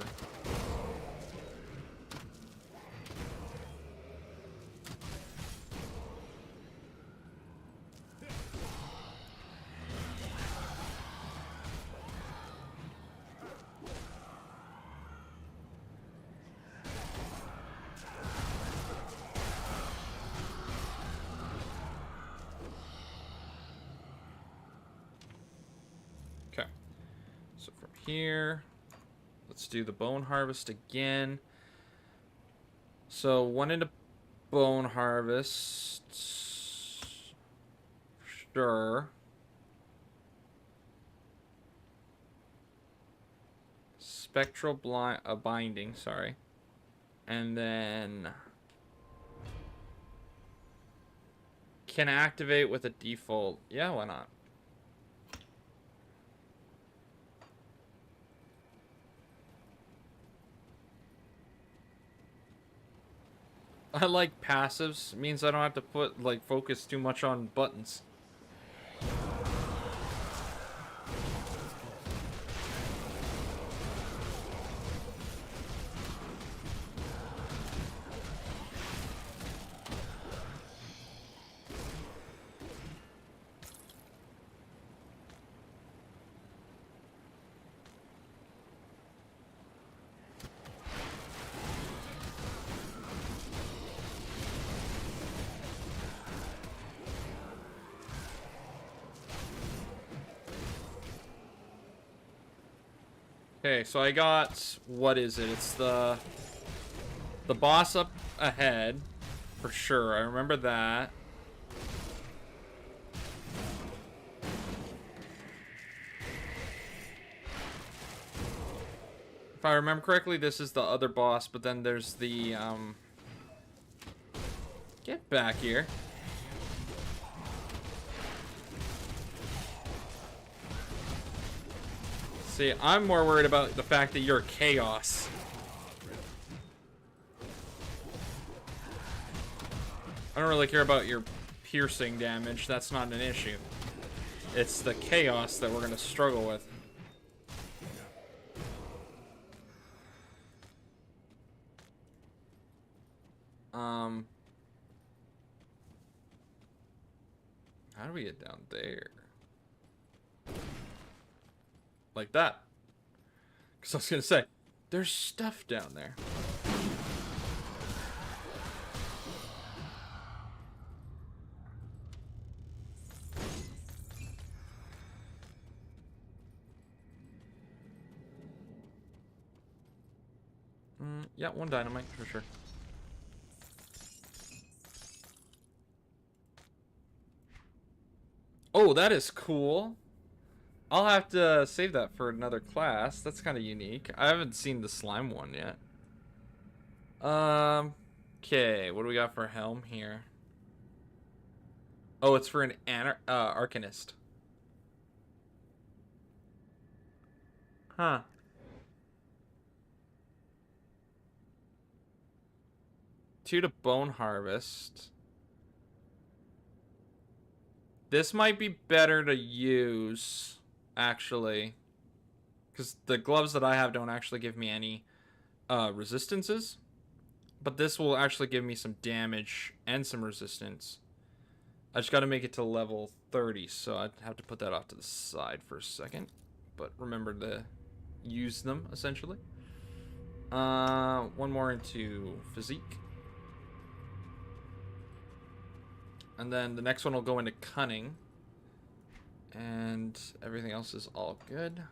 Here, let's do the Bone Harvest again. So one into Bone Harvest, sure. Spectral binding, sorry, and then can activate with a default. Yeah, why not? I like passives. It means I don't have to put, like, focus too much on buttons. Okay, so I got, what is it? It's the boss up ahead, for sure. I remember that. If I remember correctly, this is the other boss, but then there's the, get back here. See, I'm more worried about the fact that you're chaos. I don't really care about your piercing damage. That's not an issue. It's the chaos that we're going to struggle with. How do we get down there? Like that. Because I was going to say, there's stuff down there. Yeah, one dynamite for sure. Oh, that is cool. I'll have to save that for another class. That's kind of unique. I haven't seen the slime one yet. Okay, what do we got for a helm here? Oh, it's for an arcanist. Huh. Two to bone harvest. This might be better to use, actually. Because the gloves that I have don't actually give me any resistances. But this will actually give me some damage and some resistance. I just got to make it to level 30, so I'd have to put that off to the side for a second. But remember to use them, essentially. One more into physique. And then the next one will go into cunning. And everything else is all good.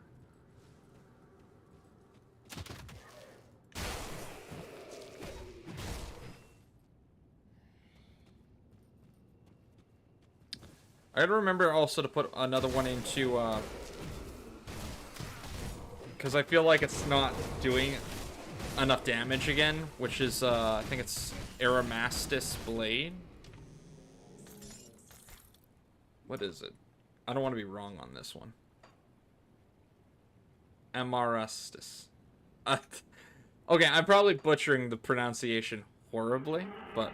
I gotta remember also to put another one into, because I feel like it's not doing enough damage again, which is, I think it's Aramastis Blade. What is it? I don't want to be wrong on this one. Amarastis. Okay, I'm probably butchering the pronunciation horribly, but...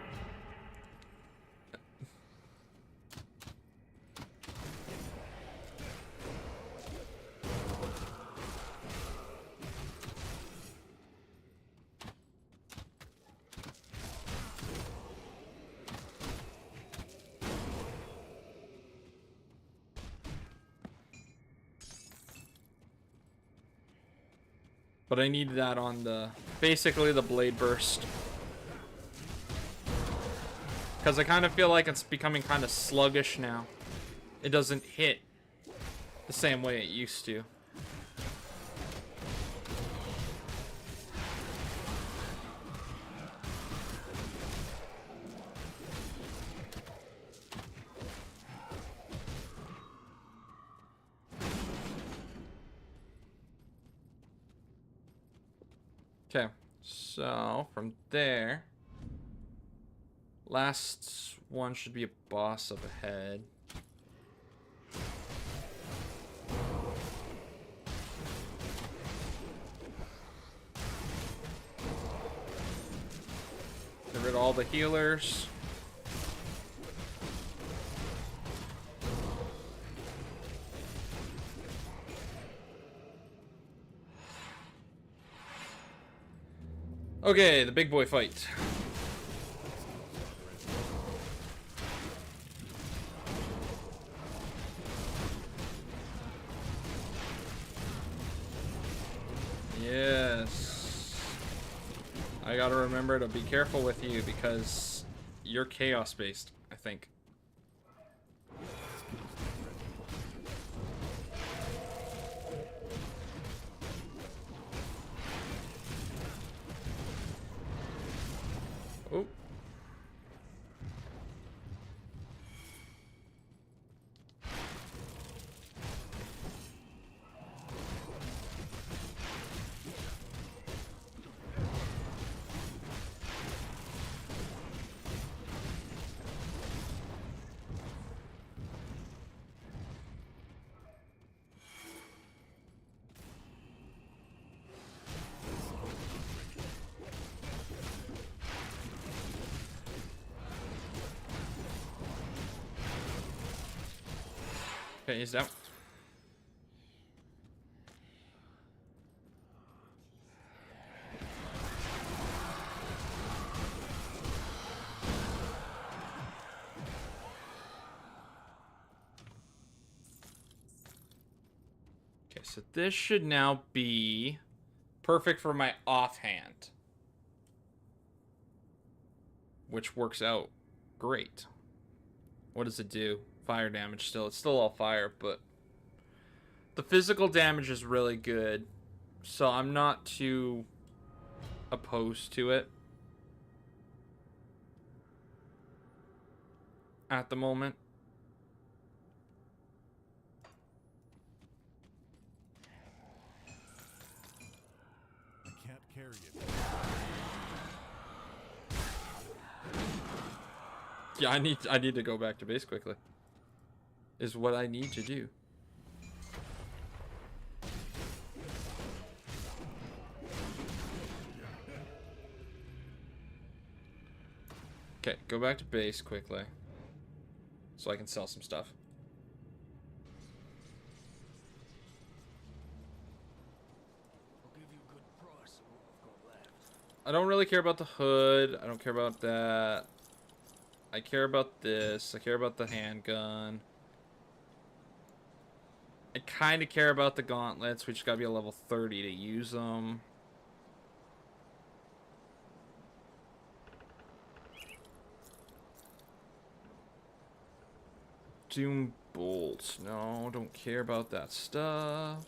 But I need that on the, basically the blade burst. Because I kind of feel like it's becoming kind of sluggish now. It doesn't hit the same way it used to. Okay, so from there, last one should be a boss up ahead. Get rid of all the healers. Okay, the big boy fight. Yes. I gotta remember to be careful with you because you're chaos based, I think. Oh. Okay, he's down. so this should now be perfect for my offhand, which works out great. What does it do? Fire damage still. It's still all fire, but the physical damage is really good, so I'm not too opposed to it at the moment. I can't carry it. Yeah, I need to go back to base quickly. Is what I need to do. Okay, go back to base quickly, so I can sell some stuff. I'll give you a good price for what I've got left. I don't really care about the hood. I don't care about that. I care about this. I care about the handgun. I kind of care about the gauntlets. We just gotta be a level 30 to use them. Doom bolts. No, don't care about that stuff.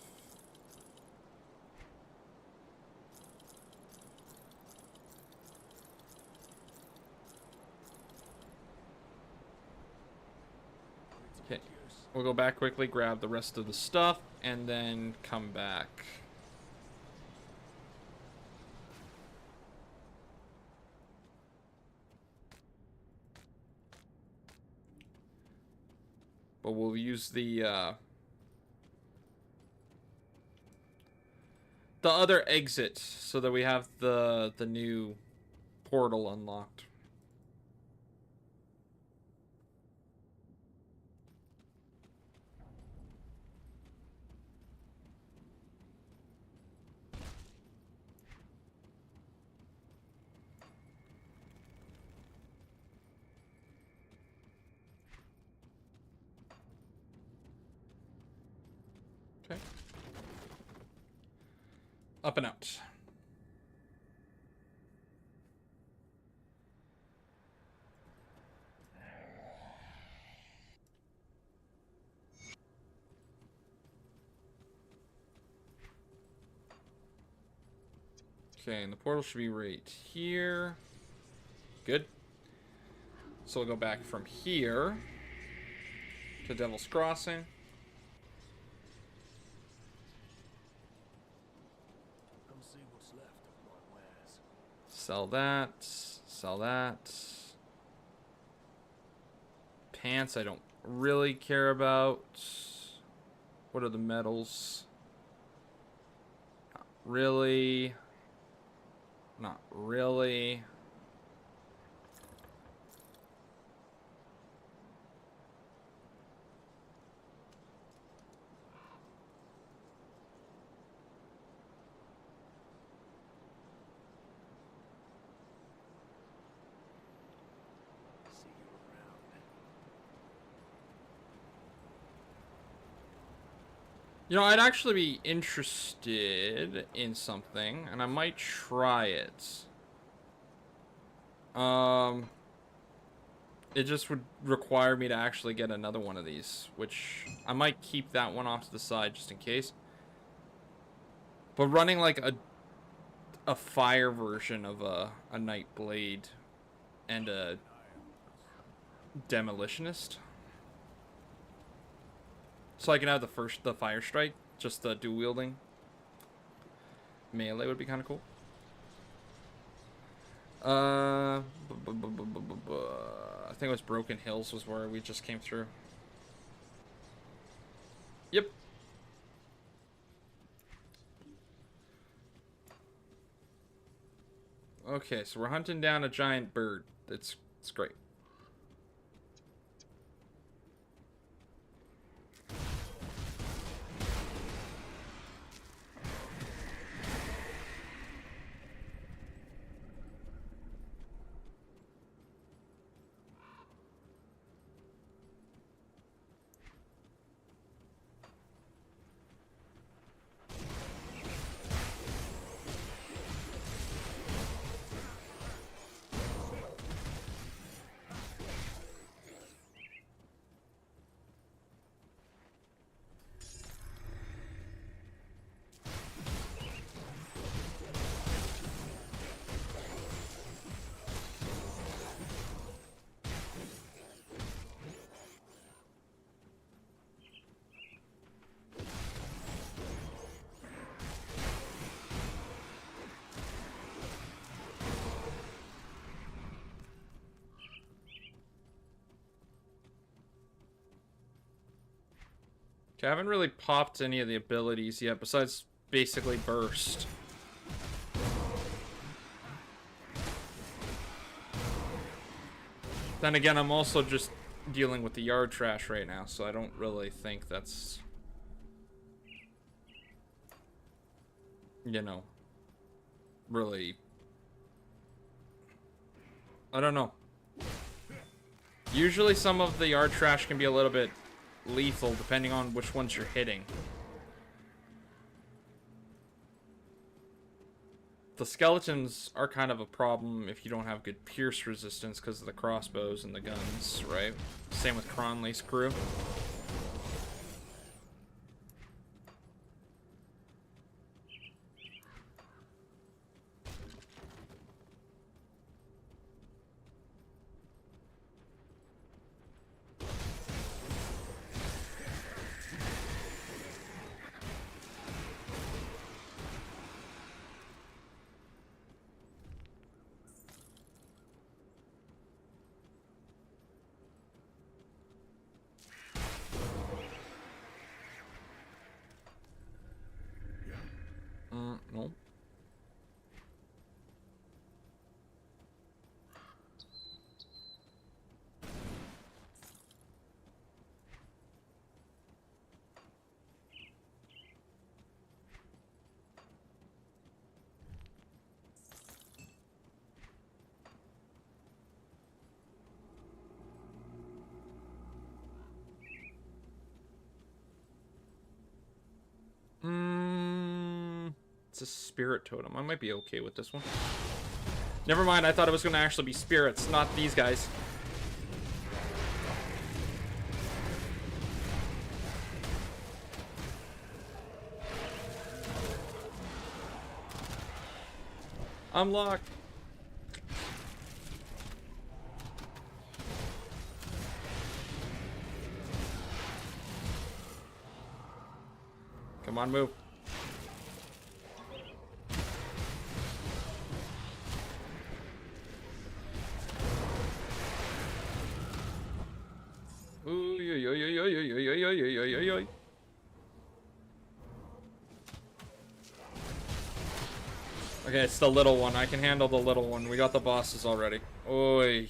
Okay, we'll go back quickly, grab the rest of the stuff, and then come back. But we'll use the other exit so that we have the new portal unlocked. Okay. Up and out. Okay, and the portal should be right here. Good. So we'll go back from here to Devil's Crossing. Come see what's left of my wares. Sell that. Sell that. Pants I don't really care about. What are the metals? Not really. Not really. See you around. You know, I'd actually be interested in something, and I might try it. It just would require me to actually get another one of these, which I might keep that one off to the side just in case. But running like a fire version of a Night Blade and a Demolitionist. So I can have the Fire Strike, just the dual wielding. Melee would be kind of cool. I think it was Broken Hills was where we just came through. Yep. Okay, so we're hunting down a giant bird. It's great. Okay, I haven't really popped any of the abilities yet, besides basically burst. Then again, I'm also just dealing with the yard trash right now, so I don't really think that's, you know, really, I don't know. Usually some of the yard trash can be a little bit lethal depending on which ones you're hitting. The skeletons are kind of a problem if you don't have good pierce resistance because of the crossbows and the guns, right? Same with Cronley's crew. No. It's a spirit totem. I might be okay with this one. Never mind, I thought it was going to actually be spirits, not these guys. Unlock. Come on, move. Okay, it's the little one. I can handle the little one. We got the bosses already. Oi.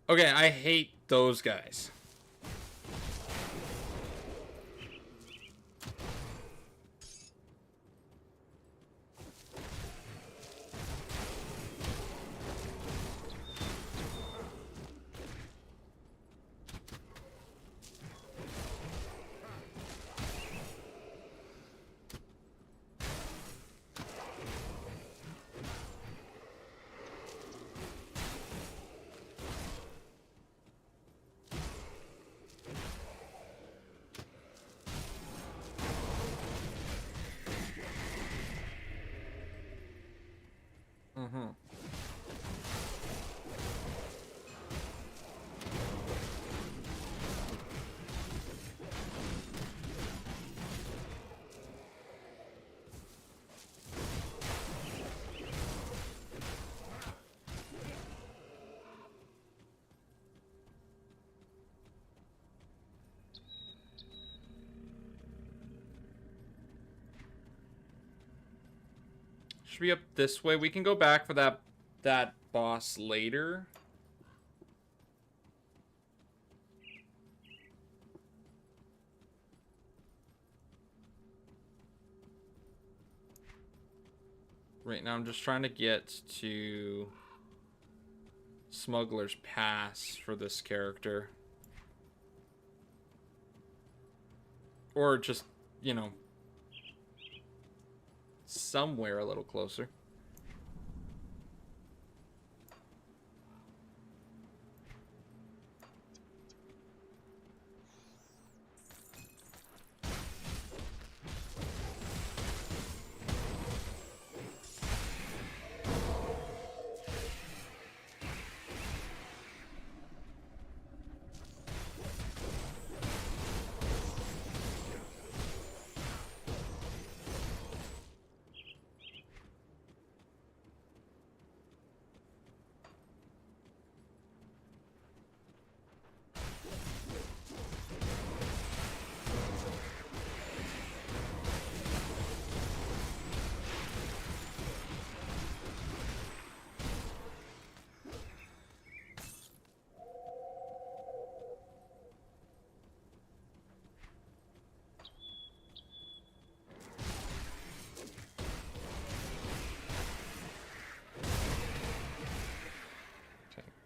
Okay, I hate those guys. Should be up this way. We can go back for that boss later. Right now I'm just trying to get to Smuggler's Pass for this character. Or just, you know, somewhere a little closer.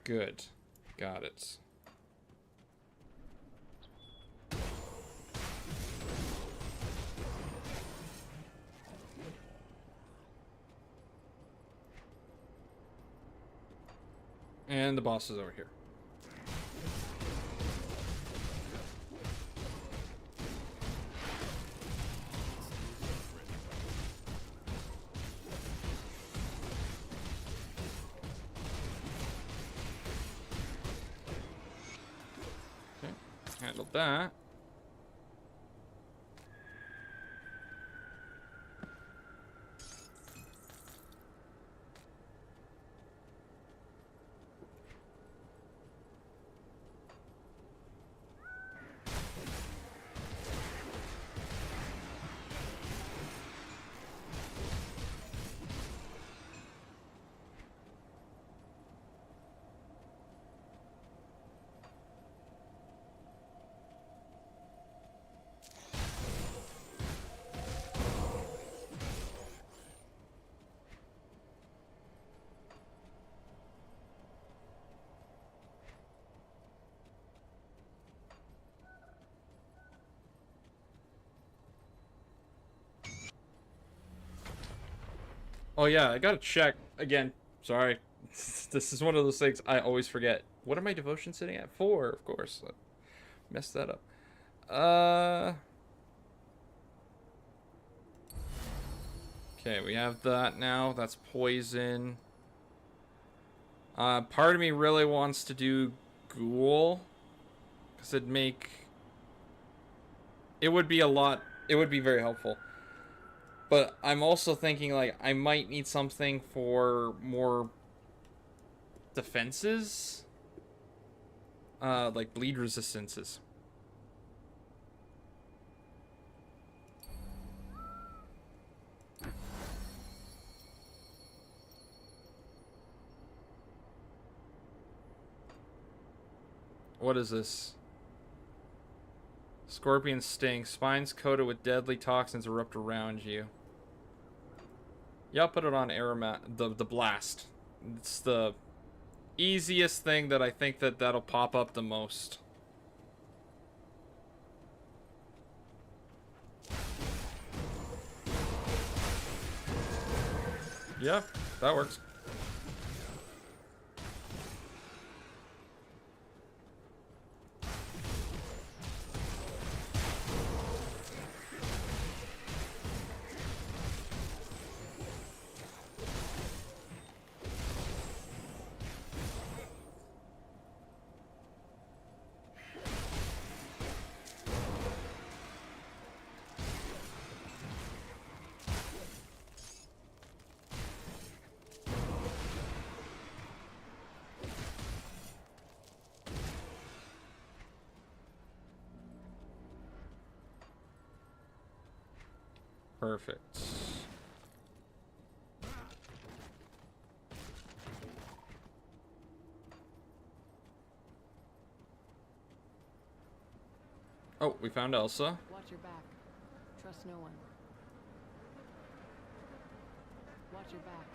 Good. Got it. And the boss is over here. Okay, handled that. Oh yeah, I gotta check again. Sorry, this is one of those things I always forget. What are my devotions sitting at? 4, of course. I messed that up. Okay, we have that now. That's poison. Part of me really wants to do ghoul, because it'd make. It would be a lot. It would be very helpful. But I'm also thinking, like, I might need something for more defenses. Like bleed resistances. What is this? Scorpion sting. Spines coated with deadly toxins erupt around you. Yeah, I'll put it on the blast. It's the easiest thing that I think that'll pop up the most. Yeah, that works. Perfect. Oh, we found Elsa. Watch your back. Trust no one. Watch your back.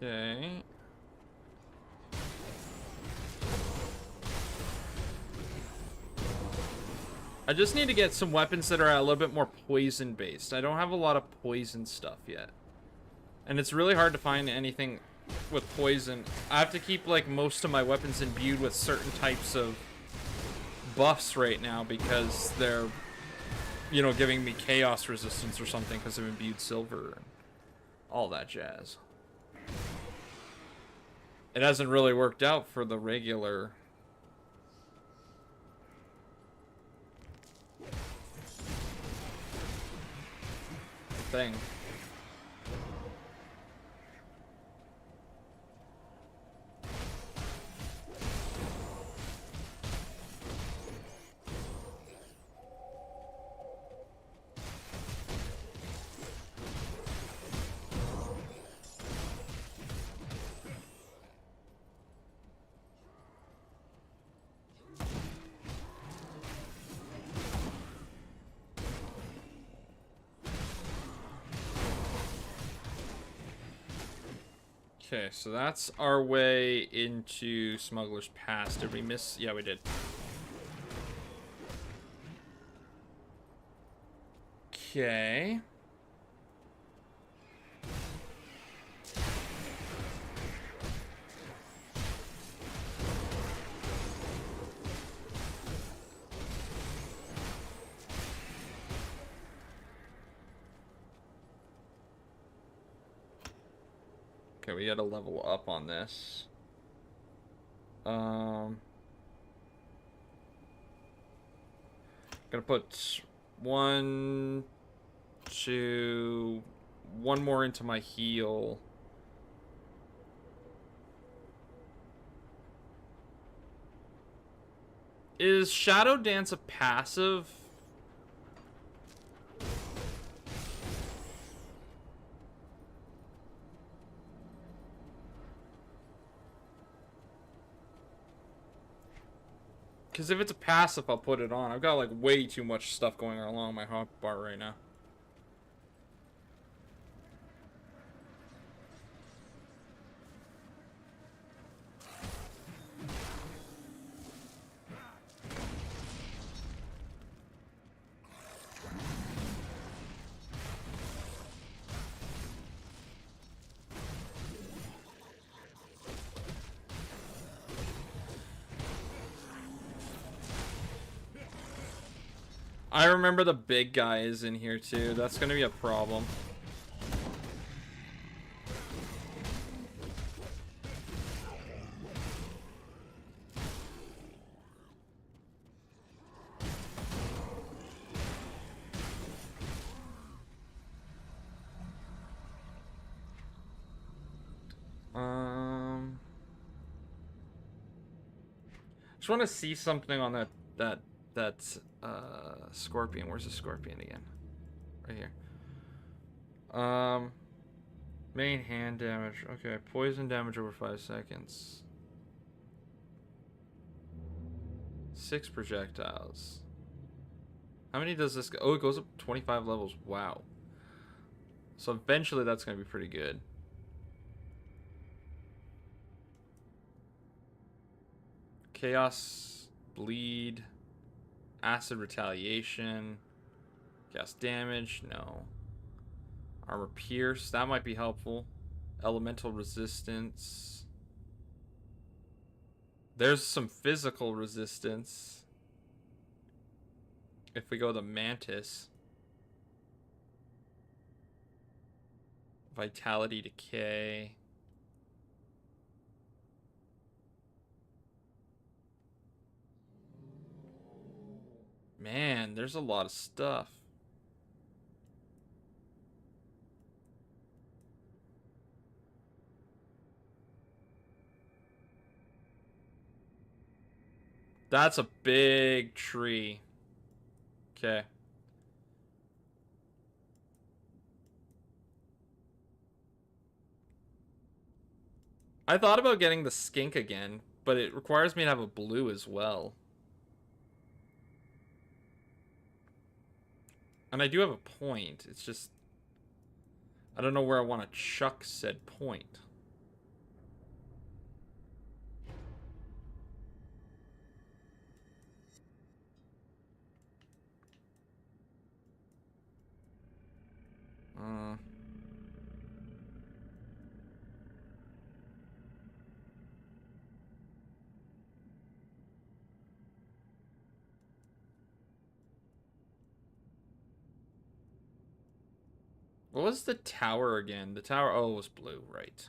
Okay. I just need to get some weapons that are a little bit more poison based. I don't have a lot of poison stuff yet. And it's really hard to find anything with poison. I have to keep like most of my weapons imbued with certain types of buffs right now because they're, you know, giving me chaos resistance or something because of imbued silver and all that jazz. It hasn't really worked out for the regular thing. Okay, so that's our way into Smuggler's Pass. Did we miss? Yeah, we did. Okay. Okay, we gotta level up on this. Gonna put one more into my heal. Is Shadow Dance a passive? Because if it's a passive, I'll put it on. I've got like way too much stuff going along my hotbar right now. I remember the big guy is in here too. That's gonna be a problem. Just want to see something on that scorpion. Where's the scorpion again? Right here. Main hand damage. Okay, poison damage over 5 seconds. 6 projectiles. How many does this go? Oh, it goes up 25 levels. Wow. So eventually that's going to be pretty good. Chaos, bleed, acid retaliation, gas damage, no. Armor pierce, that might be helpful. Elemental resistance. There's some physical resistance. If we go the mantis. Vitality decay. Man, there's a lot of stuff. That's a big tree. Okay. I thought about getting the skink again, but it requires me to have a blue as well. And I do have a point. It's just I don't know where I want to chuck said point. What was the tower again? The tower, oh, it was blue, right.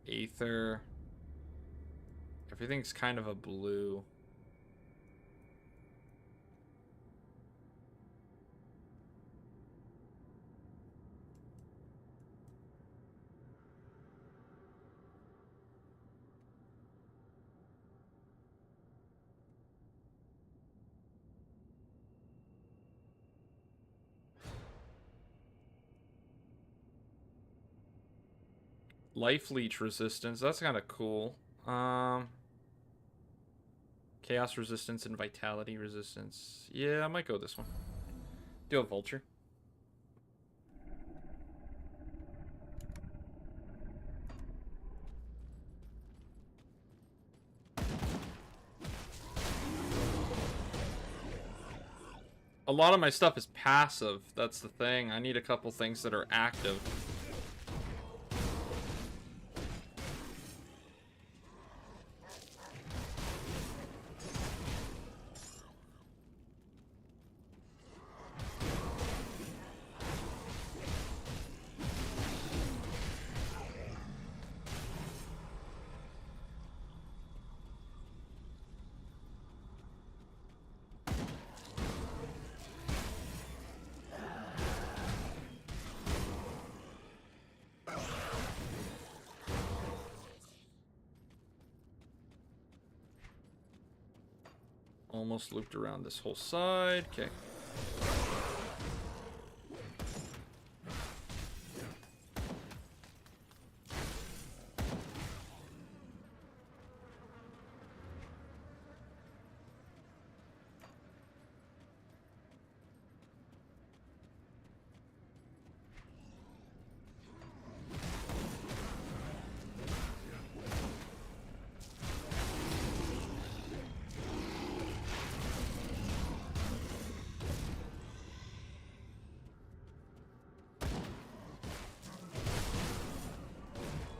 Aether. Everything's kind of a blue. Life leech resistance, that's kind of cool. Chaos resistance and vitality resistance. Yeah, I might go this one. Do a vulture. a lot of my stuff is passive. That's the thing. I need a couple things that are active. Almost looped around this whole side. Okay.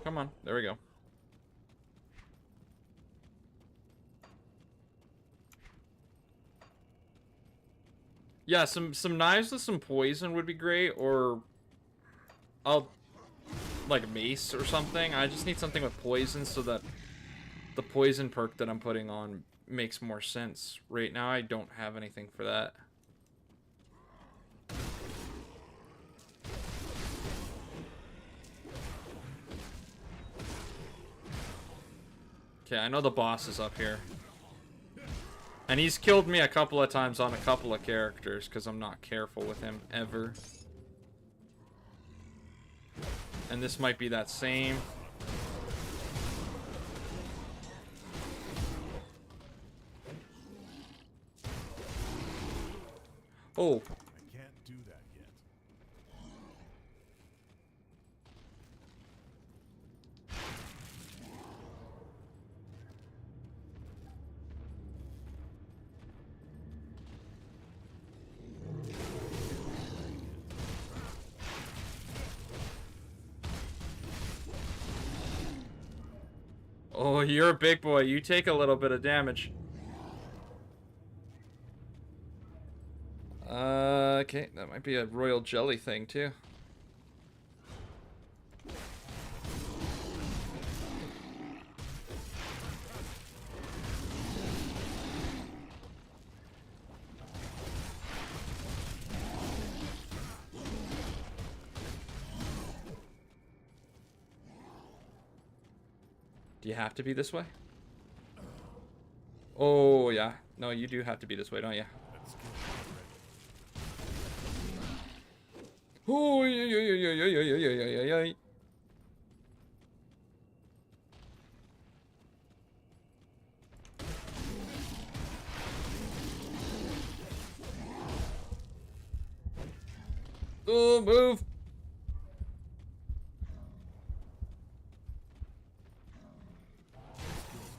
Come on, there we go. Yeah, some knives with some poison would be great, or like mace or something. I just need something with poison so that the poison perk that I'm putting on makes more sense. Right now I don't have anything for that. Okay, I know the boss is up here. And he's killed me a couple of times on a couple of characters because I'm not careful with him ever. And this might be that same. Oh. I can't do that yet. Oh, you're a big boy. You take a little bit of damage. Okay, that might be a royal jelly thing too. Do you have to be this way? Oh, yeah. No, you do have to be this way, don't you? Oh, yeah, yeah, yeah, yeah, yeah, yeah, yeah, yeah, yeah. Oh, move.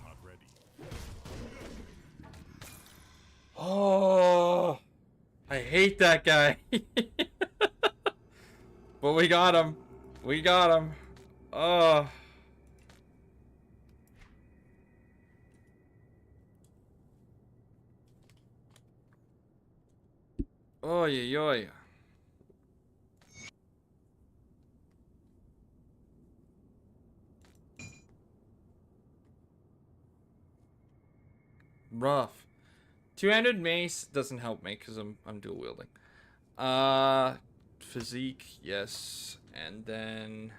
Not ready. Oh, I hate that guy. But we got him. We got him. Oh. Oh, yeah, yeah. Rough. Two-handed mace doesn't help me because I'm dual wielding. Physique, yes, and then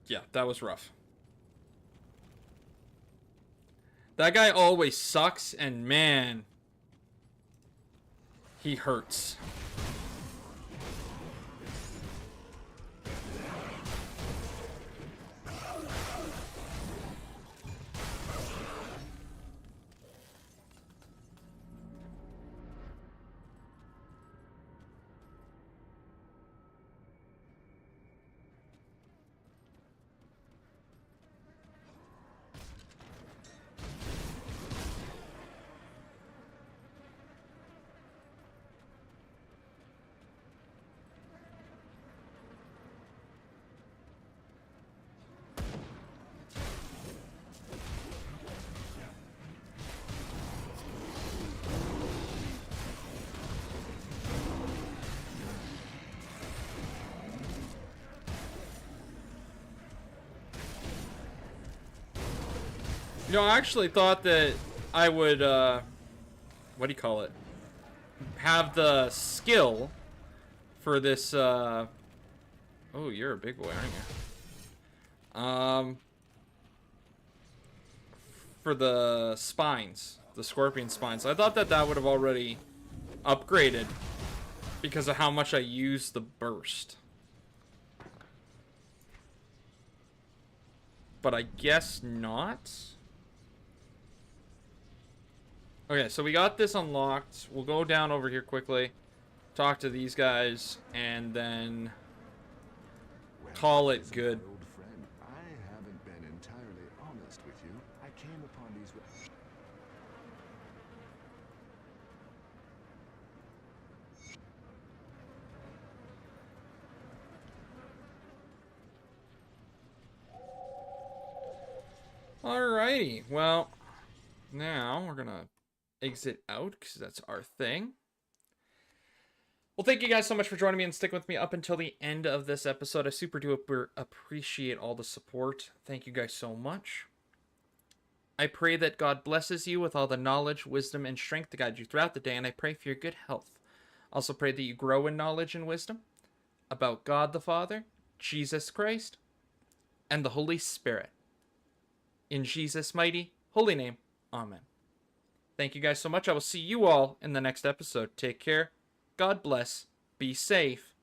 yeah, that was rough. That guy always sucks, and man, he hurts. No, I actually thought that I would, what do you call it? Have the skill for this, oh, you're a big boy, aren't you? For the spines, the scorpion spines. I thought that that would have already upgraded because of how much I use the burst. But I guess not. Okay, so we got this unlocked. We'll go down over here quickly, talk to these guys, and then call it good. My old friend, I haven't been entirely honest with you. I came upon these. Alrighty, well, now we're gonna exit out because that's our thing. Well, thank you guys so much for joining me and sticking with me up until the end of this episode. I super duper appreciate all the support. Thank you guys so much. I pray that God blesses you with all the knowledge, wisdom, and strength to guide you throughout the day, and I pray for your good health. Also pray that you grow in knowledge and wisdom about God the Father, Jesus Christ, and the Holy Spirit. In Jesus' mighty, holy name, amen. Thank you guys so much. I will see you all in the next episode. Take care. God bless. Be safe.